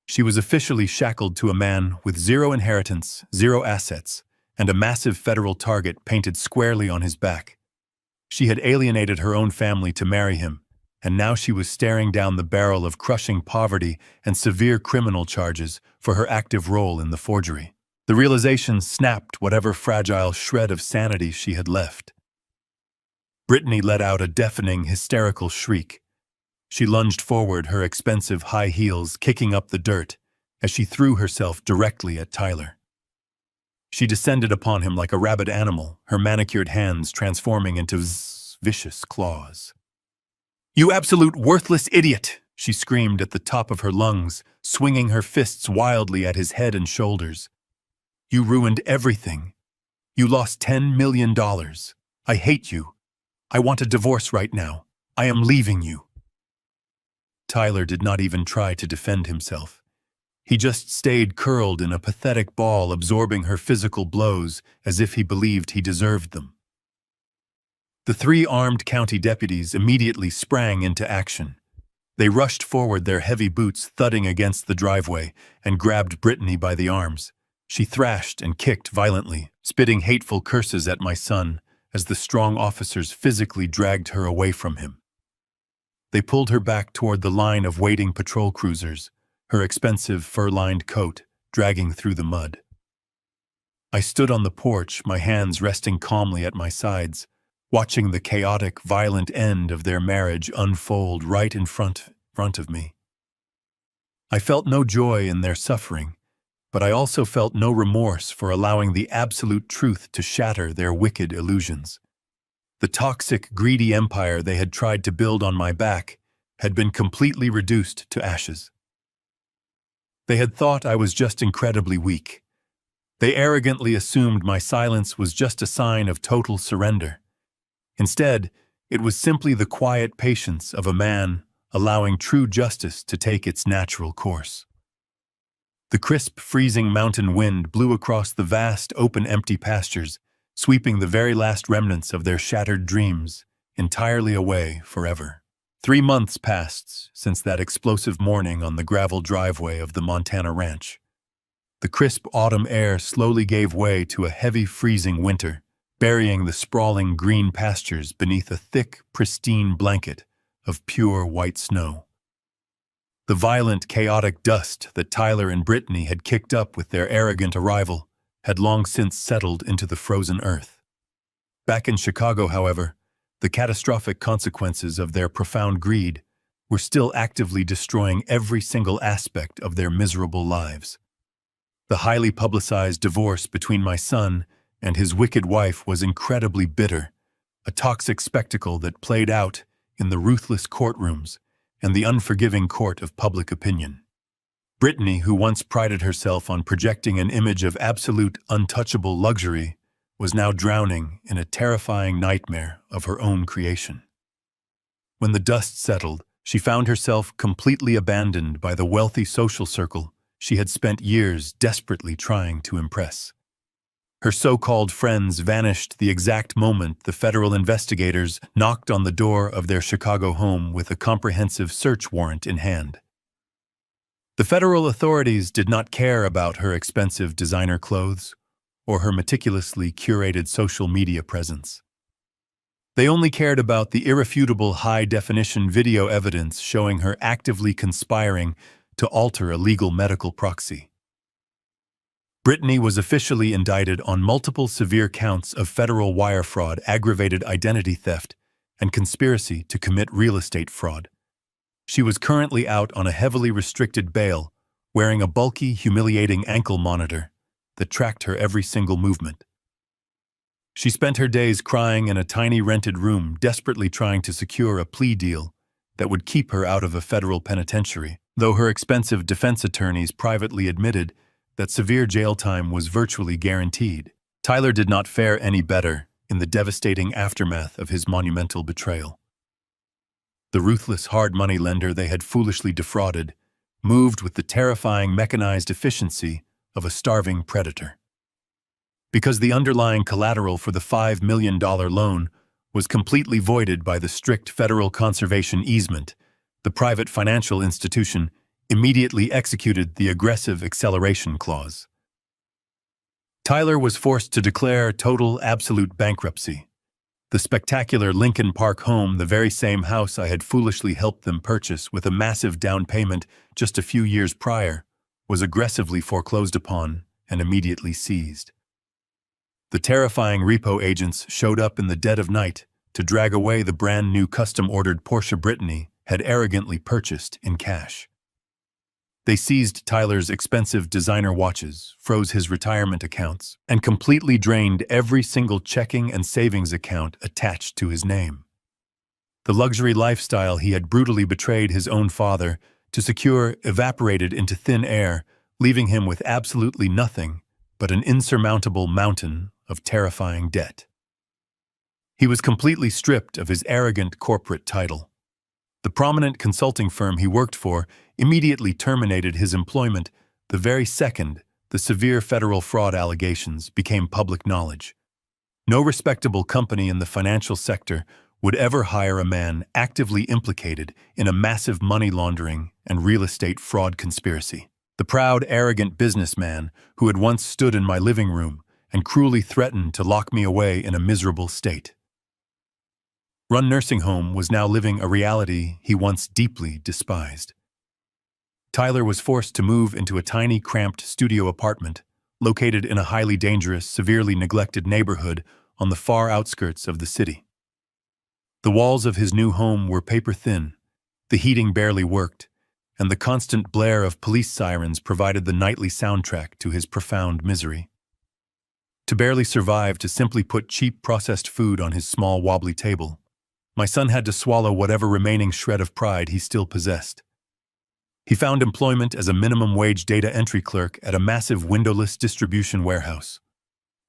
She was officially shackled to a man with zero inheritance, zero assets, and a massive federal target painted squarely on his back. She had alienated her own family to marry him, and now she was staring down the barrel of crushing poverty and severe criminal charges for her active role in the forgery. The realization snapped whatever fragile shred of sanity she had left. Brittany let out a deafening, hysterical shriek. She lunged forward, her expensive high heels kicking up the dirt as she threw herself directly at Tyler. She descended upon him like a rabid animal, her manicured hands transforming into vicious claws. "You absolute worthless idiot!" she screamed at the top of her lungs, swinging her fists wildly at his head and shoulders. "You ruined everything. You lost $10 million. I hate you. I want a divorce right now. I am leaving you." Tyler did not even try to defend himself. He just stayed curled in a pathetic ball, absorbing her physical blows as if he believed he deserved them. The 3 armed county deputies immediately sprang into action. They rushed forward, their heavy boots thudding against the driveway, and grabbed Brittany by the arms. She thrashed and kicked violently, spitting hateful curses at my son as the strong officers physically dragged her away from him. They pulled her back toward the line of waiting patrol cruisers, her expensive fur-lined coat dragging through the mud. I stood on the porch, my hands resting calmly at my sides, watching the chaotic, violent end of their marriage unfold right in front of me. I felt no joy in their suffering, but I also felt no remorse for allowing the absolute truth to shatter their wicked illusions. The toxic, greedy empire they had tried to build on my back had been completely reduced to ashes. They had thought I was just incredibly weak. They arrogantly assumed my silence was just a sign of total surrender. Instead, it was simply the quiet patience of a man allowing true justice to take its natural course. The crisp, freezing mountain wind blew across the vast, open, empty pastures, sweeping the very last remnants of their shattered dreams entirely away forever. 3 months passed since that explosive morning on the gravel driveway of the Montana ranch. The crisp autumn air slowly gave way to a heavy, freezing winter, burying the sprawling green pastures beneath a thick, pristine blanket of pure white snow. The violent, chaotic dust that Tyler and Brittany had kicked up with their arrogant arrival had long since settled into the frozen earth. Back in Chicago, however, the catastrophic consequences of their profound greed were still actively destroying every single aspect of their miserable lives. The highly publicized divorce between my son and his wicked wife was incredibly bitter, a toxic spectacle that played out in the ruthless courtrooms and the unforgiving court of public opinion. Brittany, who once prided herself on projecting an image of absolute, untouchable luxury, was now drowning in a terrifying nightmare of her own creation. When the dust settled, she found herself completely abandoned by the wealthy social circle she had spent years desperately trying to impress. Her so-called friends vanished the exact moment the federal investigators knocked on the door of their Chicago home with a comprehensive search warrant in hand. The federal authorities did not care about her expensive designer clothes or her meticulously curated social media presence. They only cared about the irrefutable high-definition video evidence showing her actively conspiring to alter a legal medical proxy. Brittany was officially indicted on multiple severe counts of federal wire fraud, aggravated identity theft, and conspiracy to commit real estate fraud. She was currently out on a heavily restricted bail, wearing a bulky, humiliating ankle monitor that tracked her every single movement. She spent her days crying in a tiny rented room, desperately trying to secure a plea deal that would keep her out of a federal penitentiary, though her expensive defense attorneys privately admitted that severe jail time was virtually guaranteed. Tyler did not fare any better in the devastating aftermath of his monumental betrayal. The ruthless hard money lender they had foolishly defrauded moved with the terrifying mechanized efficiency of a starving predator. Because the underlying collateral for the $5 million loan was completely voided by the strict federal conservation easement, the private financial institution immediately executed the aggressive acceleration clause. Tyler was forced to declare total absolute bankruptcy. The spectacular Lincoln Park home, the very same house I had foolishly helped them purchase with a massive down payment just a few years prior, was aggressively foreclosed upon and immediately seized. The terrifying repo agents showed up in the dead of night to drag away the brand new custom-ordered Porsche Brittany had arrogantly purchased in cash. They seized Tyler's expensive designer watches, froze his retirement accounts, and completely drained every single checking and savings account attached to his name. The luxury lifestyle he had brutally betrayed his own father to secure evaporated into thin air, leaving him with absolutely nothing but an insurmountable mountain of terrifying debt. He was completely stripped of his arrogant corporate title. The prominent consulting firm he worked for immediately terminated his employment the very second the severe federal fraud allegations became public knowledge. No respectable company in the financial sector would ever hire a man actively implicated in a massive money laundering and real estate fraud conspiracy. The proud, arrogant businessman who had once stood in my living room and cruelly threatened to lock me away in a miserable state. Run nursing home was now living a reality he once deeply despised. Tyler was forced to move into a tiny, cramped studio apartment located in a highly dangerous, severely neglected neighborhood on the far outskirts of the city. The walls of his new home were paper-thin, the heating barely worked, and the constant blare of police sirens provided the nightly soundtrack to his profound misery. To barely survive, to simply put cheap processed food on his small, wobbly table, my son had to swallow whatever remaining shred of pride he still possessed. He found employment as a minimum-wage data entry clerk at a massive windowless distribution warehouse.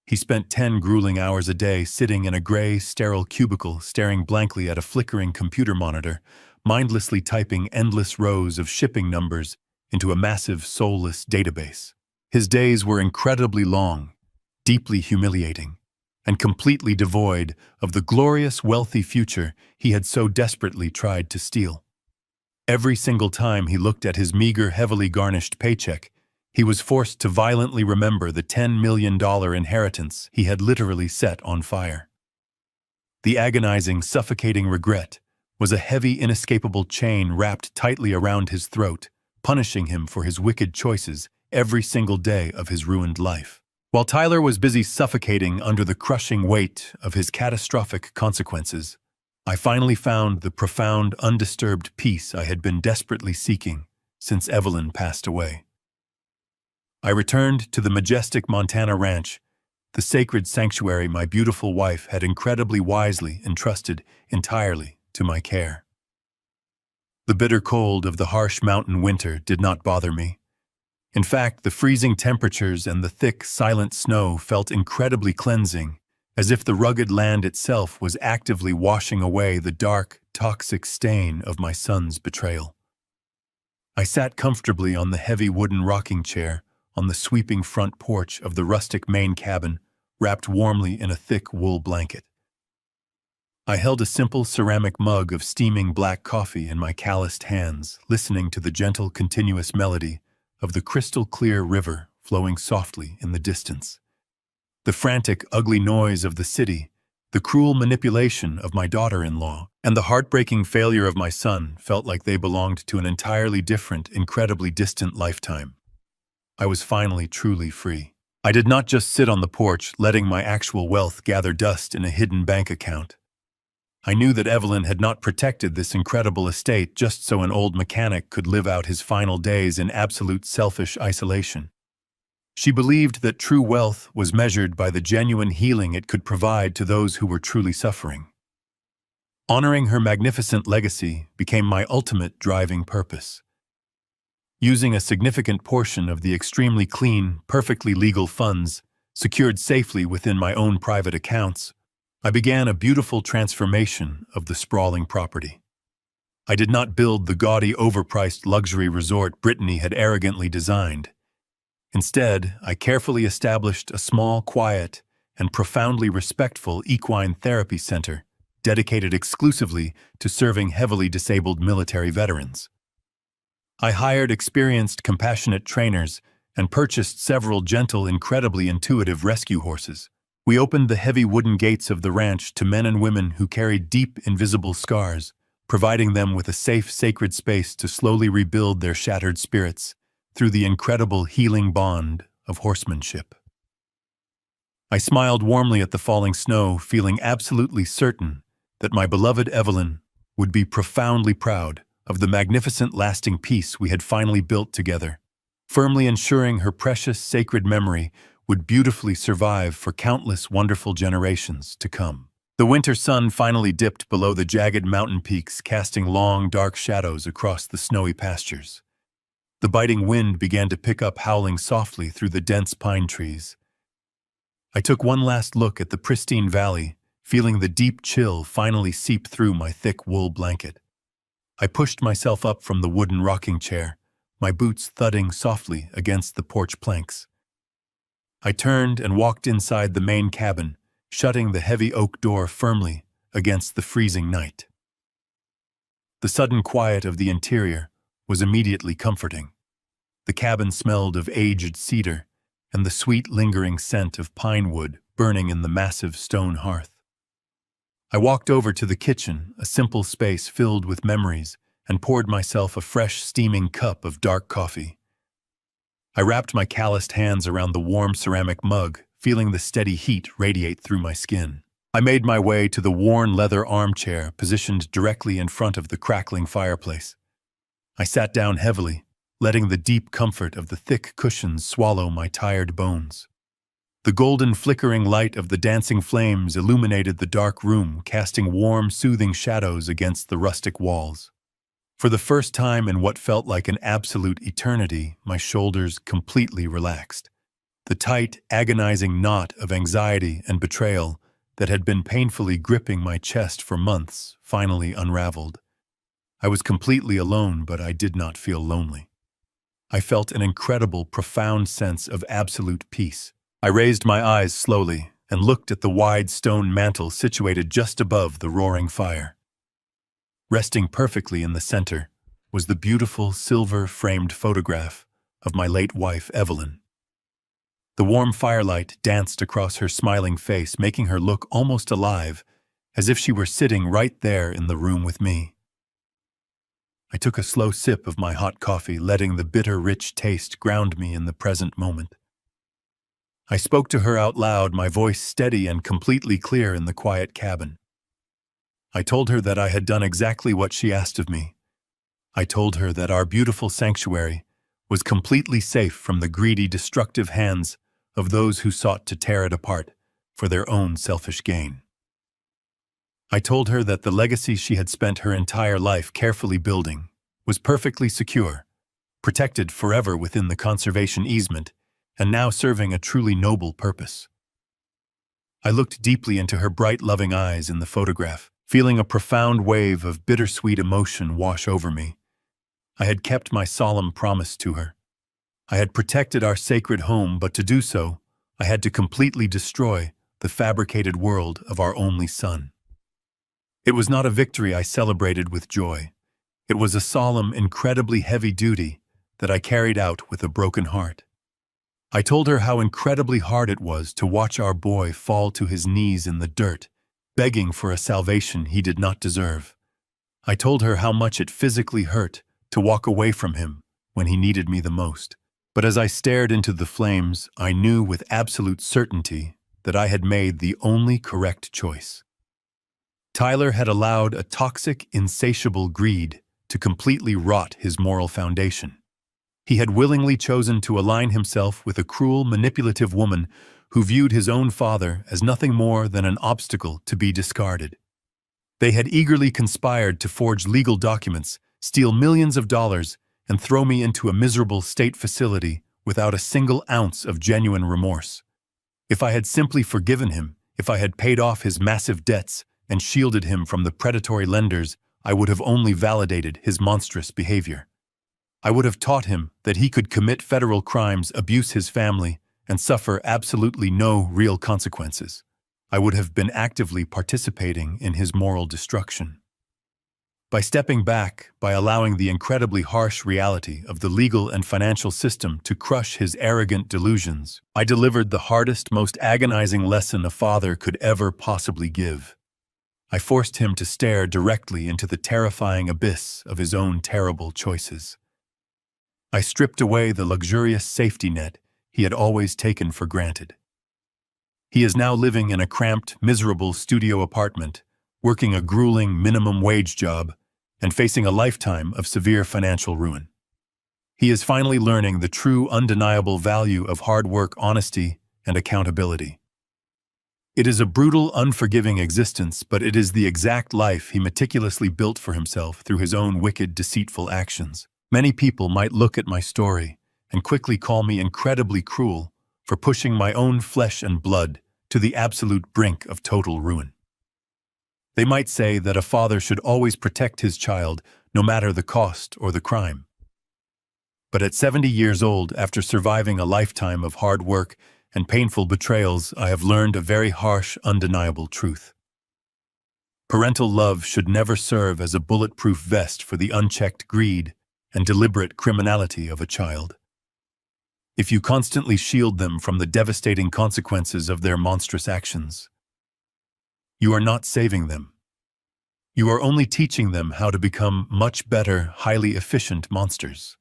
He spent 10 grueling hours a day sitting in a gray, sterile cubicle staring blankly at a flickering computer monitor, mindlessly typing endless rows of shipping numbers into a massive, soulless database. His days were incredibly long, deeply humiliating, and completely devoid of the glorious, wealthy future he had so desperately tried to steal. Every single time he looked at his meager, heavily garnished paycheck, he was forced to violently remember the $10 million inheritance he had literally set on fire. The agonizing, suffocating regret was a heavy, inescapable chain wrapped tightly around his throat, punishing him for his wicked choices every single day of his ruined life. While Tyler was busy suffocating under the crushing weight of his catastrophic consequences, I finally found the profound, undisturbed peace I had been desperately seeking since Evelyn passed away. I returned to the majestic Montana ranch, the sacred sanctuary my beautiful wife had incredibly wisely entrusted entirely to my care. The bitter cold of the harsh mountain winter did not bother me. In fact, the freezing temperatures and the thick, silent snow felt incredibly cleansing, as if the rugged land itself was actively washing away the dark, toxic stain of my son's betrayal. I sat comfortably on the heavy wooden rocking chair on the sweeping front porch of the rustic Maine cabin, wrapped warmly in a thick wool blanket. I held a simple ceramic mug of steaming black coffee in my calloused hands, listening to the gentle, continuous melody of the crystal-clear river flowing softly in the distance. The frantic, ugly noise of the city, the cruel manipulation of my daughter-in-law, and the heartbreaking failure of my son felt like they belonged to an entirely different, incredibly distant lifetime. I was finally truly free. I did not just sit on the porch, letting my actual wealth gather dust in a hidden bank account. I knew that Evelyn had not protected this incredible estate just so an old mechanic could live out his final days in absolute selfish isolation. She believed that true wealth was measured by the genuine healing it could provide to those who were truly suffering. Honoring her magnificent legacy became my ultimate driving purpose. Using a significant portion of the extremely clean, perfectly legal funds secured safely within my own private accounts, I began a beautiful transformation of the sprawling property. I did not build the gaudy, overpriced luxury resort Brittany had arrogantly designed. Instead, I carefully established a small, quiet, and profoundly respectful equine therapy center dedicated exclusively to serving heavily disabled military veterans. I hired experienced, compassionate trainers and purchased several gentle, incredibly intuitive rescue horses. We opened the heavy wooden gates of the ranch to men and women who carried deep, invisible scars, providing them with a safe, sacred space to slowly rebuild their shattered spirits through the incredible healing bond of horsemanship. I smiled warmly at the falling snow, feeling absolutely certain that my beloved Evelyn would be profoundly proud of the magnificent, lasting peace we had finally built together, firmly ensuring her precious, sacred memory would beautifully survive for countless wonderful generations to come. The winter sun finally dipped below the jagged mountain peaks, casting long, dark shadows across the snowy pastures. The biting wind began to pick up, howling softly through the dense pine trees. I took one last look at the pristine valley, feeling the deep chill finally seep through my thick wool blanket. I pushed myself up from the wooden rocking chair, my boots thudding softly against the porch planks. I turned and walked inside the main cabin, shutting the heavy oak door firmly against the freezing night. The sudden quiet of the interior was immediately comforting. The cabin smelled of aged cedar and the sweet lingering scent of pine wood burning in the massive stone hearth. I walked over to the kitchen, a simple space filled with memories, and poured myself a fresh, steaming cup of dark coffee. I wrapped my calloused hands around the warm ceramic mug, feeling the steady heat radiate through my skin. I made my way to the worn leather armchair positioned directly in front of the crackling fireplace. I sat down heavily, letting the deep comfort of the thick cushions swallow my tired bones. The golden flickering light of the dancing flames illuminated the dark room, casting warm, soothing shadows against the rustic walls. For the first time in what felt like an absolute eternity, my shoulders completely relaxed. The tight, agonizing knot of anxiety and betrayal that had been painfully gripping my chest for months finally unraveled. I was completely alone, but I did not feel lonely. I felt an incredible, profound sense of absolute peace. I raised my eyes slowly and looked at the wide stone mantel situated just above the roaring fire. Resting perfectly in the center was the beautiful silver-framed photograph of my late wife, Evelyn. The warm firelight danced across her smiling face, making her look almost alive, as if she were sitting right there in the room with me. I took a slow sip of my hot coffee, letting the bitter, rich taste ground me in the present moment. I spoke to her out loud, my voice steady and completely clear in the quiet cabin. I told her that I had done exactly what she asked of me. I told her that our beautiful sanctuary was completely safe from the greedy, destructive hands of those who sought to tear it apart for their own selfish gain. I told her that the legacy she had spent her entire life carefully building was perfectly secure, protected forever within the conservation easement, and now serving a truly noble purpose. I looked deeply into her bright, loving eyes in the photograph, feeling a profound wave of bittersweet emotion wash over me. I had kept my solemn promise to her. I had protected our sacred home, but to do so I had to completely destroy the fabricated world of our only son. It was not a victory I celebrated with joy. It was a solemn, incredibly heavy duty that I carried out with a broken heart. I told her how incredibly hard it was to watch our boy fall to his knees in the dirt, begging for a salvation he did not deserve. I told her how much it physically hurt to walk away from him when he needed me the most. But as I stared into the flames, I knew with absolute certainty that I had made the only correct choice. Tyler had allowed a toxic, insatiable greed to completely rot his moral foundation. He had willingly chosen to align himself with a cruel, manipulative woman who viewed his own father as nothing more than an obstacle to be discarded. They had eagerly conspired to forge legal documents, steal millions of dollars, and throw me into a miserable state facility without a single ounce of genuine remorse. If I had simply forgiven him, if I had paid off his massive debts and shielded him from the predatory lenders, I would have only validated his monstrous behavior. I would have taught him that he could commit federal crimes, abuse his family, and suffer absolutely no real consequences. I would have been actively participating in his moral destruction. By stepping back, by allowing the incredibly harsh reality of the legal and financial system to crush his arrogant delusions, I delivered the hardest, most agonizing lesson a father could ever possibly give. I forced him to stare directly into the terrifying abyss of his own terrible choices. I stripped away the luxurious safety net he had always taken for granted. He is now living in a cramped, miserable studio apartment, working a grueling minimum wage job, and facing a lifetime of severe financial ruin. He is finally learning the true, undeniable value of hard work, honesty, and accountability. It is a brutal, unforgiving existence, but it is the exact life he meticulously built for himself through his own wicked, deceitful actions. Many people might look at my story and quickly call me incredibly cruel for pushing my own flesh and blood to the absolute brink of total ruin. They might say that a father should always protect his child, no matter the cost or the crime. But at 70 years old, after surviving a lifetime of hard work and painful betrayals, I have learned a very harsh, undeniable truth. Parental love should never serve as a bulletproof vest for the unchecked greed and deliberate criminality of a child. If you constantly shield them from the devastating consequences of their monstrous actions, you are not saving them. You are only teaching them how to become much better, highly efficient monsters.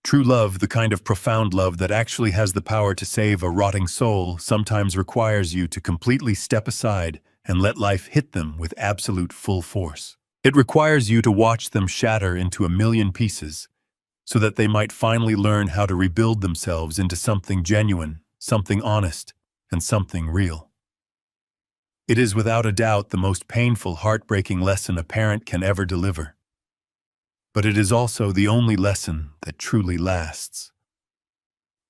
True love, the kind of profound love that actually has the power to save a rotting soul, sometimes requires you to completely step aside and let life hit them with absolute full force. It requires you to watch them shatter into a million pieces, so that they might finally learn how to rebuild themselves into something genuine, something honest, and something real. It is without a doubt the most painful, heartbreaking lesson a parent can ever deliver. But it is also the only lesson that truly lasts.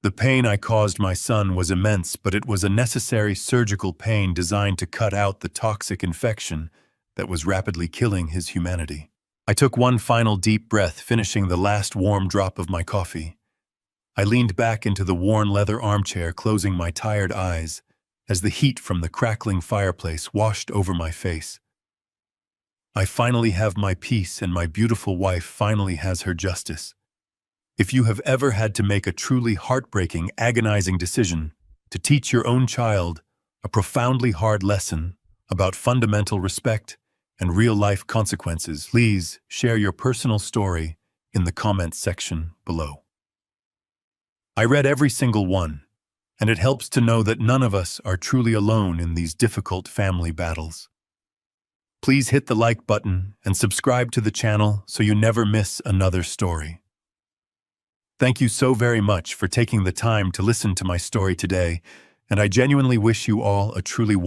The pain I caused my son was immense, but it was a necessary surgical pain designed to cut out the toxic infection that was rapidly killing his humanity. I took one final deep breath, finishing the last warm drop of my coffee. I leaned back into the worn leather armchair, closing my tired eyes, as the heat from the crackling fireplace washed over my face. I finally have my peace, and my beautiful wife finally has her justice. If you have ever had to make a truly heartbreaking, agonizing decision to teach your own child a profoundly hard lesson about fundamental respect and real-life consequences, please share your personal story in the comments section below. I read every single one, and it helps to know that none of us are truly alone in these difficult family battles. Please hit the like button and subscribe to the channel so you never miss another story. Thank you so very much for taking the time to listen to my story today, and I genuinely wish you all a truly